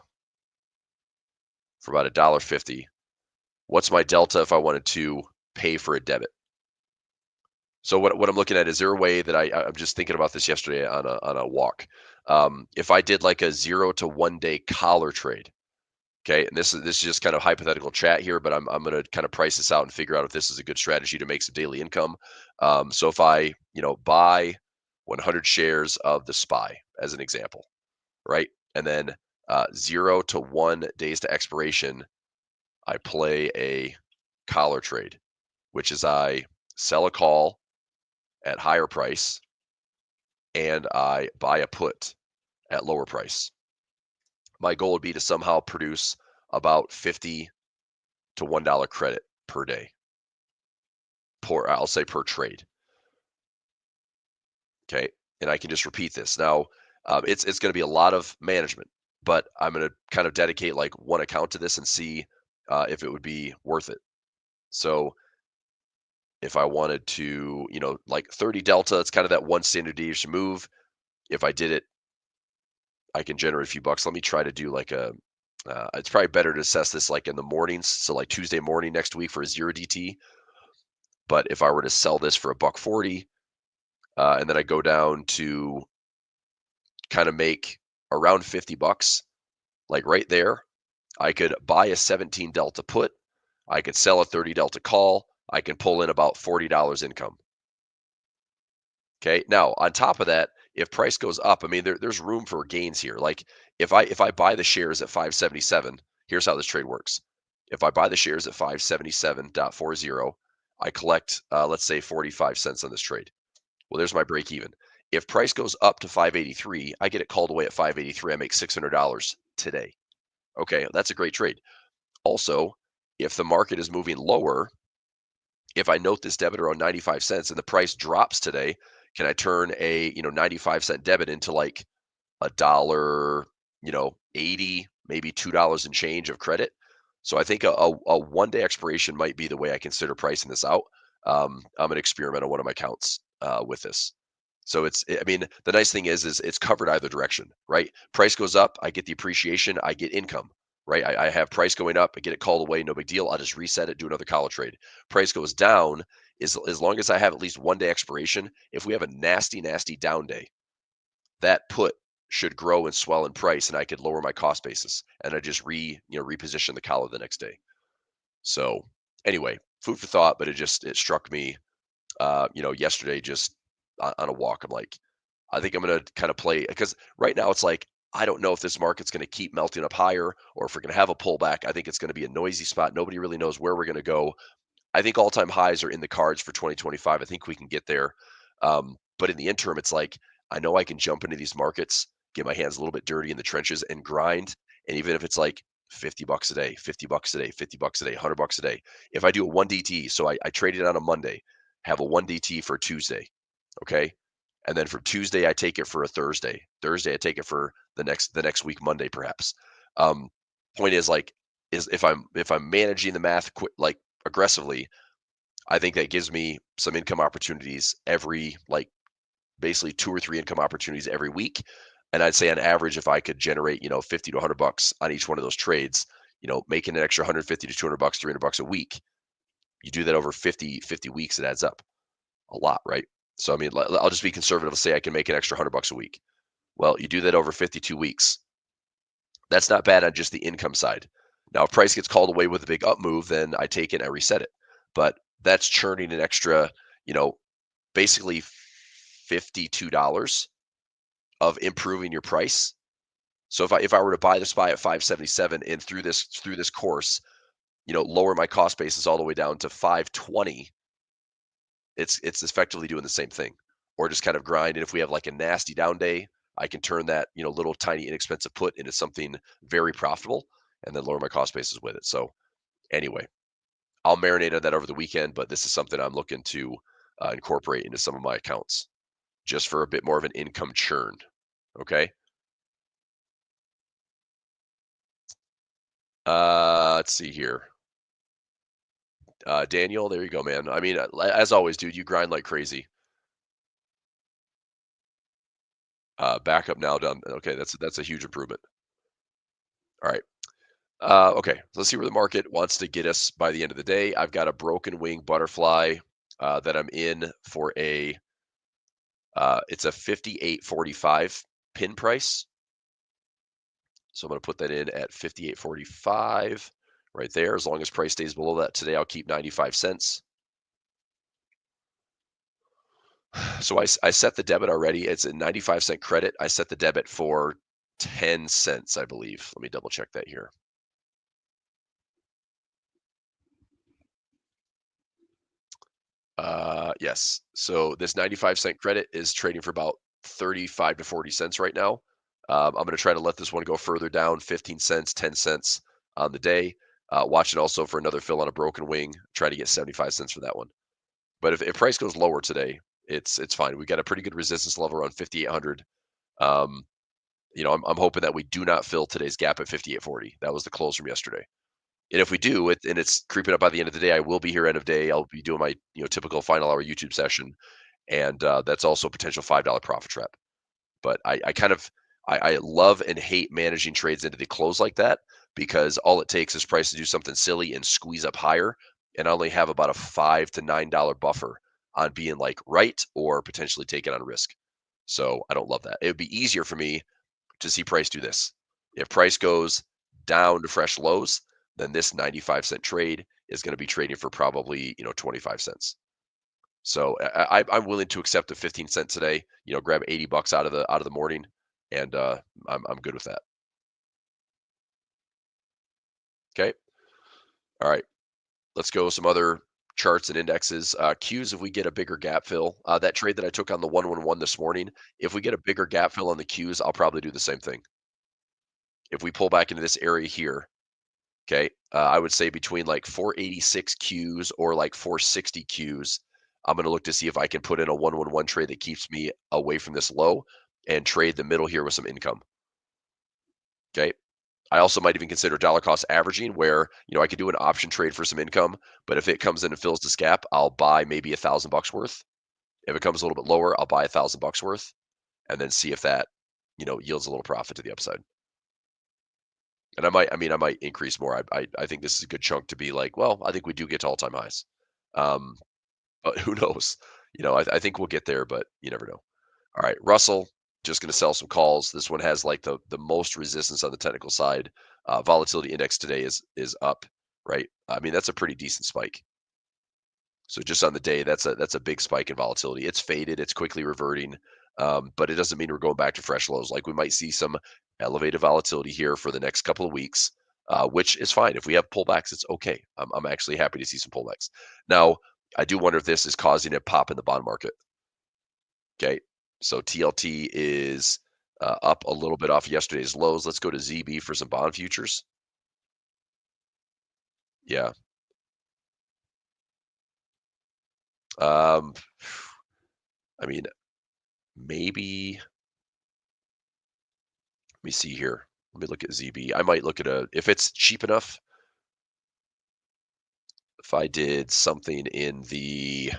[SPEAKER 4] for about $1.50, what's my delta if I wanted to pay for a debit? So what I'm looking at, is there a way that I'm just thinking about this yesterday on a walk. If I did like a 0 to 1 day collar trade, okay, and this is just kind of hypothetical chat here, but I'm going to kind of price this out and figure out if this is a good strategy to make some daily income. So if I buy 100 shares of the SPY as an example, right, and then 0 to 1 days to expiration, I play a collar trade, which is I sell a call at higher price and I buy a put at lower price. My goal would be to somehow produce about 50 to $1 credit per day. I'll say per trade. Okay. And I can just repeat this. Now, it's going to be a lot of management, but I'm going to kind of dedicate like one account to this and see if it would be worth it. So if I wanted to, like 30 delta, it's kind of that one standard deviation move. If I did it, I can generate a few bucks. Let me try to do like it's probably better to assess this like in the mornings. So like Tuesday morning next week for a 0 DT. But if I were to sell this for $1.40, and then I go down to kind of make around 50 bucks, like right there, I could buy a 17 delta put. I could sell a 30 delta call. I can pull in about $40 income. Okay. Now, on top of that, if price goes up, I mean, there's room for gains here. Like if I buy the shares at 577, here's how this trade works. If I buy the shares at 577.40, I collect, let's say 45 cents on this trade. Well, there's my break even. If price goes up to 583, I get it called away at 583. I make $600 today. Okay, that's a great trade. Also, if the market is moving lower, if I note this debit around 95 cents and the price drops today, can I turn a 95-cent debit into like $1, 80, maybe $2 and change of credit? So I think a 1 day expiration might be the way I consider pricing this out. I'm going to experiment on one of my accounts with this. So the nice thing is it's covered either direction, right? Price goes up, I get the appreciation, I get income, right? I have price going up, I get it called away, no big deal. I'll just reset it, do another collar trade. Price goes down, as long as I have at least 1 day expiration, if we have a nasty, nasty down day, that put should grow and swell in price and I could lower my cost basis and I just reposition the collar the next day. So anyway, food for thought, but it struck me, yesterday just on a walk. I'm like, I think I'm going to kind of play, because right now it's like, I don't know if this market's going to keep melting up higher or if we're going to have a pullback. I think it's going to be a noisy spot. Nobody really knows where we're going to go. I think all-time highs are in the cards for 2025. I think we can get there. But in the interim, it's like, I know I can jump into these markets, get my hands a little bit dirty in the trenches and grind. And even if it's like 50 bucks a day, 50 bucks a day, 50 bucks a day, 100 bucks a day. If I do a 1 DT, so I trade it on a Monday, have a 1 DT for Tuesday. Okay. And then for Tuesday, I take it for a Thursday. Thursday, I take it for the next week, Monday, perhaps. Point is if I'm managing the math like aggressively, I think that gives me some income opportunities every, like basically 2 or 3 income opportunities every week. And I'd say on average, if I could generate, 50 to 100 bucks on each one of those trades, making an extra 150 to 200 bucks, 300 bucks a week, you do that over 50 weeks, it adds up a lot, right? So, I mean, I'll just be conservative and say I can make an extra 100 bucks a week. Well, you do that over 52 weeks. That's not bad on just the income side. Now, if price gets called away with a big up move, then I take it and I reset it. But that's churning an extra, basically $52 of improving your price. So if I were to buy the SPY at 577 and through this course, lower my cost basis all the way down to 520, it's effectively doing the same thing. Or just kind of grind. And if we have like a nasty down day, I can turn that, little tiny inexpensive put into something very profitable and then lower my cost basis with it. So anyway, I'll marinate on that over the weekend, but this is something I'm looking to incorporate into some of my accounts just for a bit more of an income churn. Okay. Let's see here. Daniel, there you go, man. I mean, as always, dude, you grind like crazy. Back up now, done. Okay, that's a huge improvement. All right. Okay, so let's see where the market wants to get us by the end of the day. I've got a broken wing butterfly that I'm in for it's a 58.45 pin price. So I'm going to put that in at 58.45 right there. As long as price stays below that today, I'll keep 95 cents. So I set the debit already. It's a 95-cent credit. I set the debit for 10 cents, I believe. Let me double check that here. Yes. So this 95-cent credit is trading for about 35 to 40 cents right now. I'm going to try to let this one go further down, 15 cents, 10 cents on the day. Watching also for another fill on a broken wing. Try to get 75 cents for that one. But if price goes lower today, it's fine. We got a pretty good resistance level around 5,800. I'm hoping that we do not fill today's gap at 58.40. That was the close from yesterday. And if we do, and it's creeping up by the end of the day, I will be here end of day. I'll be doing my typical final hour YouTube session, and that's also a potential $5 profit trap. But I love and hate managing trades into the close like that because all it takes is price to do something silly and squeeze up higher, and I only have about a $5 to $9 buffer on being like right or potentially taking on risk. So I don't love that. It would be easier for me to see price do this. If price goes down to fresh lows, then this 95-cent trade is going to be trading for probably 25 cents. So I'm willing to accept a 15-cent today. Grab $80 out of the morning, and I'm good with that. Okay. All right. Let's go with some other charts and indexes. Qs, if we get a bigger gap fill, that trade that I took on the 111 this morning, if we get a bigger gap fill on the Qs, I'll probably do the same thing. If we pull back into this area here, okay, I would say between like 486 Qs or like 460 Qs, I'm going to look to see if I can put in a 111 trade that keeps me away from this low and trade the middle here with some income. Okay. I also might even consider dollar cost averaging where, I could do an option trade for some income, but if it comes in and fills this gap, I'll buy maybe $1,000 worth. If it comes a little bit lower, I'll buy $1,000 worth and then see if that, yields a little profit to the upside. And I might increase more. I think this is a good chunk to be like, well, I think we do get to all-time highs. But who knows? I think we'll get there, but you never know. All right, Russell, just going to sell some calls. This one has like the most resistance on the technical side. Volatility index today is up, right? I mean, that's a pretty decent spike. So just on the day, that's a big spike in volatility. It's faded, it's quickly reverting, but it doesn't mean we're going back to fresh lows. Like we might see some elevated volatility here for the next couple of weeks, which is fine. If we have pullbacks, it's okay. I'm actually happy to see some pullbacks. Now, I do wonder if this is causing a pop in the bond market. Okay, so TLT is up a little bit off yesterday's lows. Let's go to ZB for some bond futures. Yeah. I mean, maybe. Let me see here. Let me look at ZB. I might look at if it's cheap enough. If I did something in this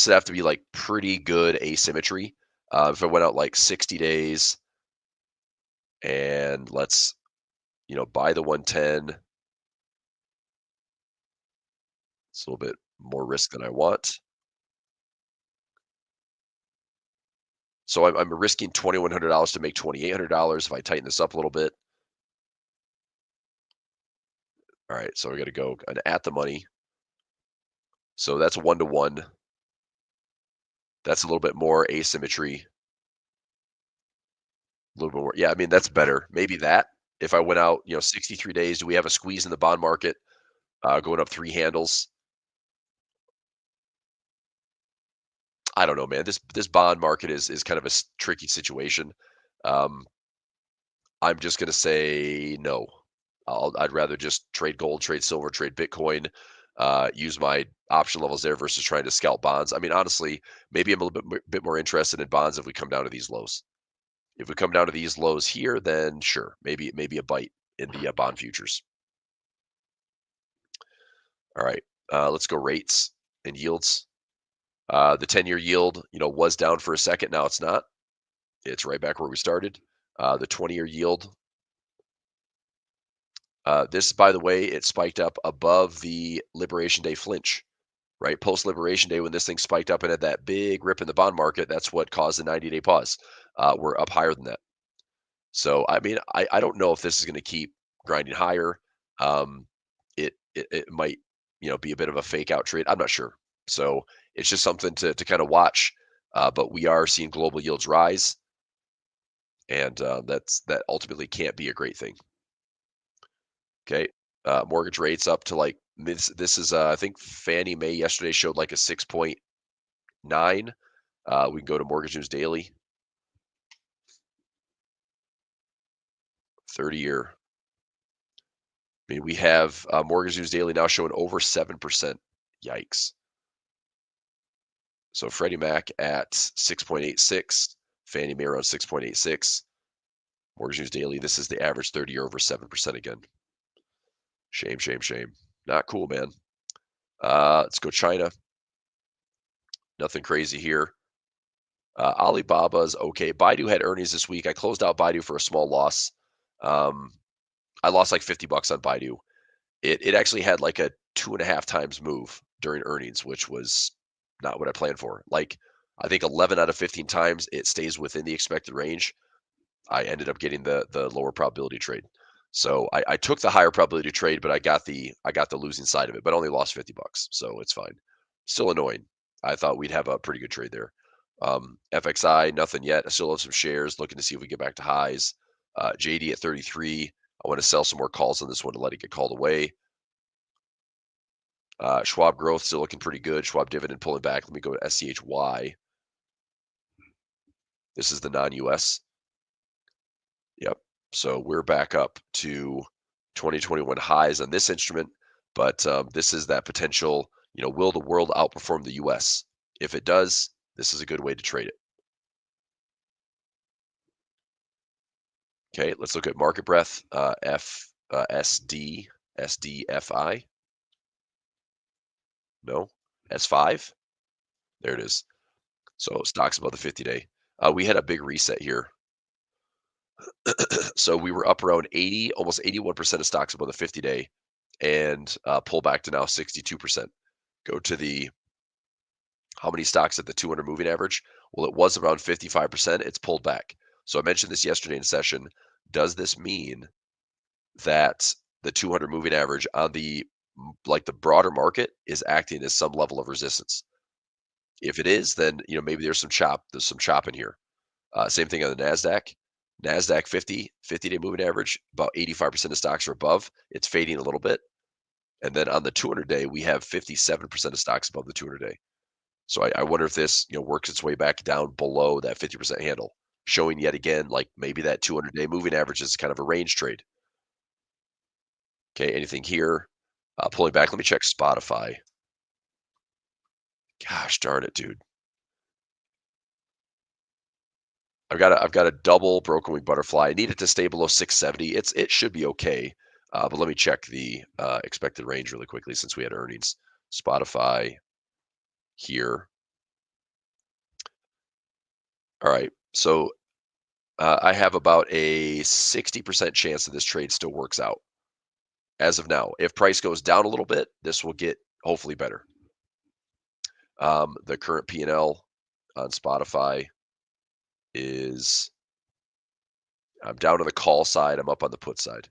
[SPEAKER 4] would have to be like pretty good asymmetry. If I went out like 60 days and let's, buy the 110. It's a little bit more risk than I want. So I'm risking $2,100 to make $2,800 if I tighten this up a little bit. All right, so we got to go at the money. So that's 1-to-1. That's a little bit more asymmetry. A little bit more. Yeah, I mean, that's better. Maybe that. If I went out, 63 days, do we have a squeeze in the bond market going up 3 handles? I don't know, man. This bond market is kind of a tricky situation. Um, I'm just gonna say no. I'd rather just trade gold, trade silver, trade Bitcoin, use my option levels there versus trying to scalp bonds. I mean, honestly, maybe I'm a little bit more interested in bonds if we come down to these lows. If we come down to these lows here, then sure, maybe a bite in the bond futures. All right, let's go rates and yields. The 10-year yield, was down for a second. Now it's not. It's right back where we started. The 20-year yield. This, by the way, it spiked up above the Liberation Day flinch, right? Post Liberation Day, when this thing spiked up and had that big rip in the bond market, that's what caused the 90-day pause. We're up higher than that. So, I mean, I don't know if this is going to keep grinding higher. It might, be a bit of a fake out trade. I'm not sure. So it's just something to kind of watch. But we are seeing global yields rise, and that ultimately can't be a great thing. Okay, mortgage rates up to like this is I think Fannie Mae yesterday showed like a 6.9. We can go to Mortgage News Daily. 30-year. I mean, we have Mortgage News Daily now showing over 7%. Yikes. So Freddie Mac at 6.86, Fannie Mae around 6.86. Mortgage News Daily, this is the average 30-year over 7% again. Shame, shame, shame. Not cool, man. Let's go China. Nothing crazy here. Alibaba's okay. Baidu had earnings this week. I closed out Baidu for a small loss. I lost like $50 on Baidu. It actually had like a 2.5 times move during earnings, which was not what I planned for. Like, I think 11 out of 15 times it stays within the expected range. I ended up getting the lower probability trade. So I took the higher probability trade, but I got the losing side of it, but only lost $50. So it's fine. Still annoying. I thought we'd have a pretty good trade there. FXI, nothing yet. I still have some shares, looking to see if we get back to highs. JD at 33. I want to sell some more calls on this one to let it get called away. Schwab growth still looking pretty good. Schwab dividend pulling back. Let me go to SCHY. This is the non-US. Yep. So we're back up to 2021 highs on this instrument, but this is that potential, will the world outperform the US? If it does, this is a good way to trade it. Okay, let's look at market breadth, SDFI. No, S5. There it is. So stocks above the 50-day. We had a big reset here. So we were up around 80, almost 81% of stocks above the 50-day, and pull back to now 62%. Go to the how many stocks at the 200 moving average? Well, it was around 55%. It's pulled back. So I mentioned this yesterday in session. Does this mean that the 200 moving average on the broader market is acting as some level of resistance? If it is, then maybe there's some chop in here. Same thing on the NASDAQ 50-day moving average, about 85% of stocks are above. It's fading a little bit. And then on the 200-day, we have 57% of stocks above the 200-day. So I wonder if this works its way back down below that 50% handle, showing yet again like maybe that 200-day moving average is kind of a range trade. Okay, anything here? Pulling back. Let me check Spotify. Gosh darn it, dude. I've got a double broken wing butterfly. I need it to stay below 670. It should be okay. But let me check the expected range really quickly since we had earnings. Spotify here. All right. So I have about a 60% chance that this trade still works out as of now. If price goes down a little bit, this will get hopefully better. The current P&L on Spotify. is I'm down on the call side. I'm up on the put side.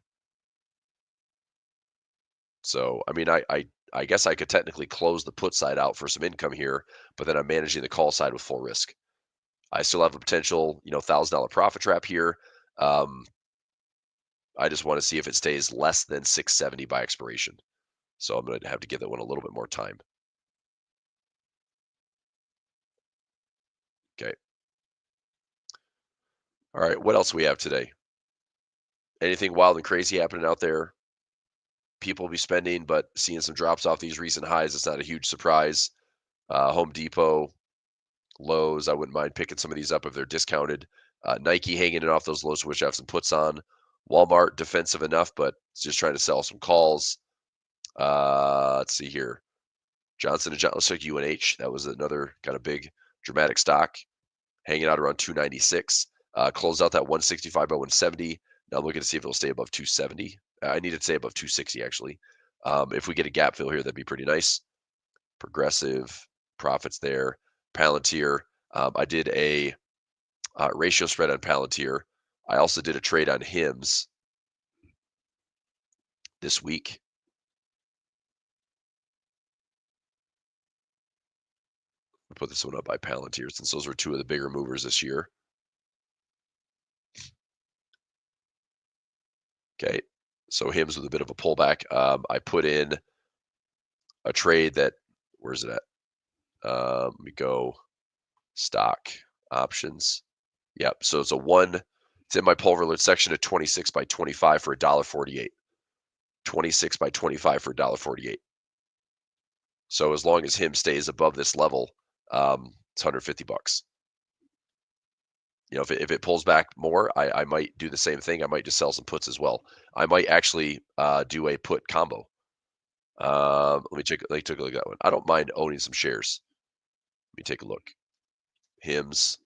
[SPEAKER 4] So, I mean, I guess I could technically close the put side out for some income here, but then I'm managing the call side with full risk. I still have a potential, $1,000 profit trap here. I just want to see if it stays less than 670 by expiration. So I'm going to have to give that one a little bit more time. Okay. All right. What else do we have today? Anything wild and crazy happening out there? People will be spending, but seeing some drops off these recent highs, it's not a huge surprise. Home Depot, Lowe's, I wouldn't mind picking some of these up if they're discounted. Nike hanging it off those lows, which have some puts on. Walmart defensive enough, but just trying to sell some calls. Let's see here. Johnson & Johnson, looks like UNH. That was another kind of big dramatic stock, hanging out around 296. Closed out that 165 by 170. Now I'm looking to see if it'll stay above 270. I need it to stay above 260 actually. If we get a gap fill here, that'd be pretty nice. Progressive profits there. Palantir. I did a ratio spread on Palantir. I also did a trade on HIMS this week. I'll put this one up by Palantir since those were two of the bigger movers this year. Okay, so HIMS with a bit of a pullback. I put in a trade that, where's it at? Let me go stock options. Yep, so it's it's in my pulver alert section at 26 by 25 for $1.48. 26 by 25 for $1.48. So as long as HIM stays above this level, it's $150. If it pulls back more, I might do the same thing. I might just sell some puts as well. I might actually do a put combo. Let me take a look at that one. I don't mind owning some shares. Let me take a look. HIMS.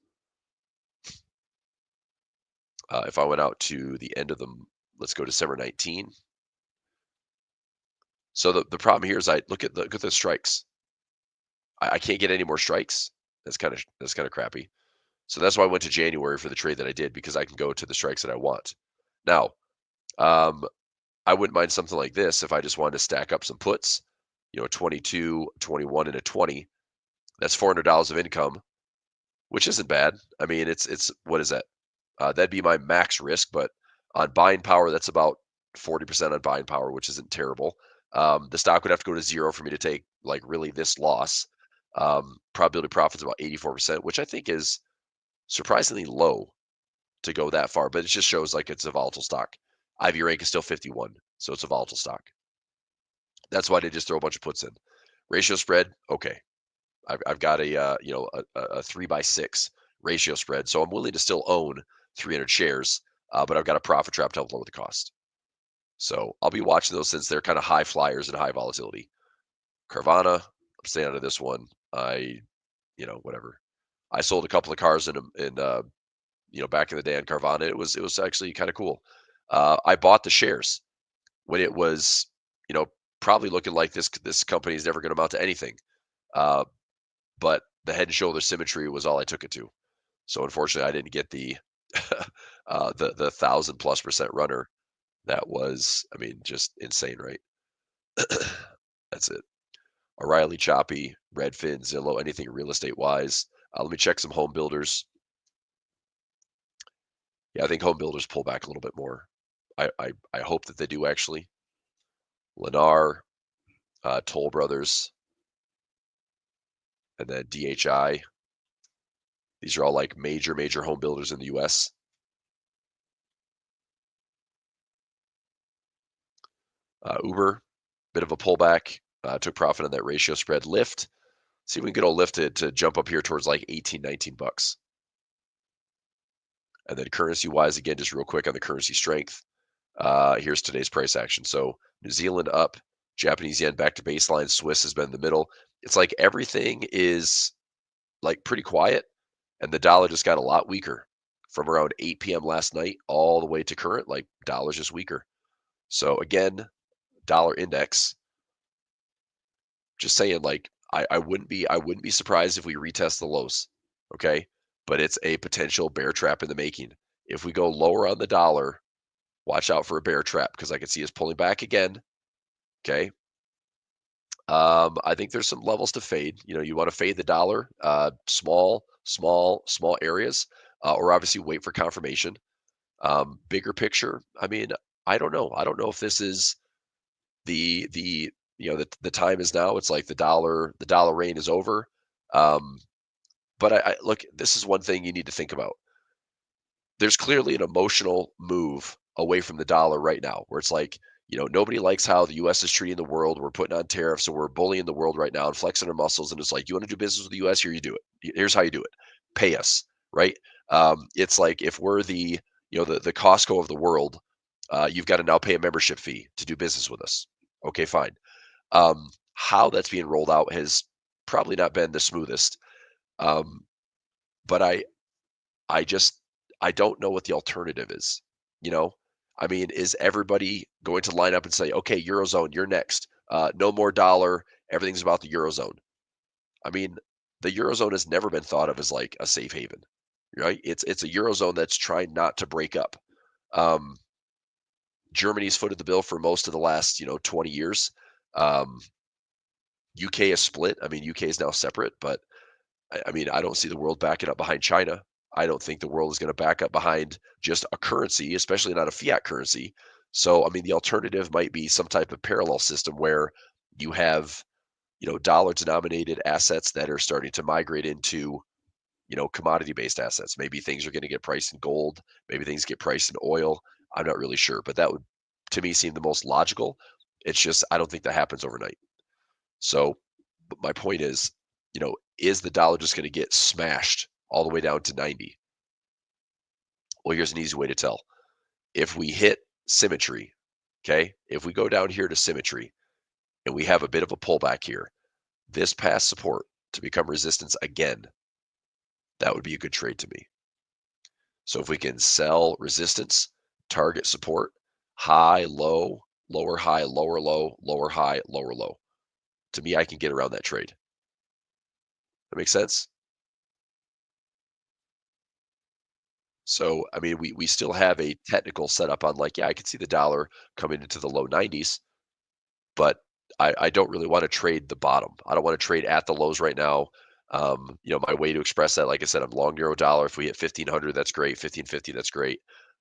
[SPEAKER 4] If I went out to the end of them, let's go December 19. So the problem here is I look at the strikes. I can't get any more strikes. That's kind of crappy. So that's why I went to January for the trade that I did, because I can go to the strikes that I want. Now, I wouldn't mind something like this if I just wanted to stack up some puts, a 22, 21, and a 20. That's $400 of income, which isn't bad. I mean, it's what is that? That'd be my max risk, but on buying power, that's about 40% on buying power, which isn't terrible. The stock would have to go to zero for me to take really this loss. Probability profit's about 84%, which I think is surprisingly low to go that far, but it just shows it's a volatile stock. IV rank is still 51, so it's a volatile stock. That's why they just throw a bunch of puts in. Ratio spread, okay. I've got a 3/6 ratio spread, so I'm willing to still own 300 shares, but I've got a profit trap to help lower the cost. So I'll be watching those since they're kind of high flyers and high volatility. Carvana, I'm staying out of this one. Whatever. I sold a couple of cars in back in the day on Carvana. It was actually kind of cool. I bought the shares when it was, probably looking like this company is never going to amount to anything. But the head and shoulder symmetry was all I took it to. So unfortunately, I didn't get the the 1,000+% runner. That was, just insane, right? That's it. O'Reilly, choppy, Redfin, Zillow, anything real estate wise. Let me check some home builders. Yeah, I think home builders pull back a little bit more. I hope that they do actually. Lennar, Toll Brothers, and then DHI. These are all major home builders in the U.S. Uber, bit of a pullback. Took profit on that ratio spread. Lyft. See if we can get a Lyft to jump up here towards $18, $19. And then currency-wise, again, just real quick on the currency strength. Here's today's price action. So New Zealand up, Japanese yen back to baseline. Swiss has been in the middle. It's everything is pretty quiet, and the dollar just got a lot weaker from around 8 p.m. last night all the way to current. Dollar's just weaker. So again, dollar index. Just saying, I wouldn't be surprised if we retest the lows. Okay, but it's a potential bear trap in the making. If we go lower on the dollar, watch out for a bear trap because I can see us pulling back again. Okay. I think there's some levels to fade. You want to fade the dollar, small areas, or obviously wait for confirmation. Bigger picture, I mean, I don't know. I don't know if this is the the time is now. It's like the dollar reign is over. But I look, this is one thing you need to think about. There's clearly an emotional move away from the dollar right now, where it's like, nobody likes how the U.S. is treating the world. We're putting on tariffs, so we're bullying the world right now and flexing our muscles. And it's like, you want to do business with the U.S. Here, you do it. Here's how you do it. Pay us, right? It's like if we're the the Costco of the world, you've got to now pay a membership fee to do business with us. Okay, fine. How that's being rolled out has probably not been the smoothest. But I don't know what the alternative is. I mean, is everybody going to line up and say, okay, Eurozone, you're next. No more dollar. Everything's about the Eurozone. I mean, the Eurozone has never been thought of as like a safe haven, right? It's a Eurozone that's trying not to break up. Germany's footed the bill for most of the last 20 years. UK is split. I mean, UK is now separate, but I mean, I don't see the world backing up behind China. I don't think the world is going to back up behind just a currency, especially not a fiat currency. So, I mean, the alternative might be some type of parallel system where you have, dollar denominated assets that are starting to migrate into, commodity based assets. Maybe things are going to get priced in gold. Maybe things get priced in oil. I'm not really sure, but that would, to me, seem the most logical. It's just, I don't think that happens overnight. So, but my point is, is the dollar just going to get smashed all the way down to 90? Well, here's an easy way to tell. If we hit symmetry, okay, if we go down here to symmetry and we have a bit of a pullback here, this past support to become resistance again, that would be a good trade to me. So if we can sell resistance, target support, high, low, lower high, lower low, lower high, lower low, to me, I can get around that trade. That makes sense? So, I mean, we still have a technical setup on like, yeah, I can see the dollar coming into the low 90s, but I don't really want to trade the bottom. I don't want to trade at the lows right now. My way to express that, like I said, I'm long euro dollar. If we hit 1500, that's great. 1550, that's great.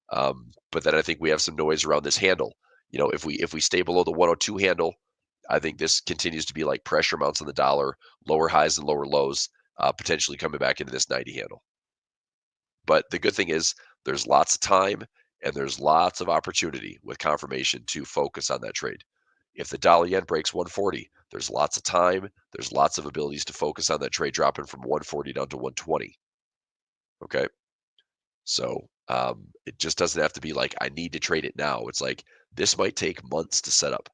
[SPEAKER 4] But then I think we have some noise around this handle. If we stay below the 102 handle, I think this continues to be like pressure mounts on the dollar, lower highs and lower lows, potentially coming back into this 90 handle. But the good thing is there's lots of time and there's lots of opportunity with confirmation to focus on that trade. If the dollar yen breaks 140, there's lots of time. There's lots of abilities to focus on that trade dropping from 140 down to 120. Okay. So it just doesn't have to be like, I need to trade it now. It's like, this might take months to set up.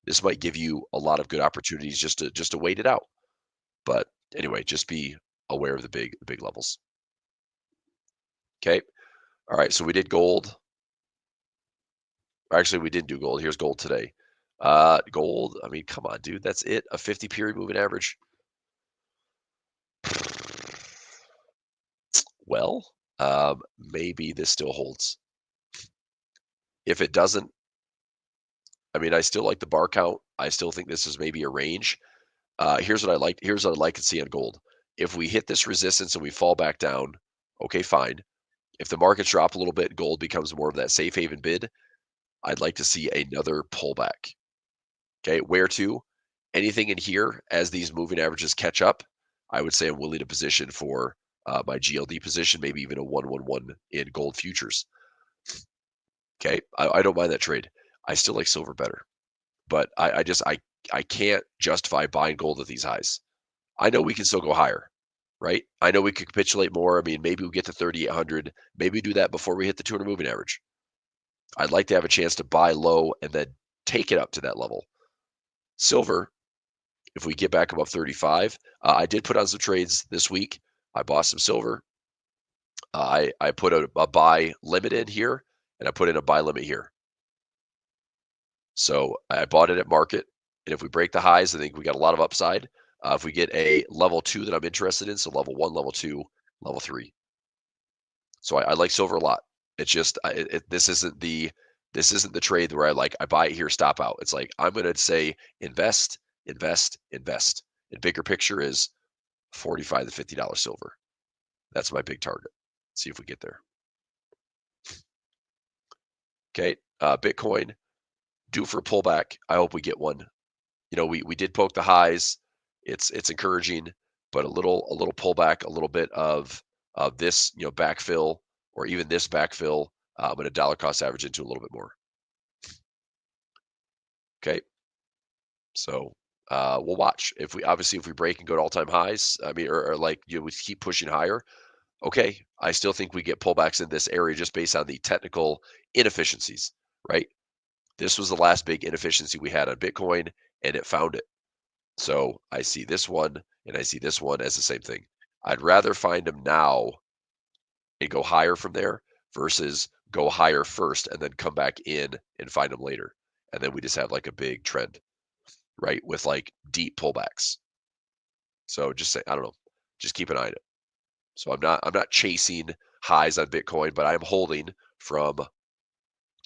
[SPEAKER 4] This might give you a lot of good opportunities just to wait it out. But anyway, just be aware of the big levels. Okay. All right. So we did gold. Actually, we didn't do gold. Here's gold today. Gold. I mean, come on, dude. That's it. A 50 period moving average. Well, maybe this still holds. If it doesn't, I mean, I still like the bar count. I still think this is maybe a range. Here's what I like. Here's what I'd like to see on gold. If we hit this resistance and we fall back down, okay, fine. If the markets drop a little bit, gold becomes more of that safe haven bid. I'd like to see another pullback. Okay, where to? Anything in here as these moving averages catch up, I would say I'm willing to position for my GLD position, maybe even a 111 in gold futures. Okay, I don't mind that trade. I still like silver better, but I can't justify buying gold at these highs. I know we can still go higher, right? I know we could capitulate more. I mean, maybe we get to 3,800. Maybe do that before we hit the 200 moving average. I'd like to have a chance to buy low and then take it up to that level. Silver, if we get back above 35, I did put on some trades this week. I bought some silver. I put a buy limit in here, and I put in a buy limit here. So I bought it at market, and if we break the highs, I think we got a lot of upside. If we get a level 2 that I'm interested in, so level 1, level 2, level 3. So I like silver a lot. It's just this isn't the trade where I buy it here, stop out. It's like I'm going to say invest, invest, invest. And bigger picture is $45 to $50 silver. That's my big target. Let's see if we get there. Okay, Bitcoin due for a pullback. I hope we get one. We did poke the highs. It's encouraging, but a little pullback, a little bit of this backfill, or even this backfill. I'm going to dollar cost average into a little bit more. Okay, so we'll watch. If we break and go to all-time highs, I mean, or we keep pushing higher. Okay, I still think we get pullbacks in this area just based on the technical inefficiencies, right? This was the last big inefficiency we had on Bitcoin, and it found it. So I see this one and I see this one as the same thing. I'd rather find them now and go higher from there versus go higher first and then come back in and find them later. And then we just have like a big trend, right? With like deep pullbacks. So just say, I don't know, just keep an eye on it. So I'm not chasing highs on Bitcoin, but I'm holding from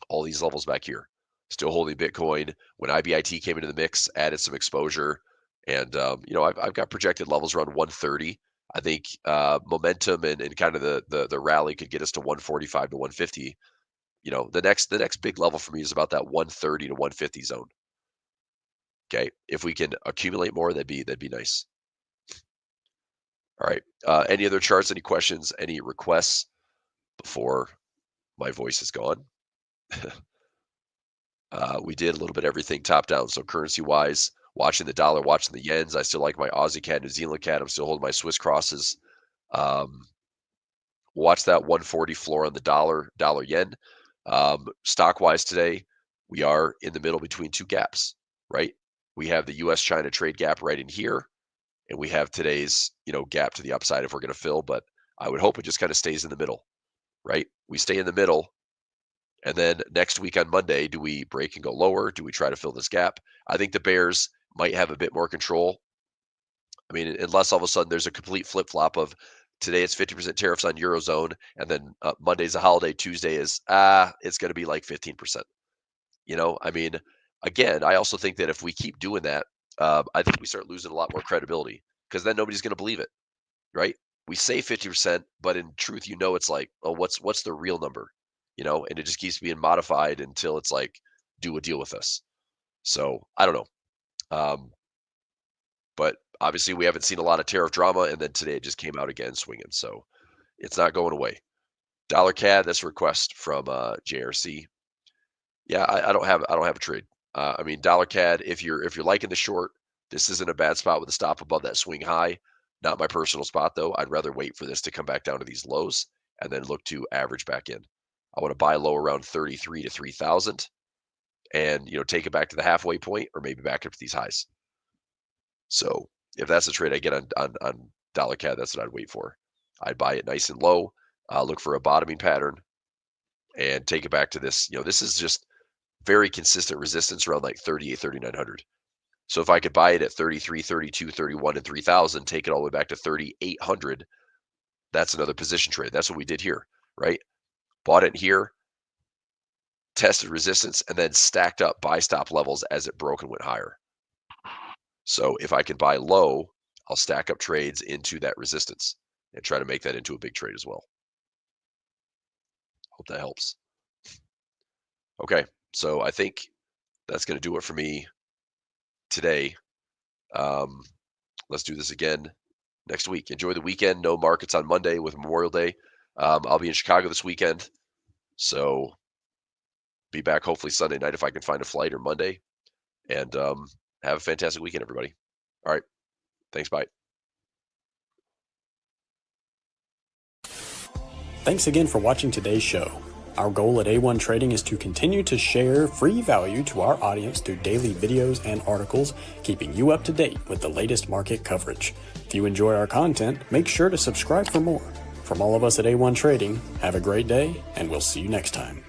[SPEAKER 4] all these levels back here. Still holding Bitcoin. When IBIT came into the mix, added some exposure, and I've got projected levels around 130. I think momentum and kind of the rally could get us to 145 to 150. The next big level for me is about that 130 to 150 zone. Okay, if we can accumulate more, that'd be nice. All right. Any other charts? Any questions? Any requests before my voice is gone? We did a little bit of everything top down. So currency wise, watching the dollar, watching the yens. I still like my Aussie CAD, New Zealand CAD. I'm still holding my Swiss crosses. Watch that 140 floor on the dollar yen. Stock wise today, we are in the middle between two gaps, right? We have the US China trade gap right in here. And we have today's, gap to the upside if we're going to fill, but I would hope it just kind of stays in the middle, right? We stay in the middle. And then next week on Monday, do we break and go lower? Do we try to fill this gap? I think the bears might have a bit more control. I mean, unless all of a sudden there's a complete flip-flop of today it's 50% tariffs on Eurozone, and then Monday's a holiday, Tuesday is, it's going to be like 15%. I mean, again, I also think that if we keep doing that, I think we start losing a lot more credibility, because then nobody's going to believe it, right? We say 50%, but in truth, it's like, oh, what's the real number? And it just keeps being modified until it's like, do a deal with us. So I don't know. But obviously we haven't seen a lot of tariff drama, and then today it just came out again swinging. So it's not going away. Dollar CAD, that's a request from JRC. Yeah, I don't have a trade. I mean, dollar CAD, if you're liking the short, this isn't a bad spot with a stop above that swing high. Not my personal spot though. I'd rather wait for this to come back down to these lows and then look to average back in. I want to buy low around 33 to 3,000 and, take it back to the halfway point, or maybe back up to these highs. So if that's the trade I get on dollar CAD, that's what I'd wait for. I'd buy it nice and low, look for a bottoming pattern, and take it back to this. This is just very consistent resistance around like 38, 3,900. So if I could buy it at 33, 32, 31, and 3,000, take it all the way back to 3,800, that's another position trade. That's what we did here, right? Bought it here, tested resistance, and then stacked up buy stop levels as it broke and went higher. So if I can buy low, I'll stack up trades into that resistance and try to make that into a big trade as well. Hope that helps. Okay, so I think that's going to do it for me today. Let's do this again next week. Enjoy the weekend. No markets on Monday with Memorial Day. I'll be in Chicago this weekend, so be back hopefully Sunday night if I can find a flight, or Monday. And have a fantastic weekend, everybody. All right. Thanks. Bye.
[SPEAKER 5] Thanks again for watching today's show. Our goal at A1 Trading is to continue to share free value to our audience through daily videos and articles, keeping you up to date with the latest market coverage. If you enjoy our content, make sure to subscribe for more. From all of us at A1 Trading, have a great day, and we'll see you next time.